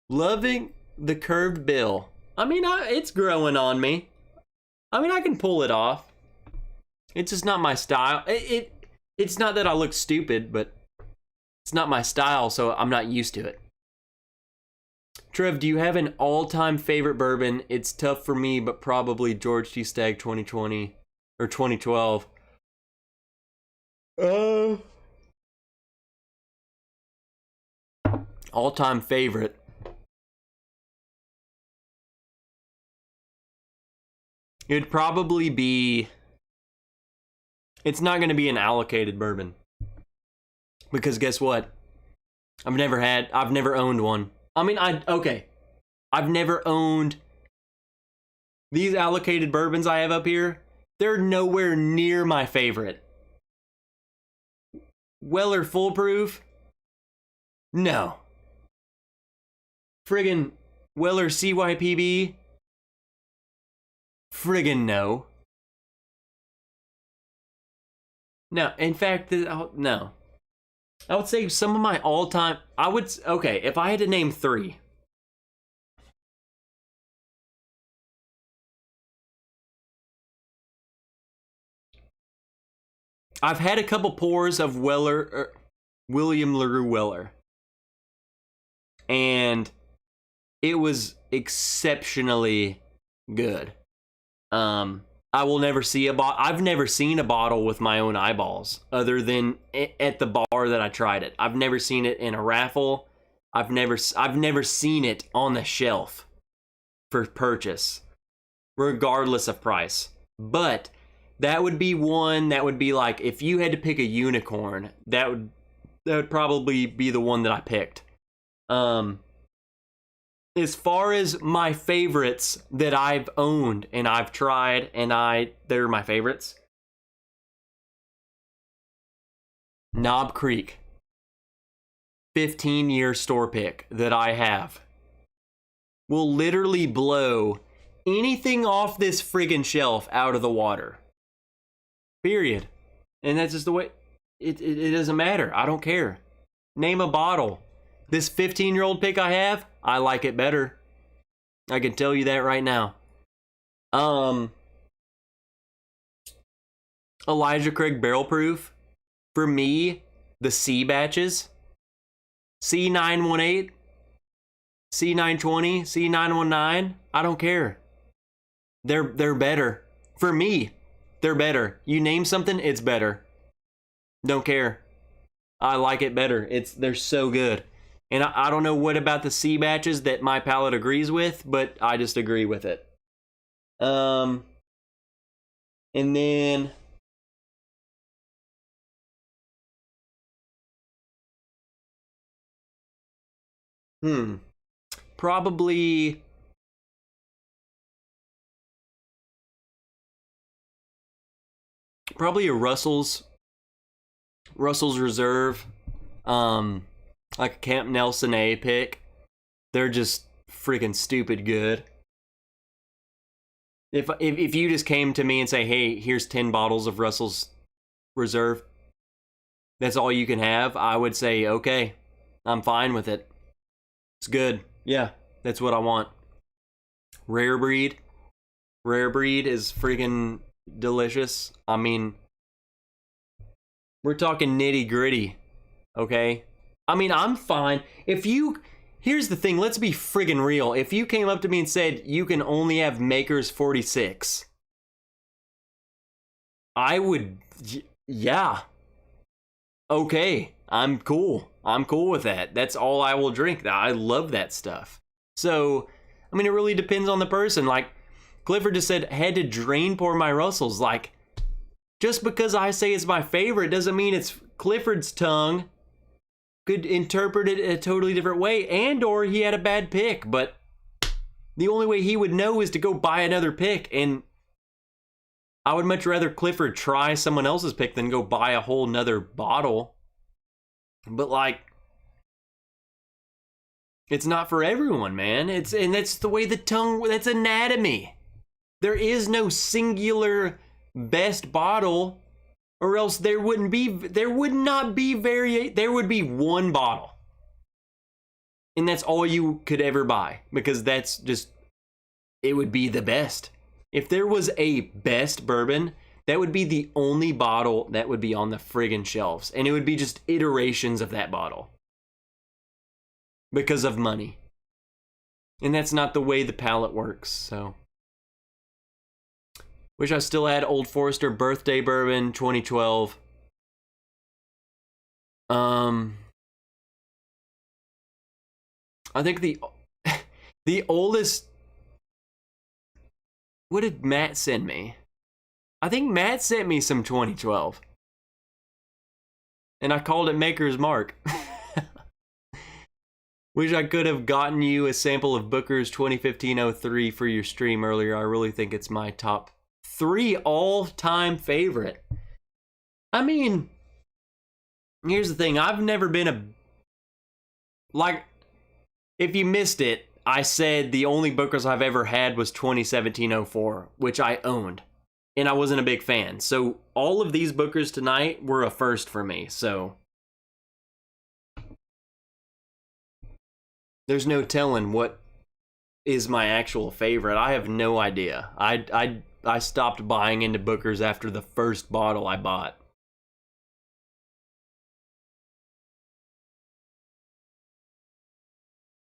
Loving the curved bill. I mean, it's growing on me. I mean, I can pull it off. It's just not my style. It's not that I look stupid, but it's not my style, so I'm not used to it. Trev, do you have an all-time favorite bourbon? It's tough for me, but probably George T. Stagg 2020 or 2012. All-time favorite. It'd probably be... It's not going to be an allocated bourbon. Because guess what? I've never owned one. I mean, okay. I've never owned... These allocated bourbons I have up here, they're nowhere near my favorite. Weller Foolproof? No. Friggin' Weller CYPB? Friggin' no. No, in fact, no. I would say some of my all-time... Okay, if I had to name 3... I've had a couple pours of William LaRue Weller. And it was exceptionally good. I will never see a bottle. I've never seen a bottle with my own eyeballs other than at the bar that I tried it. I've never seen it in a raffle. I've never seen it on the shelf for purchase, regardless of price. But that would be one that would be like, if you had to pick a unicorn, that would probably be the one that I picked. As far as my favorites that I've owned and I've tried and they're my favorites. Knob Creek. 15-year store pick that I have. Will literally blow anything off this friggin' shelf out of the water. Period. And that's just the way, it doesn't matter. I don't care. Name a bottle. This 15-year-old pick I have, I like it better. I can tell you that right now. Elijah Craig Barrel Proof. For me, the C batches. C918, C920, C919. I don't care. They're better. For me, they're better. You name something, it's better. Don't care. I like it better. They're so good. And I don't know what about the C batches that my palate agrees with, but I just agree with it. And then probably a Russell's Reserve. Like a Camp Nelson A pick. They're just freaking stupid good. If you just came to me and say, hey, here's 10 bottles of Russell's Reserve, that's all you can have, I would say, okay, I'm fine with it. It's good. Yeah, that's what I want. Rare Breed is freaking delicious. I mean, we're talking nitty gritty, okay? I mean, I'm fine. Here's the thing, let's be friggin' real. If you came up to me and said, you can only have Maker's 46, I would, yeah. Okay, I'm cool. I'm cool with that. That's all I will drink. I love that stuff. So, I mean, it really depends on the person. Like, Clifford just said, had to drain pour my Russells. Like, just because I say it's my favorite doesn't mean it's Clifford's tongue could interpret it a totally different way, and or he had a bad pick, but the only way he would know is to go buy another pick, and I would much rather Clifford try someone else's pick than go buy a whole nother bottle. But like, it's not for everyone, man. And that's the way the tongue, that's anatomy. There is no singular best bottle, or else there would be one bottle. And that's all you could ever buy, because that's just, it would be the best. If there was a best bourbon, that would be the only bottle that would be on the friggin' shelves. And it would be just iterations of that bottle. Because of money. And that's not the way the palate works, so. Wish I still had Old Forester Birthday Bourbon 2012. I think the oldest What did Matt send me? I think Matt sent me some 2012. And I called it Maker's Mark. Wish I could have gotten you a sample of Booker's 2015-03 for your stream earlier. I really think it's my top 3 all-time favorite. I mean, here's the thing. I've never been like, if you missed it, I said the only Bookers I've ever had was 2017-04, which I owned. And I wasn't a big fan. So all of these Bookers tonight were a first for me. So there's no telling what is my actual favorite. I have no idea. I stopped buying into Bookers after the first bottle I bought.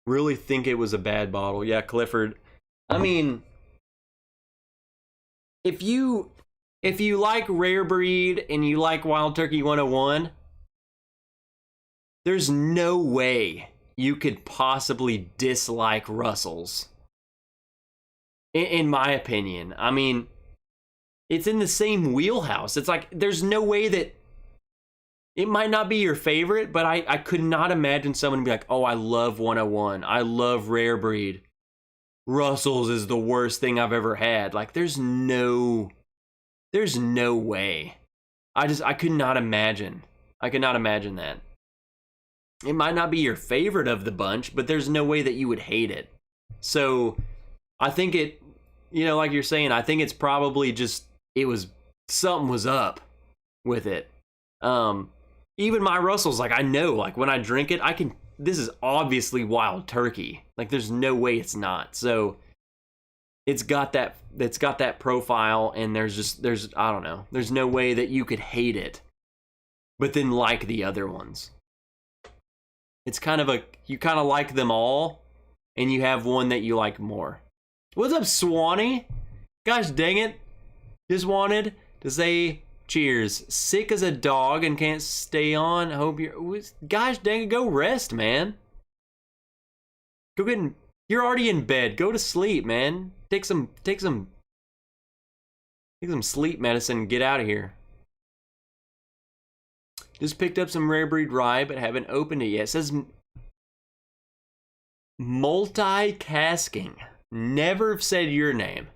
Really think it was a bad bottle. Yeah, Clifford. I mean, if you like Rare Breed and you like Wild Turkey 101, there's no way you could possibly dislike Russell's. In my opinion. I mean, it's in the same wheelhouse. It's like, there's no way that it might not be your favorite, but I could not imagine someone be like, oh, I love 101. I love Rare Breed. Russell's is the worst thing I've ever had. Like, there's no way. I could not imagine. I could not imagine that. It might not be your favorite of the bunch, but there's no way that you would hate it. So I think it, like you're saying, I think it's probably just, something was up with it. Even my Russell's, like, I know, like, when I drink it, this is obviously Wild Turkey. Like, there's no way it's not. So it's got that profile, and there's I don't know, there's no way that you could hate it, but then like the other ones. It's kind of you kind of like them all, and you have one that you like more. What's up, Swanee? Gosh dang it. Just wanted to say cheers. Sick as a dog and can't stay on. Hope gosh dang it, go rest, man. Go get you're already in bed. Go to sleep, man. Take some sleep medicine and get out of here. Just picked up some Rare Breed Rye, but haven't opened it yet. It says multi-casking. Never said your name.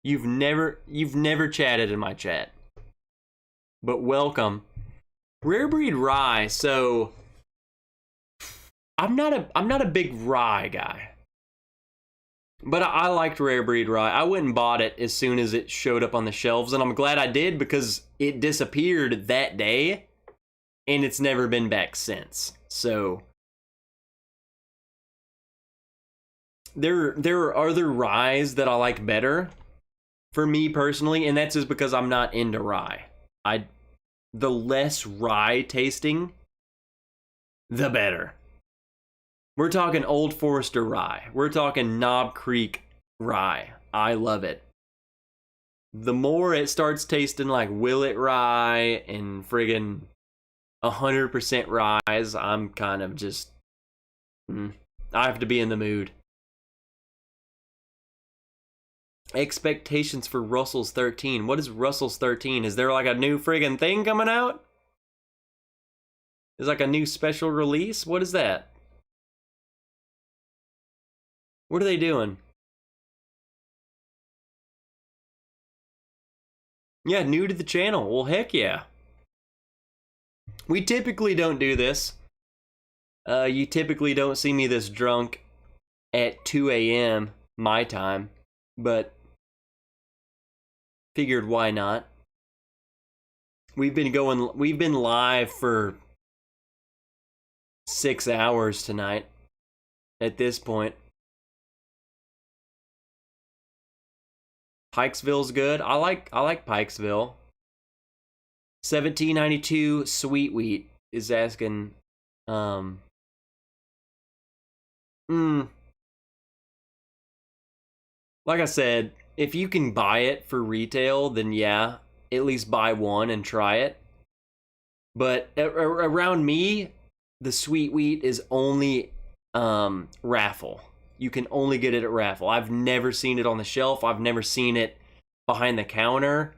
You've never chatted in my chat. But welcome. Rare Breed Rye. So I'm not a big rye guy. But I liked Rare Breed Rye. I went and bought it as soon as it showed up on the shelves, and I'm glad I did because it disappeared that day, and it's never been back since. So there are other ryes that I like better for me personally, and that's just because I'm not into rye. The less rye tasting, the better. We're talking Old Forester rye. We're talking Knob Creek rye. I love it. The more it starts tasting like Willet rye and friggin' 100% ryes, I'm kind of just, I have to be in the mood. Expectations for Russell's 13. What is Russell's 13? Is there like a new friggin' thing coming out? Is like a new special release? What is that? What are they doing? Yeah, new to the channel. Well, heck yeah. We typically don't do this. You typically don't see me this drunk at 2 a.m. my time, but figured why not. We've been live for 6 hours tonight at this point. Pikesville's good. I like Pikesville. 1792 Sweet Wheat is asking like I said, if you can buy it for retail, then yeah, at least buy one and try it. But around me, the Sweet Wheat is only raffle. You can only get it at raffle. I've never seen it on the shelf. I've never seen it behind the counter.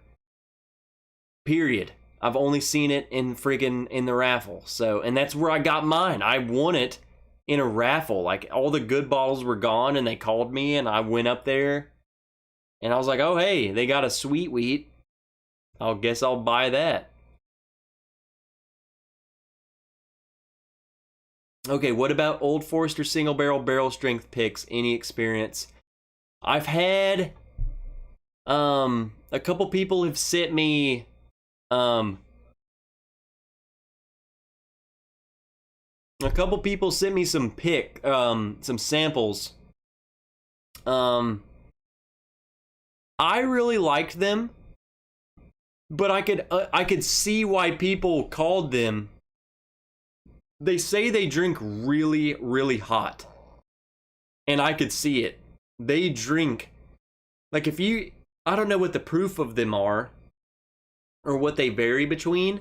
Period. I've only seen it in the raffle. So, and that's where I got mine. I won it in a raffle. Like, all the good bottles were gone, and they called me, and I went up there, and I was like, oh, hey, they got a sweet wheat. I guess I'll buy that. Okay, what about Old Forester single barrel strength picks? Any experience? I've had a couple people have sent me a couple people sent me some some samples. I really liked them, but I could see why people called them. They say they drink really, really hot, and I could see it. They drink, like, I don't know what the proof of them are, or what they vary between,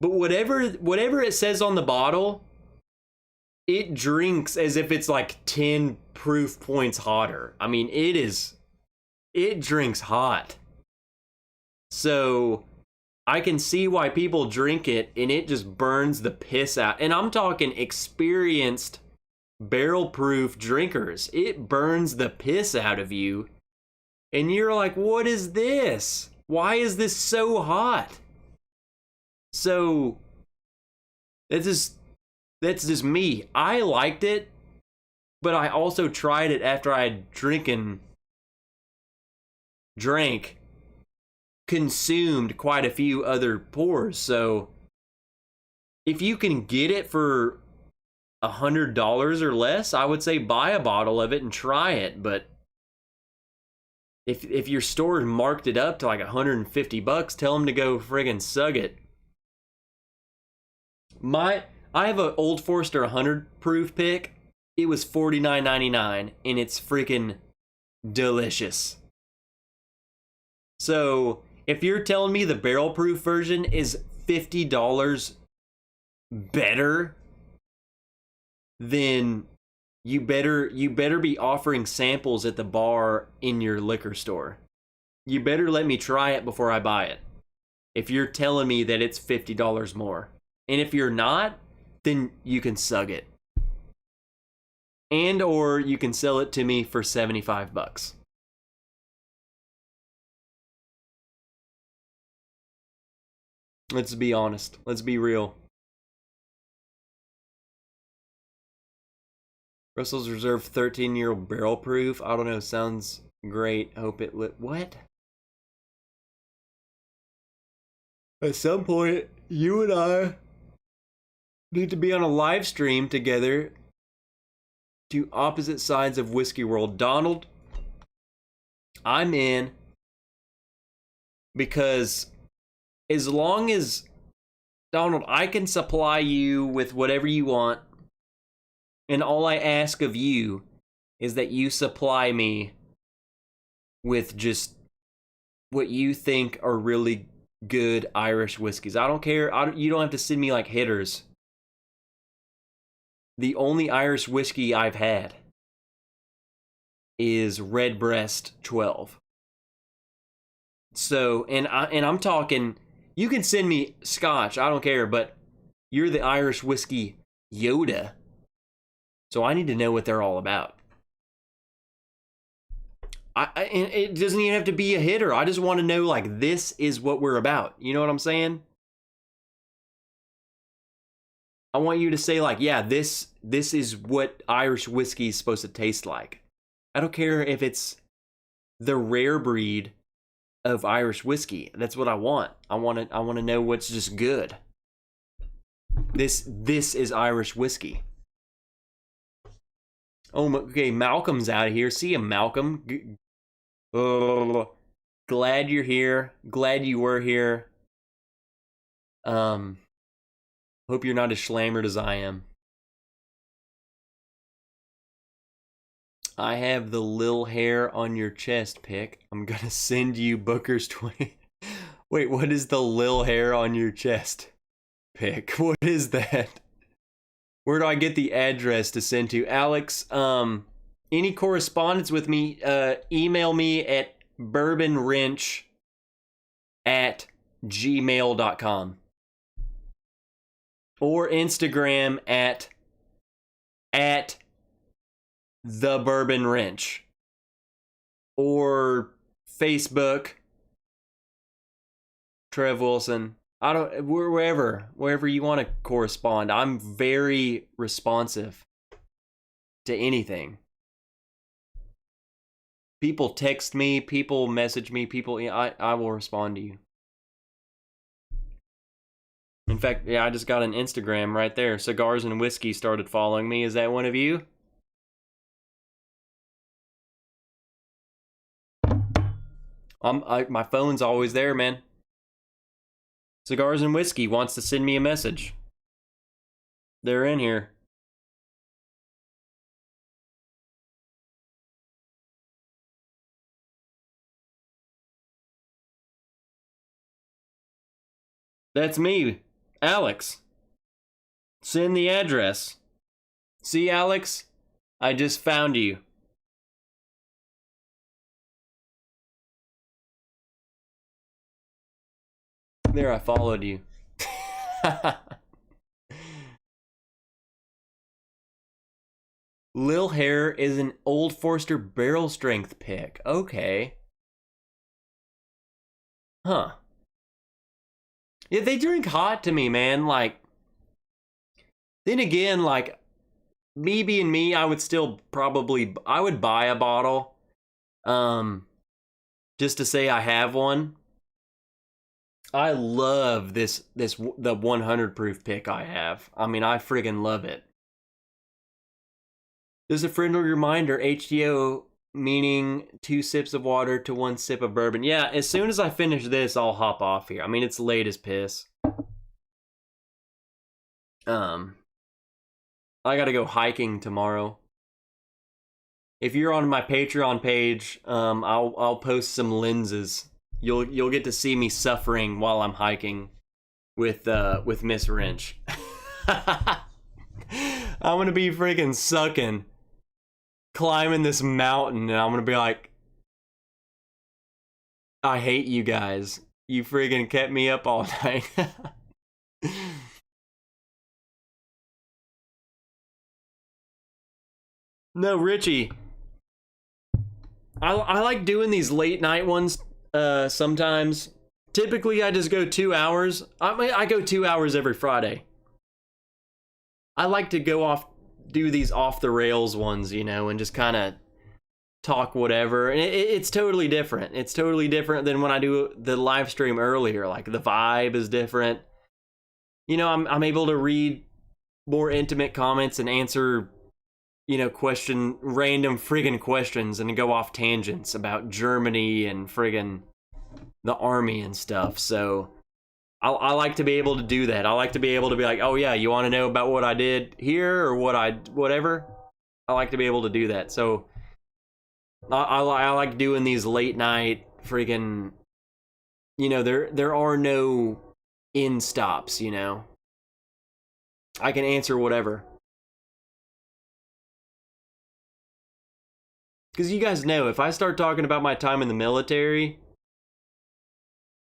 but whatever it says on the bottle, it drinks as if it's like 10 proof points hotter. I mean, it drinks hot. So I can see why people drink it, and it just burns the piss out. And I'm talking experienced barrel proof drinkers. It burns the piss out of you, and you're like, what is this? Why is this so hot? So that's just me. I liked it, but I also tried it after I had consumed quite a few other pours. So if you can get it for $100 or less, I would say buy a bottle of it and try it. But if your store marked it up to like $150, tell them to go friggin' sug it. I have an Old Forester 100 proof pick. It was $49.99, and it's freaking delicious. So if you're telling me the barrel proof version is $50 better, then you better be offering samples at the bar in your liquor store. You better let me try it before I buy it, if you're telling me that it's $50 more. And if you're not, then you can sug it. And or you can sell it to me for $75. Let's be honest. Let's be real. Russell's Reserve 13-year-old barrel proof. I don't know. Sounds great. Hope it lit. What? At some point, you and I need to be on a live stream together to opposite sides of Whiskey World. Donald, I'm in, because as long as, Donald, I can supply you with whatever you want, and all I ask of you is that you supply me with just what you think are really good Irish whiskeys. I don't care. You don't have to send me like hitters. The only Irish whiskey I've had is Redbreast 12. So, and I'm talking, you can send me Scotch, I don't care, but you're the Irish whiskey Yoda. So I need to know what they're all about. And it doesn't even have to be a hitter. I just want to know, like, this is what we're about. You know what I'm saying? I want you to say, like, yeah, this is what Irish whiskey is supposed to taste like. I don't care if it's the rare breed of Irish whiskey. That's what I want. I want to know what's just good. This is Irish whiskey. Oh, okay, Malcolm's out of here. See you, Malcolm. Glad you're here. Glad you were here. Hope you're not as slammered as I am. I have the lil hair on your chest pick. I'm gonna send you Booker's 20. Wait, what is the lil hair on your chest pick? What is that? Where do I get the address to send to? Alex, any correspondence with me, email me at bourbonwrench@gmail.com or Instagram at the Bourbon Wrench or Facebook Trev Wilson. I don't, wherever you want to correspond. I'm very responsive to anything. People text me, people message me, I will respond to you. In fact, yeah, I just got an Instagram right there. Cigars and Whiskey started following me. Is that one of you? My phone's always there, man. Cigars and Whiskey wants to send me a message. They're in here. That's me, Alex. Send the address. See, Alex? I just found you. There, I followed you. Lil Hair is an Old Forester barrel strength pick. Okay. Huh. Yeah, they drink hot to me, man. Like, then again, like, me being me, I would still I would buy a bottle, just to say I have one. I love the 100 proof pick I have. I mean, I friggin' love it. There's a friendly reminder, HTO meaning 2 sips of water to 1 sip of bourbon. Yeah, as soon as I finish this, I'll hop off here. I mean, it's late as piss. I gotta go hiking tomorrow. If you're on my Patreon page, I'll post some lenses. You'll get to see me suffering while I'm hiking with Miss Wrench. I'm gonna be freaking sucking, climbing this mountain, and I'm gonna be like, I hate you guys. You friggin' kept me up all night. No, Richie. I like doing these late night ones sometimes. Typically, I just go 2 hours. I go 2 hours every Friday. I like to do these off the rails ones, you know, and just kind of talk whatever. And it's totally different. It's totally different than when I do the live stream earlier. Like, the vibe is different. You know, I'm able to read more intimate comments and answer, you know, random friggin' questions and go off tangents about Germany and friggin' the army and stuff. So I like to be able to do that. I like to be able to be like, oh yeah, you want to know about what I did here or whatever? I like to be able to do that. So I like doing these late night friggin', you know, there are no end stops, you know. I can answer whatever. Because you guys know, if I start talking about my time in the military,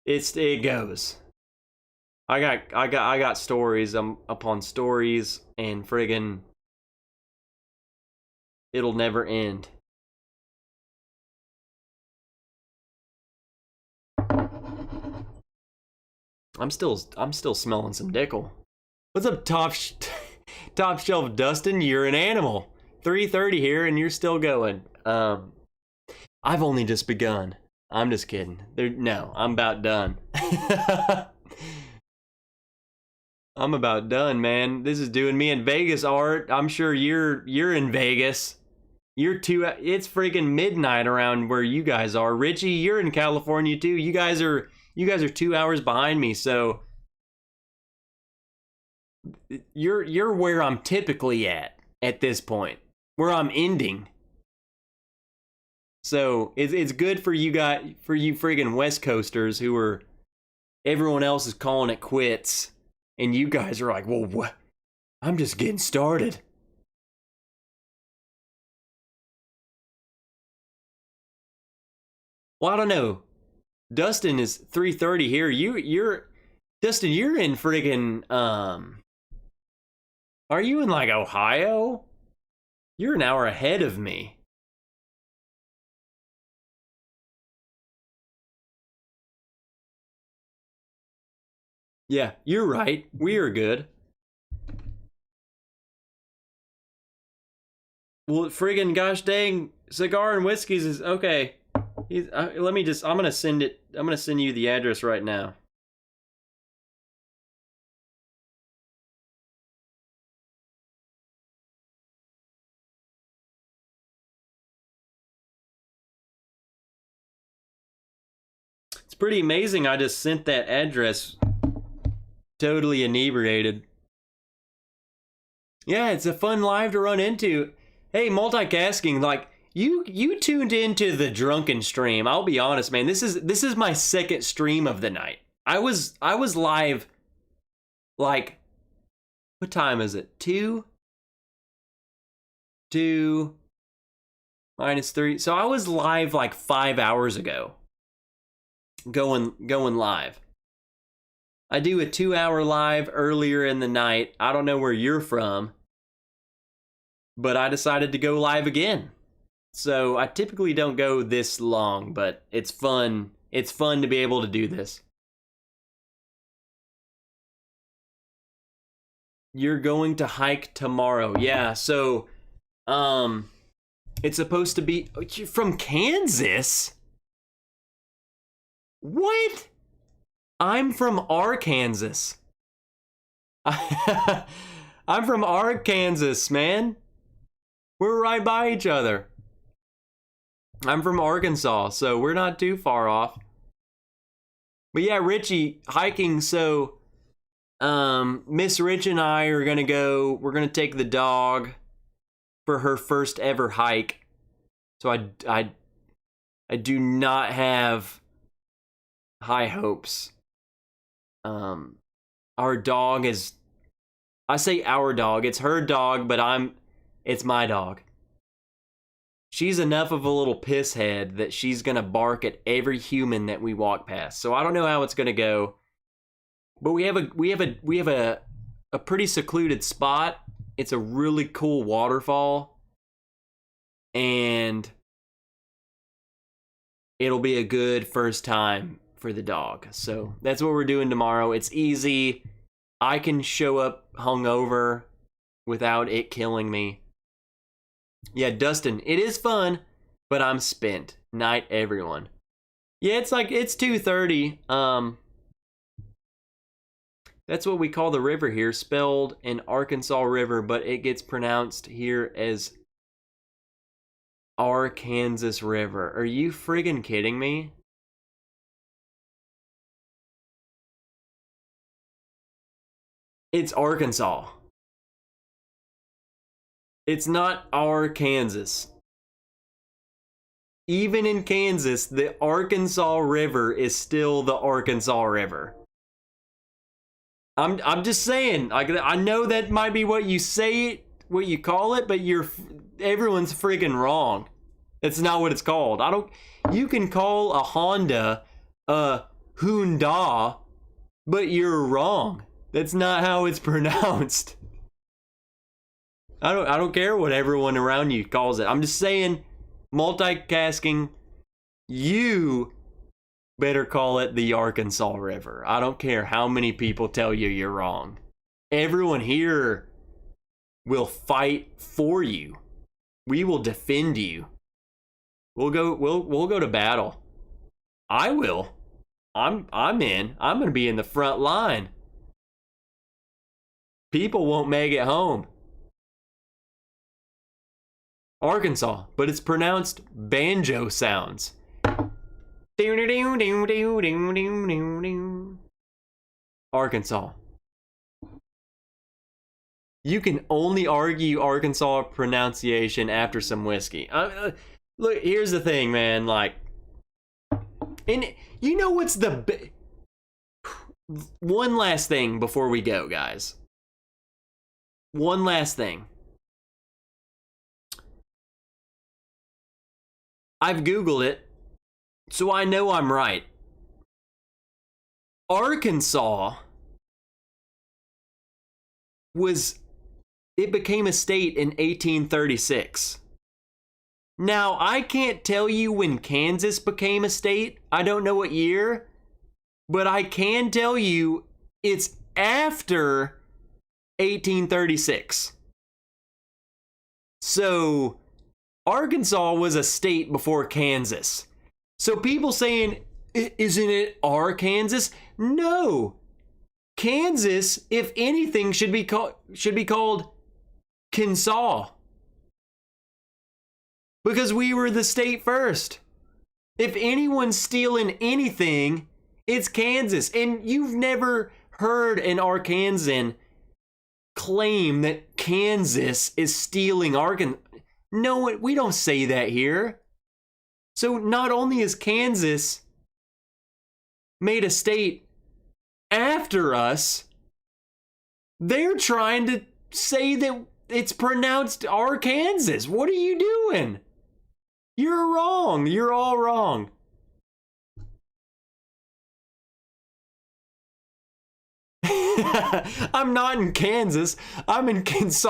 it goes. I got stories upon stories, and friggin' it'll never end. I'm still smelling some Dickel. What's up, top shelf Dustin? You're an animal. 3:30 here, and you're still going. I've only just begun. I'm just kidding. No, I'm about done. I'm about done, man. This is doing me in Vegas, Art. I'm sure you're in Vegas. It's freaking midnight around where you guys are. Richie, you're in California too. You guys are 2 hours behind me, so you're where I'm typically at this point, where I'm ending. So it's good for you friggin' West Coasters who are, everyone else is calling it quits, and you guys are like, well, I'm just getting started. Well, I don't know. Dustin is 3:30 here. You're Dustin, you're in friggin' are you in like Ohio? You're an hour ahead of me. Yeah, you're right. We are good. Well, friggin' gosh dang, cigar and whiskeys is okay. Let me just. I'm gonna send it. I'm gonna send you the address right now. It's pretty amazing. I just sent that address. Totally inebriated. Yeah, it's a fun live to run into. Hey, multitasking, like you tuned into the drunken stream. I'll be honest, man. This is my second stream of the night. I was live like what time is it? 2 minus 3. So I was live like 5 hours ago. Going live. I do a 2-hour live earlier in the night. I don't know where you're from, but I decided to go live again. So I typically don't go this long, but it's fun. It's fun to be able to do this. You're going to hike tomorrow. Yeah, so it's supposed to be you're from Kansas? What? I'm from Arkansas. I'm from Arkansas, man. We're right by each other. I'm from Arkansas, so we're not too far off. But yeah, Richie, hiking, so Miss Rich and I are gonna go, we're gonna take the dog for her first ever hike. So I do not have high hopes. Our dog is, I say our dog, it's her dog, but it's my dog. She's enough of a little piss head that she's gonna bark at every human that we walk past. So I don't know how it's gonna go, but we have a pretty secluded spot. It's a really cool waterfall, and it'll be a good first time for the dog. So that's what we're doing tomorrow. It's easy. I can show up hungover without it killing me. Yeah, Dustin, it is fun, but I'm spent. Night, everyone. Yeah, it's 2:30. That's what we call the river here, spelled an Arkansas River, but it gets pronounced here as Arkansas River. Are you friggin' kidding me? It's Arkansas. It's not Arkansas. Even in Kansas, the Arkansas River is still the Arkansas River. I'm just saying. Like, I know that might be what you say, what you call it, but everyone's friggin' wrong. It's not what it's called. You can call a Honda a Hyundai, but you're wrong. That's not how it's pronounced. I don't care what everyone around you calls it. I'm just saying, multitasking, you better call it the Arkansas River. I don't care how many people tell you you're wrong. Everyone here will fight for you. We will defend you. We'll go to battle. I will. I'm in. I'm going to be in the front line. People won't make it home. Arkansas, but it's pronounced banjo sounds. Arkansas. You can only argue Arkansas pronunciation after some whiskey. Look, here's the thing, man. Like, and you know what's one last thing before we go, guys. one last thing. I've Googled it, so I know I'm right. Arkansas it became a state in 1836. Now, I can't tell you when Kansas became a state. I don't know what year, but I can tell you it's after 1836. So, Arkansas was a state before Kansas. So people saying, isn't it Arkansas? No. Kansas, if anything, should be called Kansas. Because we were the state first. If anyone's stealing anything, it's Kansas. And you've never heard an Arkansan claim that Kansas is stealing Arkansas. No, we don't say that here. So not only is Kansas made a state after us, they're trying to say that it's pronounced Arkansas. What are you doing? You're wrong. You're all wrong. I'm not in Kansas. I'm in Kansas.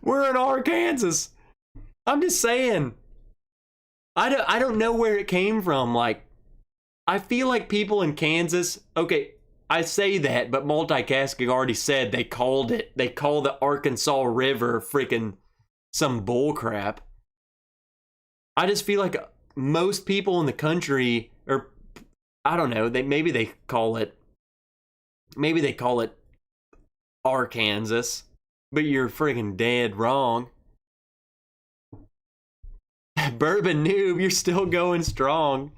We're in Arkansas. I'm just saying. I don't know where it came from. Like, I feel like people in Kansas, okay, I say that, but Multicasting already said they call the Arkansas River freaking some bullcrap. I just feel like most people in the country, or I don't know, maybe they call it Arkansas, but you're freaking dead wrong. Bourbon noob, you're still going strong.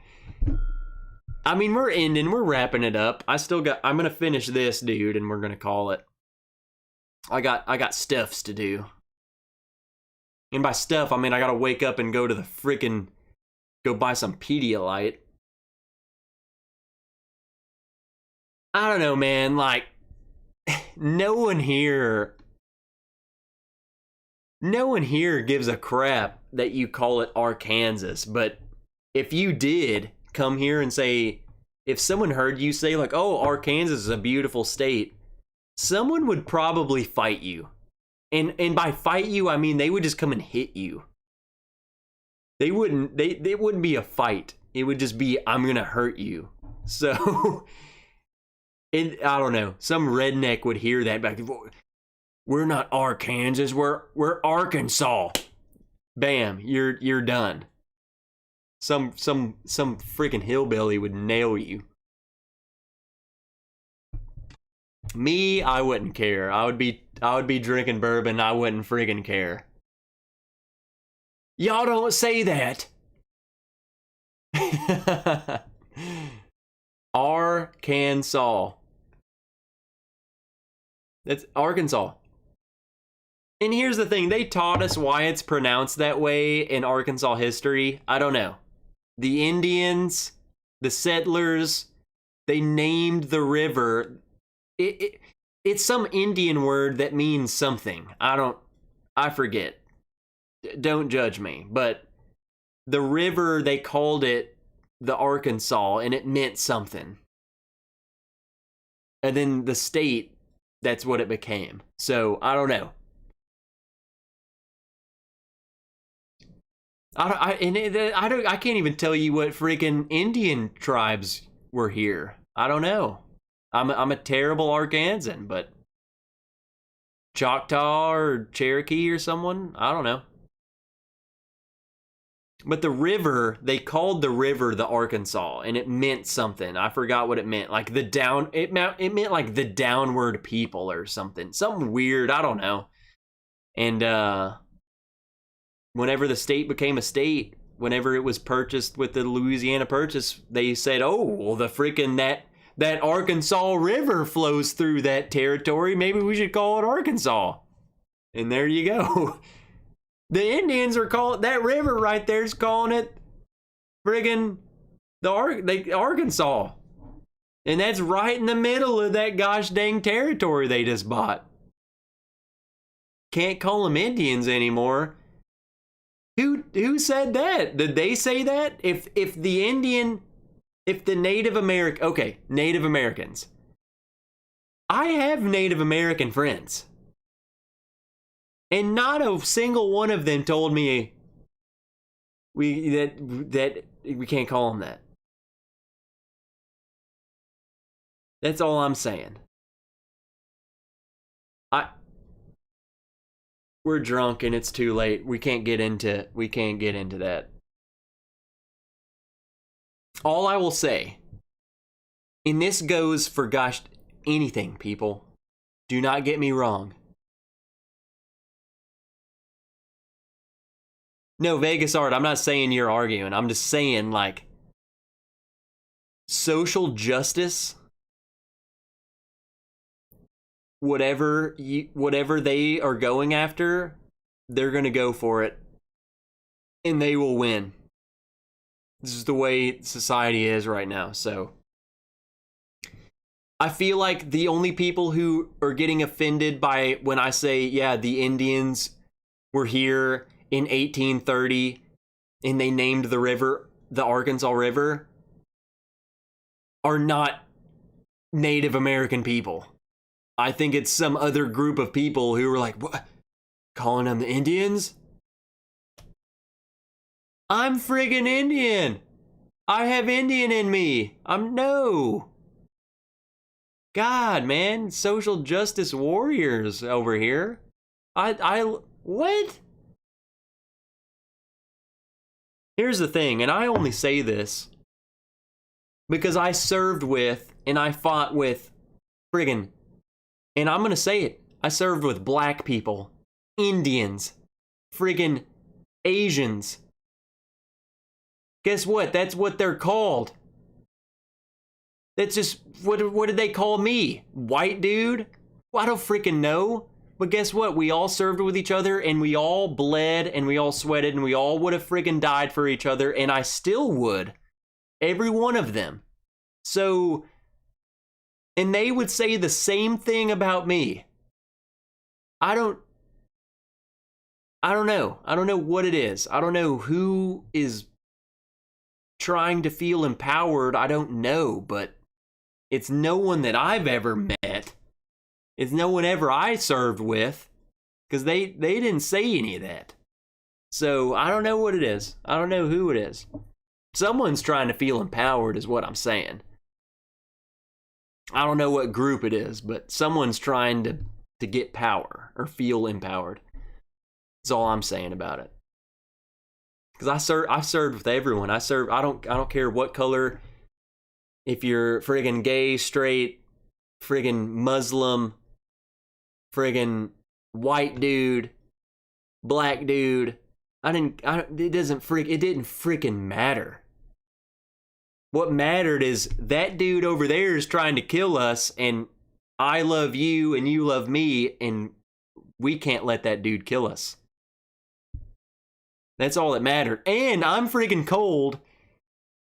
I mean, we're wrapping it up. I'm gonna finish this, dude, and we're gonna call it. I got stuffs to do. And by stuff, I mean I gotta wake up and go buy some Pedialyte. I don't know, man, like, no one here gives a crap that you call it Arkansas, but if you did come here and say, if someone heard you say like, oh, Arkansas is a beautiful state, someone would probably fight you. And by fight you, I mean they would just come and hit you. It wouldn't be a fight. It would just be, I'm gonna hurt you. So I don't know, some redneck would hear that back. We're not Arkansas, we're Arkansas. Bam, you're done. Some freaking hillbilly would nail you. Me, I wouldn't care. I would be drinking bourbon, I wouldn't friggin' care. Y'all don't say that. Arkansas. That's Arkansas. And here's the thing, they taught us why it's pronounced that way in Arkansas history. I don't know. The Indians, the settlers, they named the river. It's some Indian word that means something. I forget. Don't judge me. But the river, they called it the Arkansas, and it meant something. And then the state, that's what it became. So, I don't know. I can't even tell you what freaking Indian tribes were here. I don't know. I'm a terrible Arkansan, but Choctaw or Cherokee or someone, I don't know. But the river, they called the river the Arkansas, and it meant something. I forgot what it meant. Like it meant like the downward people or something. Something weird, I don't know. And whenever the state became a state, whenever it was purchased with the Louisiana Purchase, they said, oh, well, the freaking that Arkansas River flows through that territory. Maybe we should call it Arkansas. And there you go. The Indians are calling that river right there is calling it friggin' the Arkansas. And that's right in the middle of that gosh dang territory they just bought. Can't call them Indians anymore. Who said that? Did they say that? If the Native Americans. I have Native American friends. And not a single one of them told me that we can't call them that. That's all I'm saying. We're drunk and it's too late. We can't get into that. All I will say, and this goes for gosh anything, people. Do not get me wrong. No, Vegas Art, I'm not saying you're arguing. I'm just saying, like, social justice, whatever they are going after, they're going to go for it. And they will win. This is the way society is right now, so. I feel like the only people who are getting offended by when I say, yeah, the Indians were here in 1830 and they named the river the Arkansas River are not Native American people. I think it's some other group of people who were like, what? Calling them the Indians? I'm friggin' Indian. I have Indian in me. No. God, man, social justice warriors over here. What? Here's the thing, and I only say this because I served with and I fought with friggin', and I'm gonna say it, I served with black people, Indians, friggin' Asians. Guess what? That's what they're called. That's just, what did they call me? White dude? Well, I don't freaking know. But guess what? We all served with each other and we all bled and we all sweated and we all would have freaking died for each other, and I still would. Every one of them. So, and they would say the same thing about me. I don't know. I don't know what it is. I don't know who is trying to feel empowered. I don't know, but it's no one that I've ever met. It's no one ever I served with, because they didn't say any of that. So I don't know what it is. I don't know who it is. Someone's trying to feel empowered is what I'm saying. I don't know what group it is, but someone's trying to get power or feel empowered. That's all I'm saying about it. Because I've served with everyone. I don't care what color. If you're friggin' gay, straight, friggin' Muslim, friggin' white dude, black dude, it didn't freaking matter. What mattered is that dude over there is trying to kill us, and I love you and you love me, and we can't let that dude kill us. That's all that mattered. And I'm freaking cold.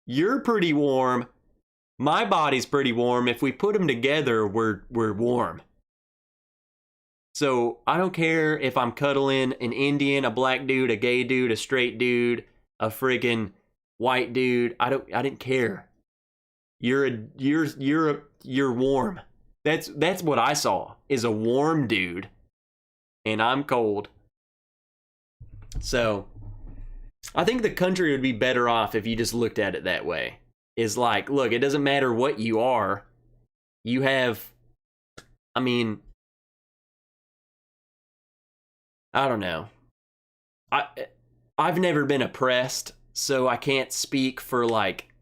You're pretty warm. My body's pretty warm. If we put them together, we're warm. So I don't care if I'm cuddling an Indian, a black dude, a gay dude, a straight dude, a friggin' white dude. I didn't care. You're warm. That's what I saw, is a warm dude, and I'm cold. So I think the country would be better off if you just looked at it that way. Is like, look, it doesn't matter what you are. You have, I mean, I don't know. I've never been oppressed, so I can't speak for like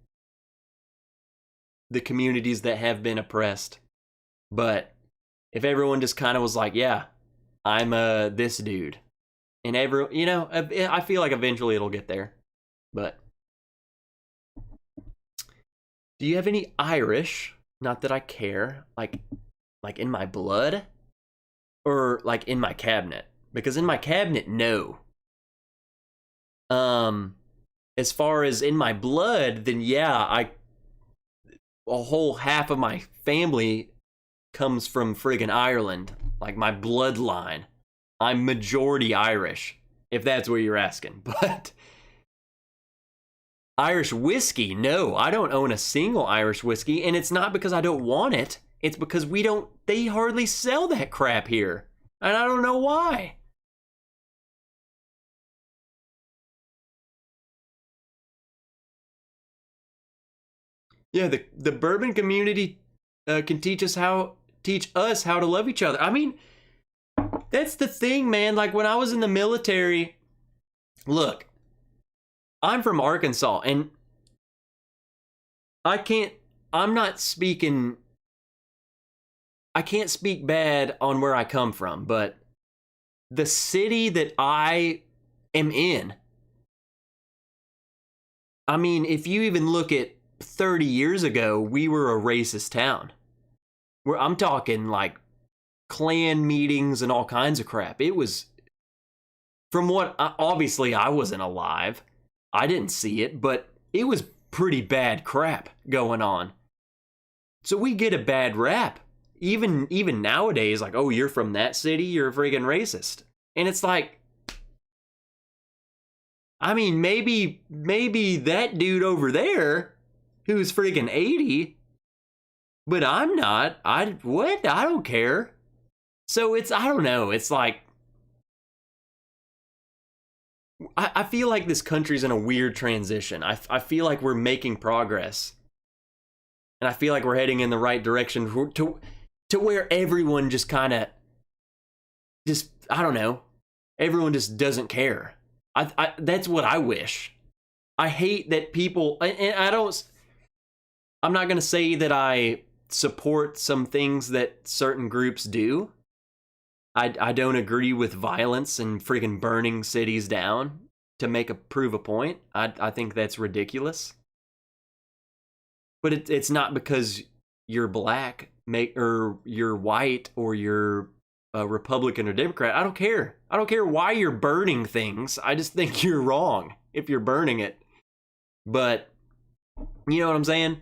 the communities that have been oppressed. But if everyone just kind of was like, yeah, I'm this dude, and I feel like eventually it'll get there. But do you have any Irish? Not that I care. Like in my blood? Or like in my cabinet? Because in my cabinet, no. As far as in my blood, then yeah, a whole half of my family comes from friggin' Ireland, like my bloodline. I'm majority Irish, if that's what you're asking. But Irish whiskey, no, I don't own a single Irish whiskey, and it's not because I don't want it. It's because they hardly sell that crap here. And I don't know why. Yeah, the bourbon community can teach us how to love each other. I mean, that's the thing, man. Like when I was in the military, look, I'm from Arkansas, and I can't speak bad on where I come from, but the city that I am in, I mean, if you even look at 30 years ago, we were a racist town. I'm talking like Klan meetings and all kinds of crap. It was, from what, obviously I wasn't alive. I didn't see it, but it was pretty bad crap going on. So we get a bad rap. Even nowadays, like, oh, you're from that city, you're a friggin' racist. And it's like, I mean, maybe that dude over there who's friggin' 80, but I'm not. I don't care. So I don't know. It's like, I feel like this country's in a weird transition. I feel like we're making progress. And I feel like we're heading in the right direction to where everyone just kind of, I don't know, everyone just doesn't care. That's what I wish. I hate that people, and I'm not going to say that I support some things that certain groups do. I don't agree with violence and freaking burning cities down to prove a point. I think that's ridiculous. But it's not because you're black, or you're white, or you're a Republican or Democrat. I don't care. I don't care why you're burning things. I just think you're wrong if you're burning it. But you know what I'm saying?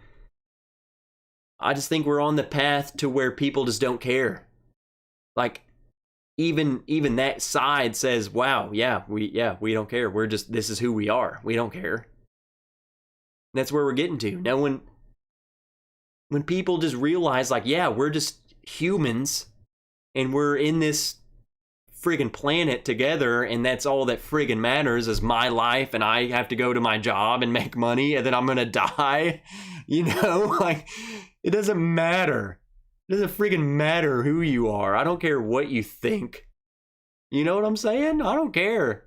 I just think we're on the path to where people just don't care. Like, even that side says, wow, we don't care. This is who we are. We don't care. And that's where we're getting to. Now when people just realize, like, yeah, we're just humans and we're in this friggin' planet together, and that's all that friggin' matters is my life, and I have to go to my job and make money, and then I'm gonna die. You know, like, it doesn't matter. It doesn't friggin' matter who you are. I don't care what you think. You know what I'm saying? I don't care.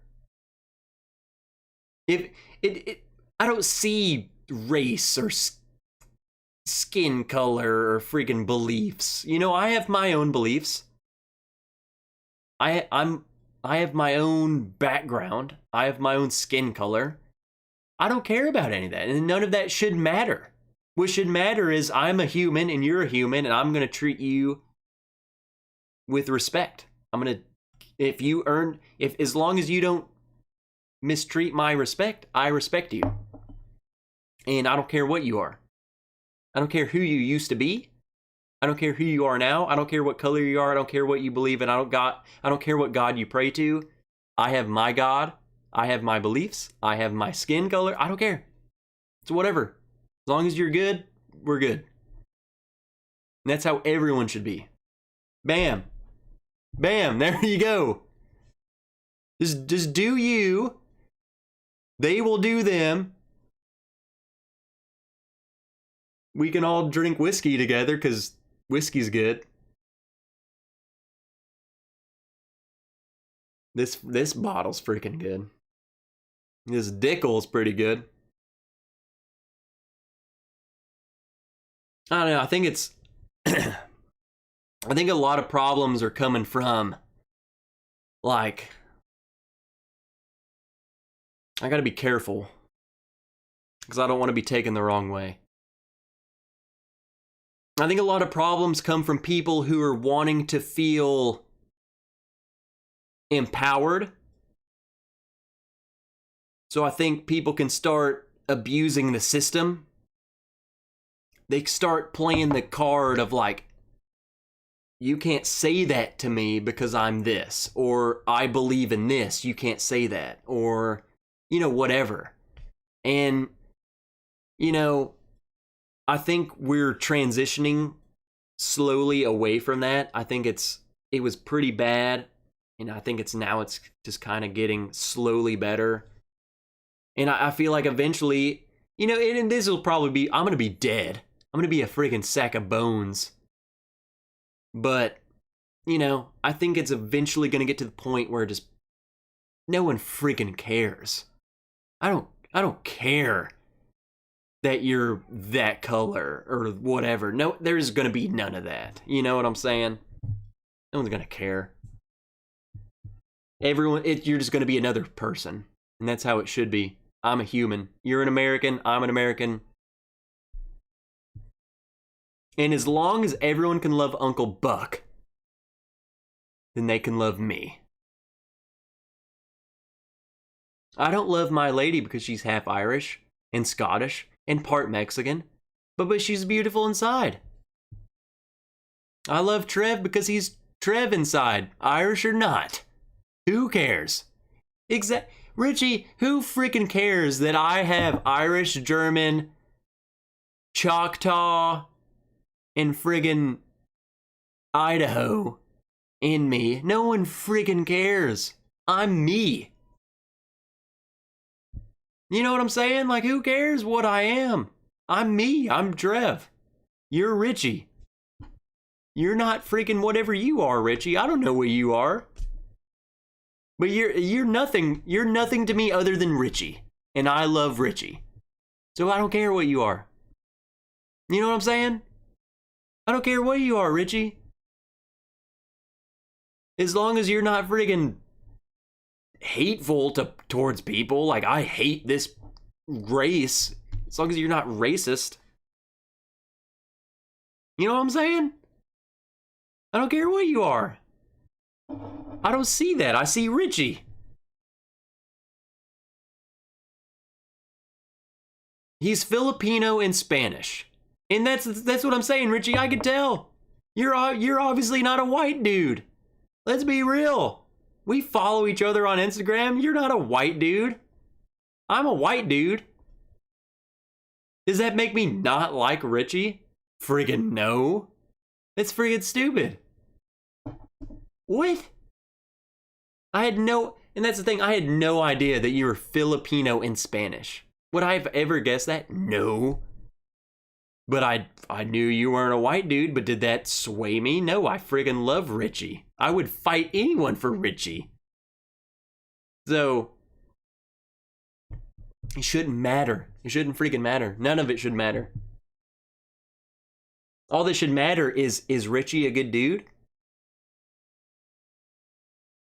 I don't see race or skin color or friggin' beliefs. You know, I have my own beliefs. I have my own background. I have my own skin color. I don't care about any of that, and none of that should matter. What should matter is I'm a human and you're a human, and I'm going to treat you with respect. As long as you don't mistreat my respect, I respect you. And I don't care what you are. I don't care who you used to be. I don't care who you are now. I don't care what color you are. I don't care what you believe in. I don't care what God you pray to. I have my God. I have my beliefs. I have my skin color. I don't care. It's whatever. As long as you're good, we're good. And that's how everyone should be. Bam. Bam. There you go. Just do you. They will do them. We can all drink whiskey together because whiskey's good. This bottle's freaking good. This Dickel's pretty good. I don't know. I think I think a lot of problems are coming from, like, I gotta be careful because I don't want to be taken the wrong way. I think a lot of problems come from people who are wanting to feel empowered. So I think people can start abusing the system. they start playing the card of like, you can't say that to me because I'm this, or I believe in this, you can't say that, or, you know, whatever. And, you know, I think we're transitioning slowly away from that. I think it was pretty bad, and I think it's just kind of getting slowly better. And I feel like eventually, you know, and this will probably be, I'm going to be dead. I'm going to be a friggin' sack of bones. But, you know, I think it's eventually going to get to the point where just no one friggin' cares. I don't care that you're that color or whatever. No, there's going to be none of that. You know what I'm saying? No one's going to care. You're just going to be another person. And that's how it should be. I'm a human. You're an American. I'm an American. And as long as everyone can love Uncle Buck, then they can love me. I don't love my lady because she's half Irish and Scottish and part Mexican, but she's beautiful inside. I love Trev because he's Trev inside, Irish or not. Who cares? Richie, who freaking cares that I have Irish, German, Choctaw, and friggin' Idaho in me? No one friggin' cares. I'm me. You know what I'm saying? Like, who cares what I am? I'm me. I'm Trev. You're Richie. You're not freaking whatever you are, Richie. I don't know what you are. But you're nothing. You're nothing to me other than Richie. And I love Richie. So I don't care what you are. You know what I'm saying? I don't care what you are, Richie. As long as you're not friggin' hateful towards people, like I hate this race, as long as you're not racist. You know what I'm saying? I don't care what you are. I don't see that. I see Richie. He's Filipino and Spanish. And that's what I'm saying, Richie. I can tell. You're obviously not a white dude. Let's be real. We follow each other on Instagram. You're not a white dude. I'm a white dude. Does that make me not like Richie? Friggin' no. That's friggin' stupid. What? And that's the thing, I had no idea that you were Filipino and Spanish. Would I have ever guessed that? No. But I knew you weren't a white dude, but did that sway me? No, I friggin' love Richie. I would fight anyone for Richie. So, it shouldn't matter. It shouldn't freaking matter. None of it should matter. All that should matter is Richie a good dude?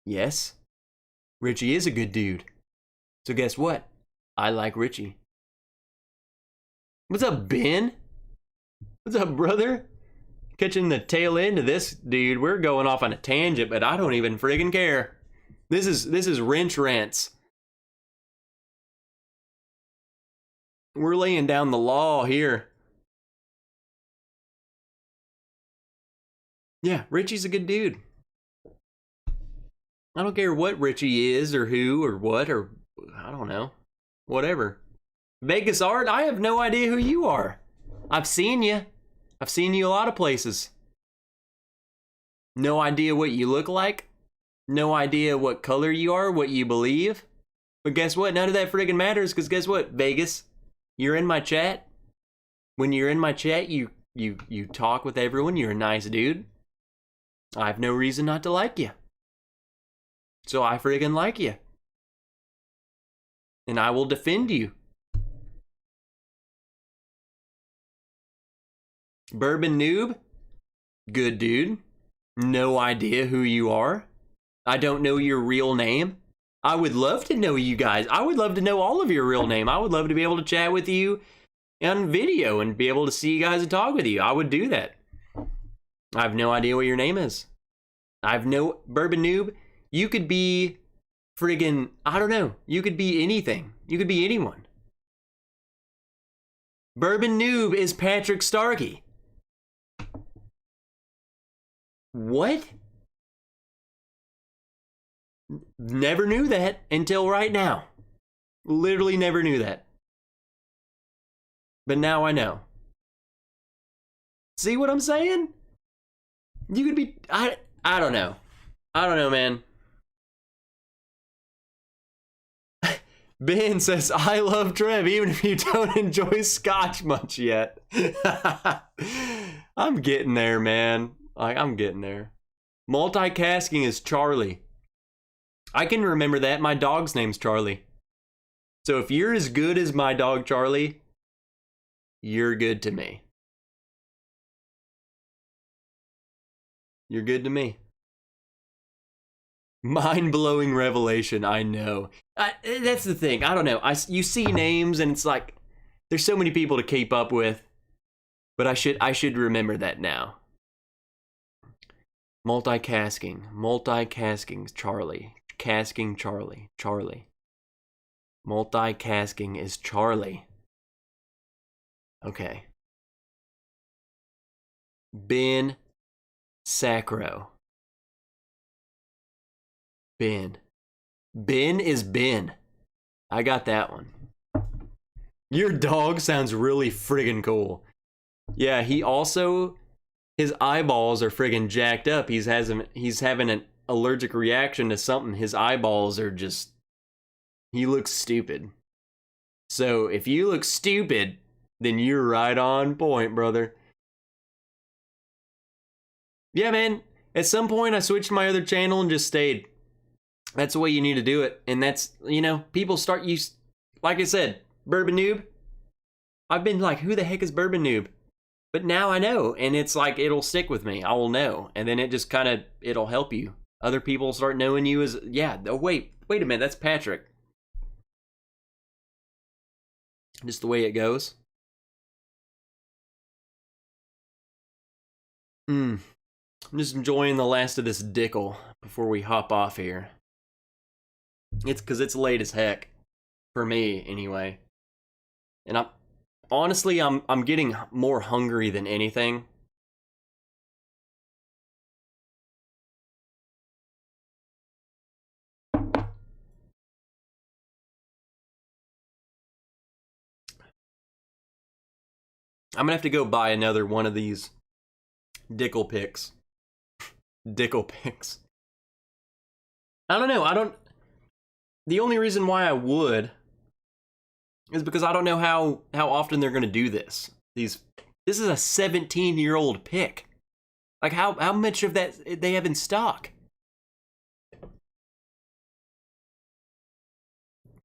Yes. Richie is a good dude. So guess what? I like Richie. What's up, Ben? What's up, brother? Catching the tail end of this, dude. We're going off on a tangent, but I don't even friggin' care. This is wrench rants. We're laying down the law here. Yeah, Richie's a good dude. I don't care what Richie is or who or what or I don't know. Whatever. Vegas Art, I have no idea who you are. I've seen you. I've seen you a lot of places. No idea what you look like. No idea what color you are, what you believe. But guess what? None of that friggin' matters because guess what, Vegas? You're in my chat. When you're in my chat, you talk with everyone. You're a nice dude. I have no reason not to like you. So I friggin' like you. And I will defend you. Bourbon Noob? Good dude. No idea who you are. I don't know your real name. I would love to know you guys. I would love to know all of your real name. I would love to be able to chat with you on video and be able to see you guys and talk with you. I would do that. I have no idea what your name is. I have no... Bourbon Noob, you could be friggin'... I don't know. You could be anything. You could be anyone. Bourbon Noob is Patrick Starkey. What? Never knew that until right now. Literally never knew that. But now I know. See what I'm saying? You could be... I don't know. I don't know, man. Ben says, I love Trev, even if you don't enjoy scotch much yet. I'm getting there, man. I'm getting there. Multicasting is Charlie. I can remember that. My dog's name's Charlie. So if you're as good as my dog Charlie, you're good to me. You're good to me. Mind-blowing revelation, I know. That's the thing. I don't know. You see names and it's like there's so many people to keep up with, but I should remember that now. Multicasting, Charlie. Casking, Charlie. Multicasting is Charlie. Okay. Ben Sacro. Ben is Ben. I got that one. Your dog sounds really friggin' cool. Yeah, he also, his eyeballs are friggin' jacked up. He's having an allergic reaction to something. His eyeballs are just, he looks stupid. So if you look stupid, then you're right on point, brother. Yeah, man. At some point, I switched to my other channel and just stayed. That's the way you need to do it. And that's, you know, people start like I said, Bourbon Noob. I've been like, who the heck is Bourbon Noob? But now I know. And it's like, it'll stick with me. I will know. And then it just kind of, it'll help you. Other people start knowing you as, yeah, oh, wait a minute. That's Patrick. Just the way it goes. I'm just enjoying the last of this Dickel before we hop off here. It's because it's late as heck. For me, anyway. And honestly, I'm getting more hungry than anything. I'm gonna have to go buy another one of these Dickel picks. Dickel picks. I don't know. The only reason why I would is because I don't know how often they're gonna do this. This is a 17-year-old pick. Like how much of that they have in stock?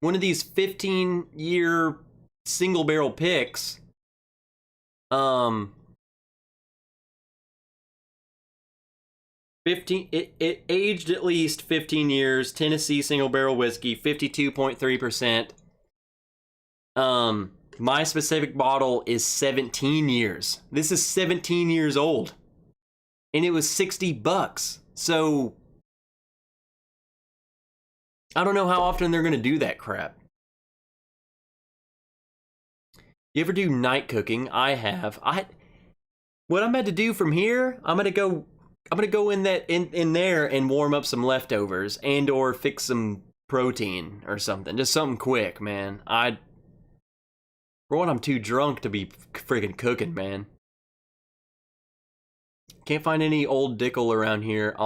One of these 15-year single barrel picks. It aged at least 15 years. Tennessee single barrel whiskey, 52.3%. My specific bottle is 17 years. This is 17 years old. And it was $60. So I don't know how often they're gonna do that crap. You ever do night cooking? I have. What I'm about to do from here, I'm gonna go in there and warm up some leftovers and or fix some protein or something. Just something quick, man. For one, I'm too drunk to be friggin' cooking, man. Can't find any old Dickel around here.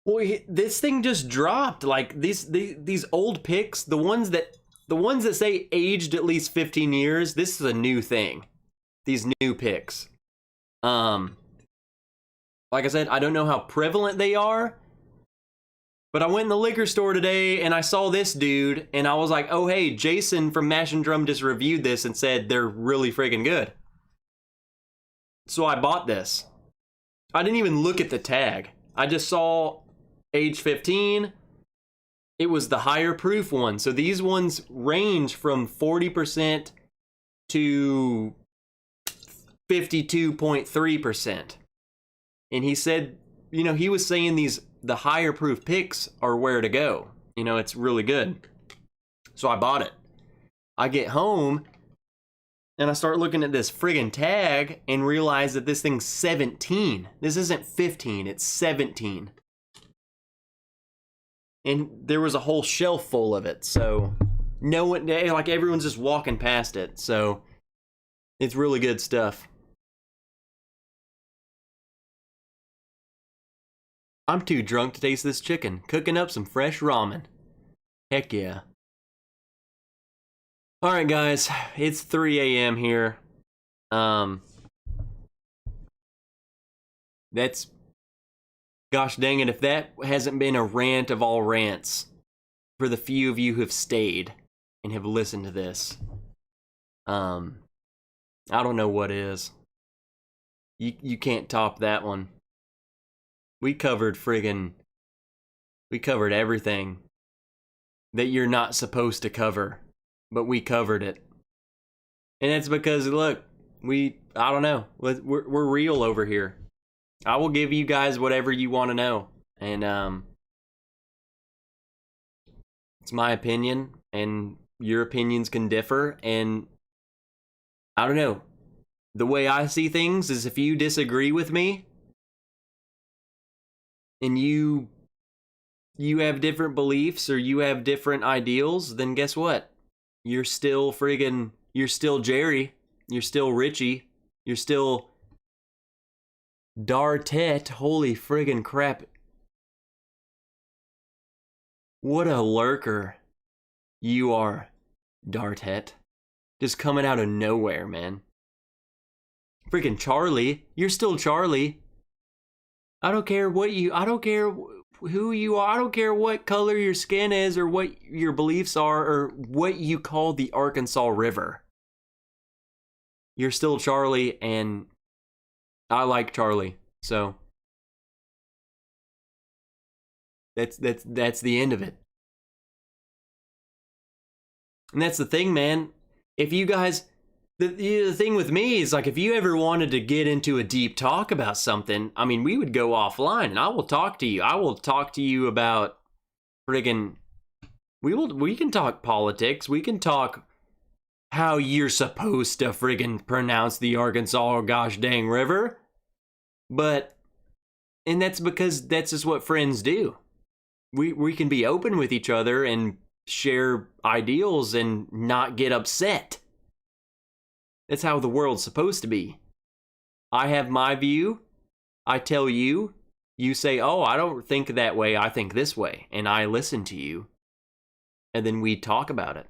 Boy, this thing just dropped. Like these old picks, the ones that say aged at least 15 years, this is a new thing. These new picks. Like I said, I don't know how prevalent they are, but I went in the liquor store today and I saw this dude and I was like, oh hey, Jason from Mash and Drum just reviewed this and said they're really friggin' good. So I bought this. I didn't even look at the tag. I just saw age 15. It was the higher proof one. So these ones range from 40% to 52.3%. And he said, you know, he was saying the higher proof picks are where to go. You know, it's really good. So I bought it. I get home And I start looking at this friggin' tag and realize that this thing's 17. This isn't 15, it's 17. And there was a whole shelf full of it, so no one, like everyone's just walking past it, so it's really good stuff. I'm too drunk to taste this chicken. Cooking up some fresh ramen. Heck yeah. Alright guys, it's 3 a.m. here. That's... Gosh dang it, if that hasn't been a rant of all rants for the few of you who have stayed and have listened to this. I don't know what is. You can't top that one. We covered everything that you're not supposed to cover, but we covered it. And that's because, look, I don't know, we're real over here. I will give you guys whatever you want to know. And, it's my opinion, and your opinions can differ, and I don't know. The way I see things is if you disagree with me, and you have different beliefs or you have different ideals, then guess what? You're still Jerry, you're still Richie, you're still Dartet. Holy friggin' crap. What a lurker you are, Dartet. Just coming out of nowhere, man. Freaking Charlie, you're still Charlie. I don't care who you are, I don't care what color your skin is or what your beliefs are or what you call the Arkansas River. You're still Charlie, and I like Charlie, so that's the end of it. And that's the thing, man. If you guys... The thing with me is, like, if you ever wanted to get into a deep talk about something, I mean, we would go offline and I will talk to you. I will talk to you about friggin'... We can talk politics. We can talk how you're supposed to friggin' pronounce the Arkansas gosh dang river. But... And that's because that's just what friends do. We can be open with each other and share ideals and not get upset. That's how the world's supposed to be. I have my view, I tell you, you say, oh, I don't think that way, I think this way, and I listen to you, and then we talk about it.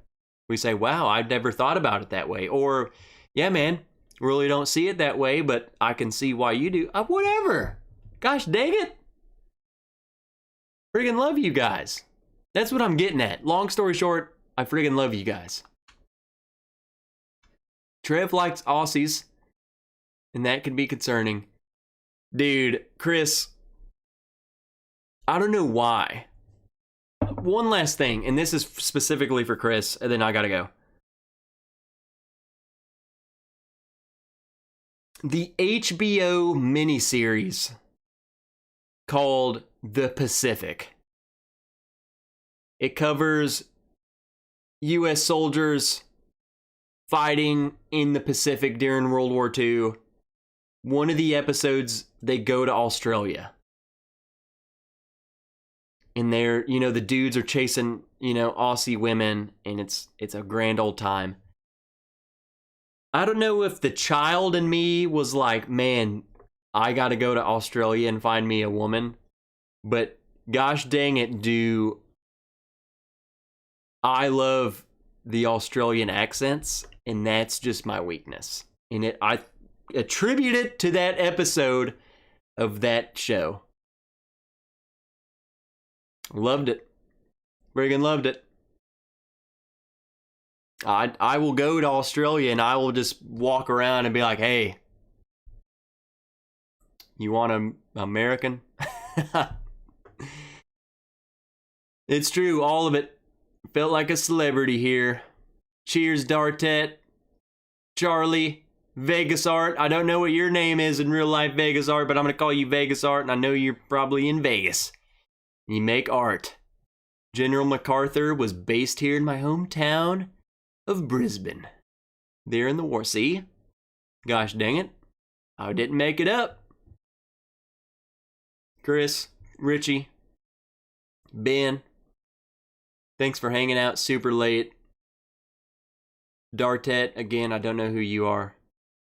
We say, wow, I'd never thought about it that way, or, yeah, man, really don't see it that way, but I can see why you do. Whatever. Gosh dang it. Friggin' love you guys. That's what I'm getting at. Long story short, I friggin' love you guys. Trev likes Aussies, and that can be concerning. Dude, Chris, I don't know why. One last thing, and this is specifically for Chris, and then I gotta go. The HBO miniseries called The Pacific. It covers U.S. soldiers fighting in the Pacific during World War II. One of the episodes, they go to Australia. And they're, the dudes are chasing, Aussie women, and it's a grand old time. I don't know if the child in me was like, man, I gotta go to Australia and find me a woman. But gosh dang it, I love the Australian accents, and that's just my weakness. And I attribute it to that episode of that show. Loved it. Friggin' loved it. I will go to Australia and I will just walk around and be like, hey, you want an American? It's true, all of it. Felt like a celebrity here. Cheers, Dartet. Charlie. Vegas Art. I don't know what your name is in real life, Vegas Art, but I'm going to call you Vegas Art, and I know you're probably in Vegas. You make art. General MacArthur was based here in my hometown of Brisbane. There in the war. See? Gosh dang it. I didn't make it up. Chris, Richie, Ben, thanks for hanging out super late. Dartet, again, I don't know who you are,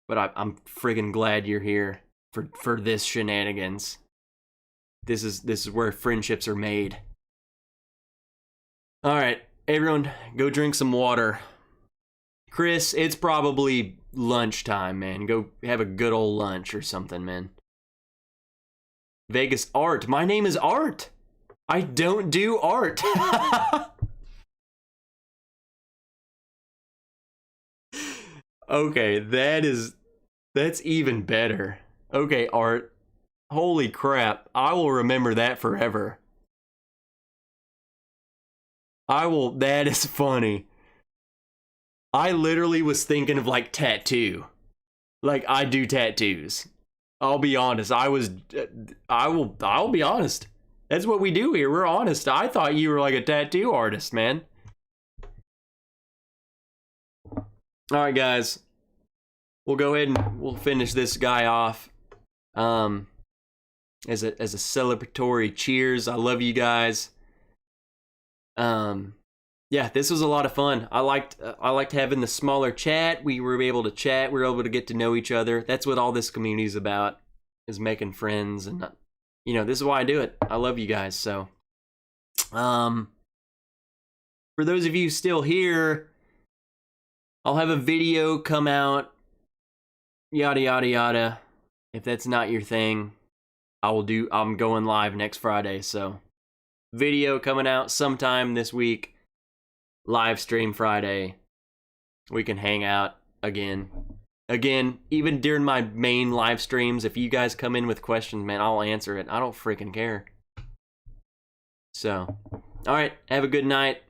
but I'm friggin' glad you're here for this shenanigans. This is where friendships are made. All right, everyone, go drink some water. Chris, it's probably lunchtime, man. Go have a good old lunch or something, man. Vegas Art. My name is Art. I don't do art. Okay, that's even better. Okay, Art. Holy crap. I will remember that forever. That is funny. I literally was thinking of like tattoo. Like I do tattoos. I'll be honest. I'll be honest. That's what we do here. We're honest. I thought you were like a tattoo artist, man. All right, guys. We'll go ahead and we'll finish this guy off. As a celebratory cheers. I love you guys. Yeah, this was a lot of fun. I liked having the smaller chat. We were able to chat. We were able to get to know each other. That's what all this community is about, is making friends. And, you know, this is why I do it. I love you guys. So, for those of you still here, I'll have a video come out, yada, yada, yada. If that's not your thing, I'm going live next Friday. So, video coming out sometime this week. Live stream Friday. We can hang out again. Even during my main live streams, if you guys come in with questions, man, I'll answer it. I don't freaking care. So, all right, have a good night.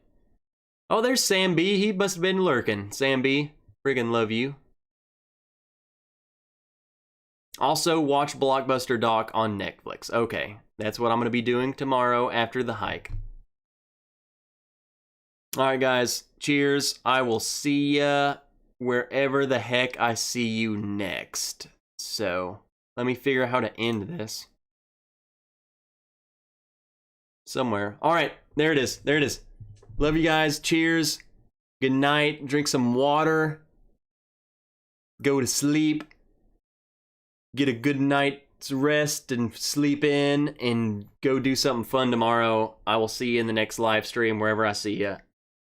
Oh, there's Sam B. He must have been lurking. Sam B, friggin' love you. Also, watch Blockbuster Doc on Netflix. Okay, that's what I'm going to be doing tomorrow after the hike. All right, guys, cheers. I will see ya wherever the heck I see you next. So, let me figure out how to end this. Somewhere. All right, there it is. There it is. Love you guys. Cheers. Good night. Drink some water. Go to sleep. Get a good night's rest and sleep in and go do something fun tomorrow. I will see you in the next live stream wherever I see ya.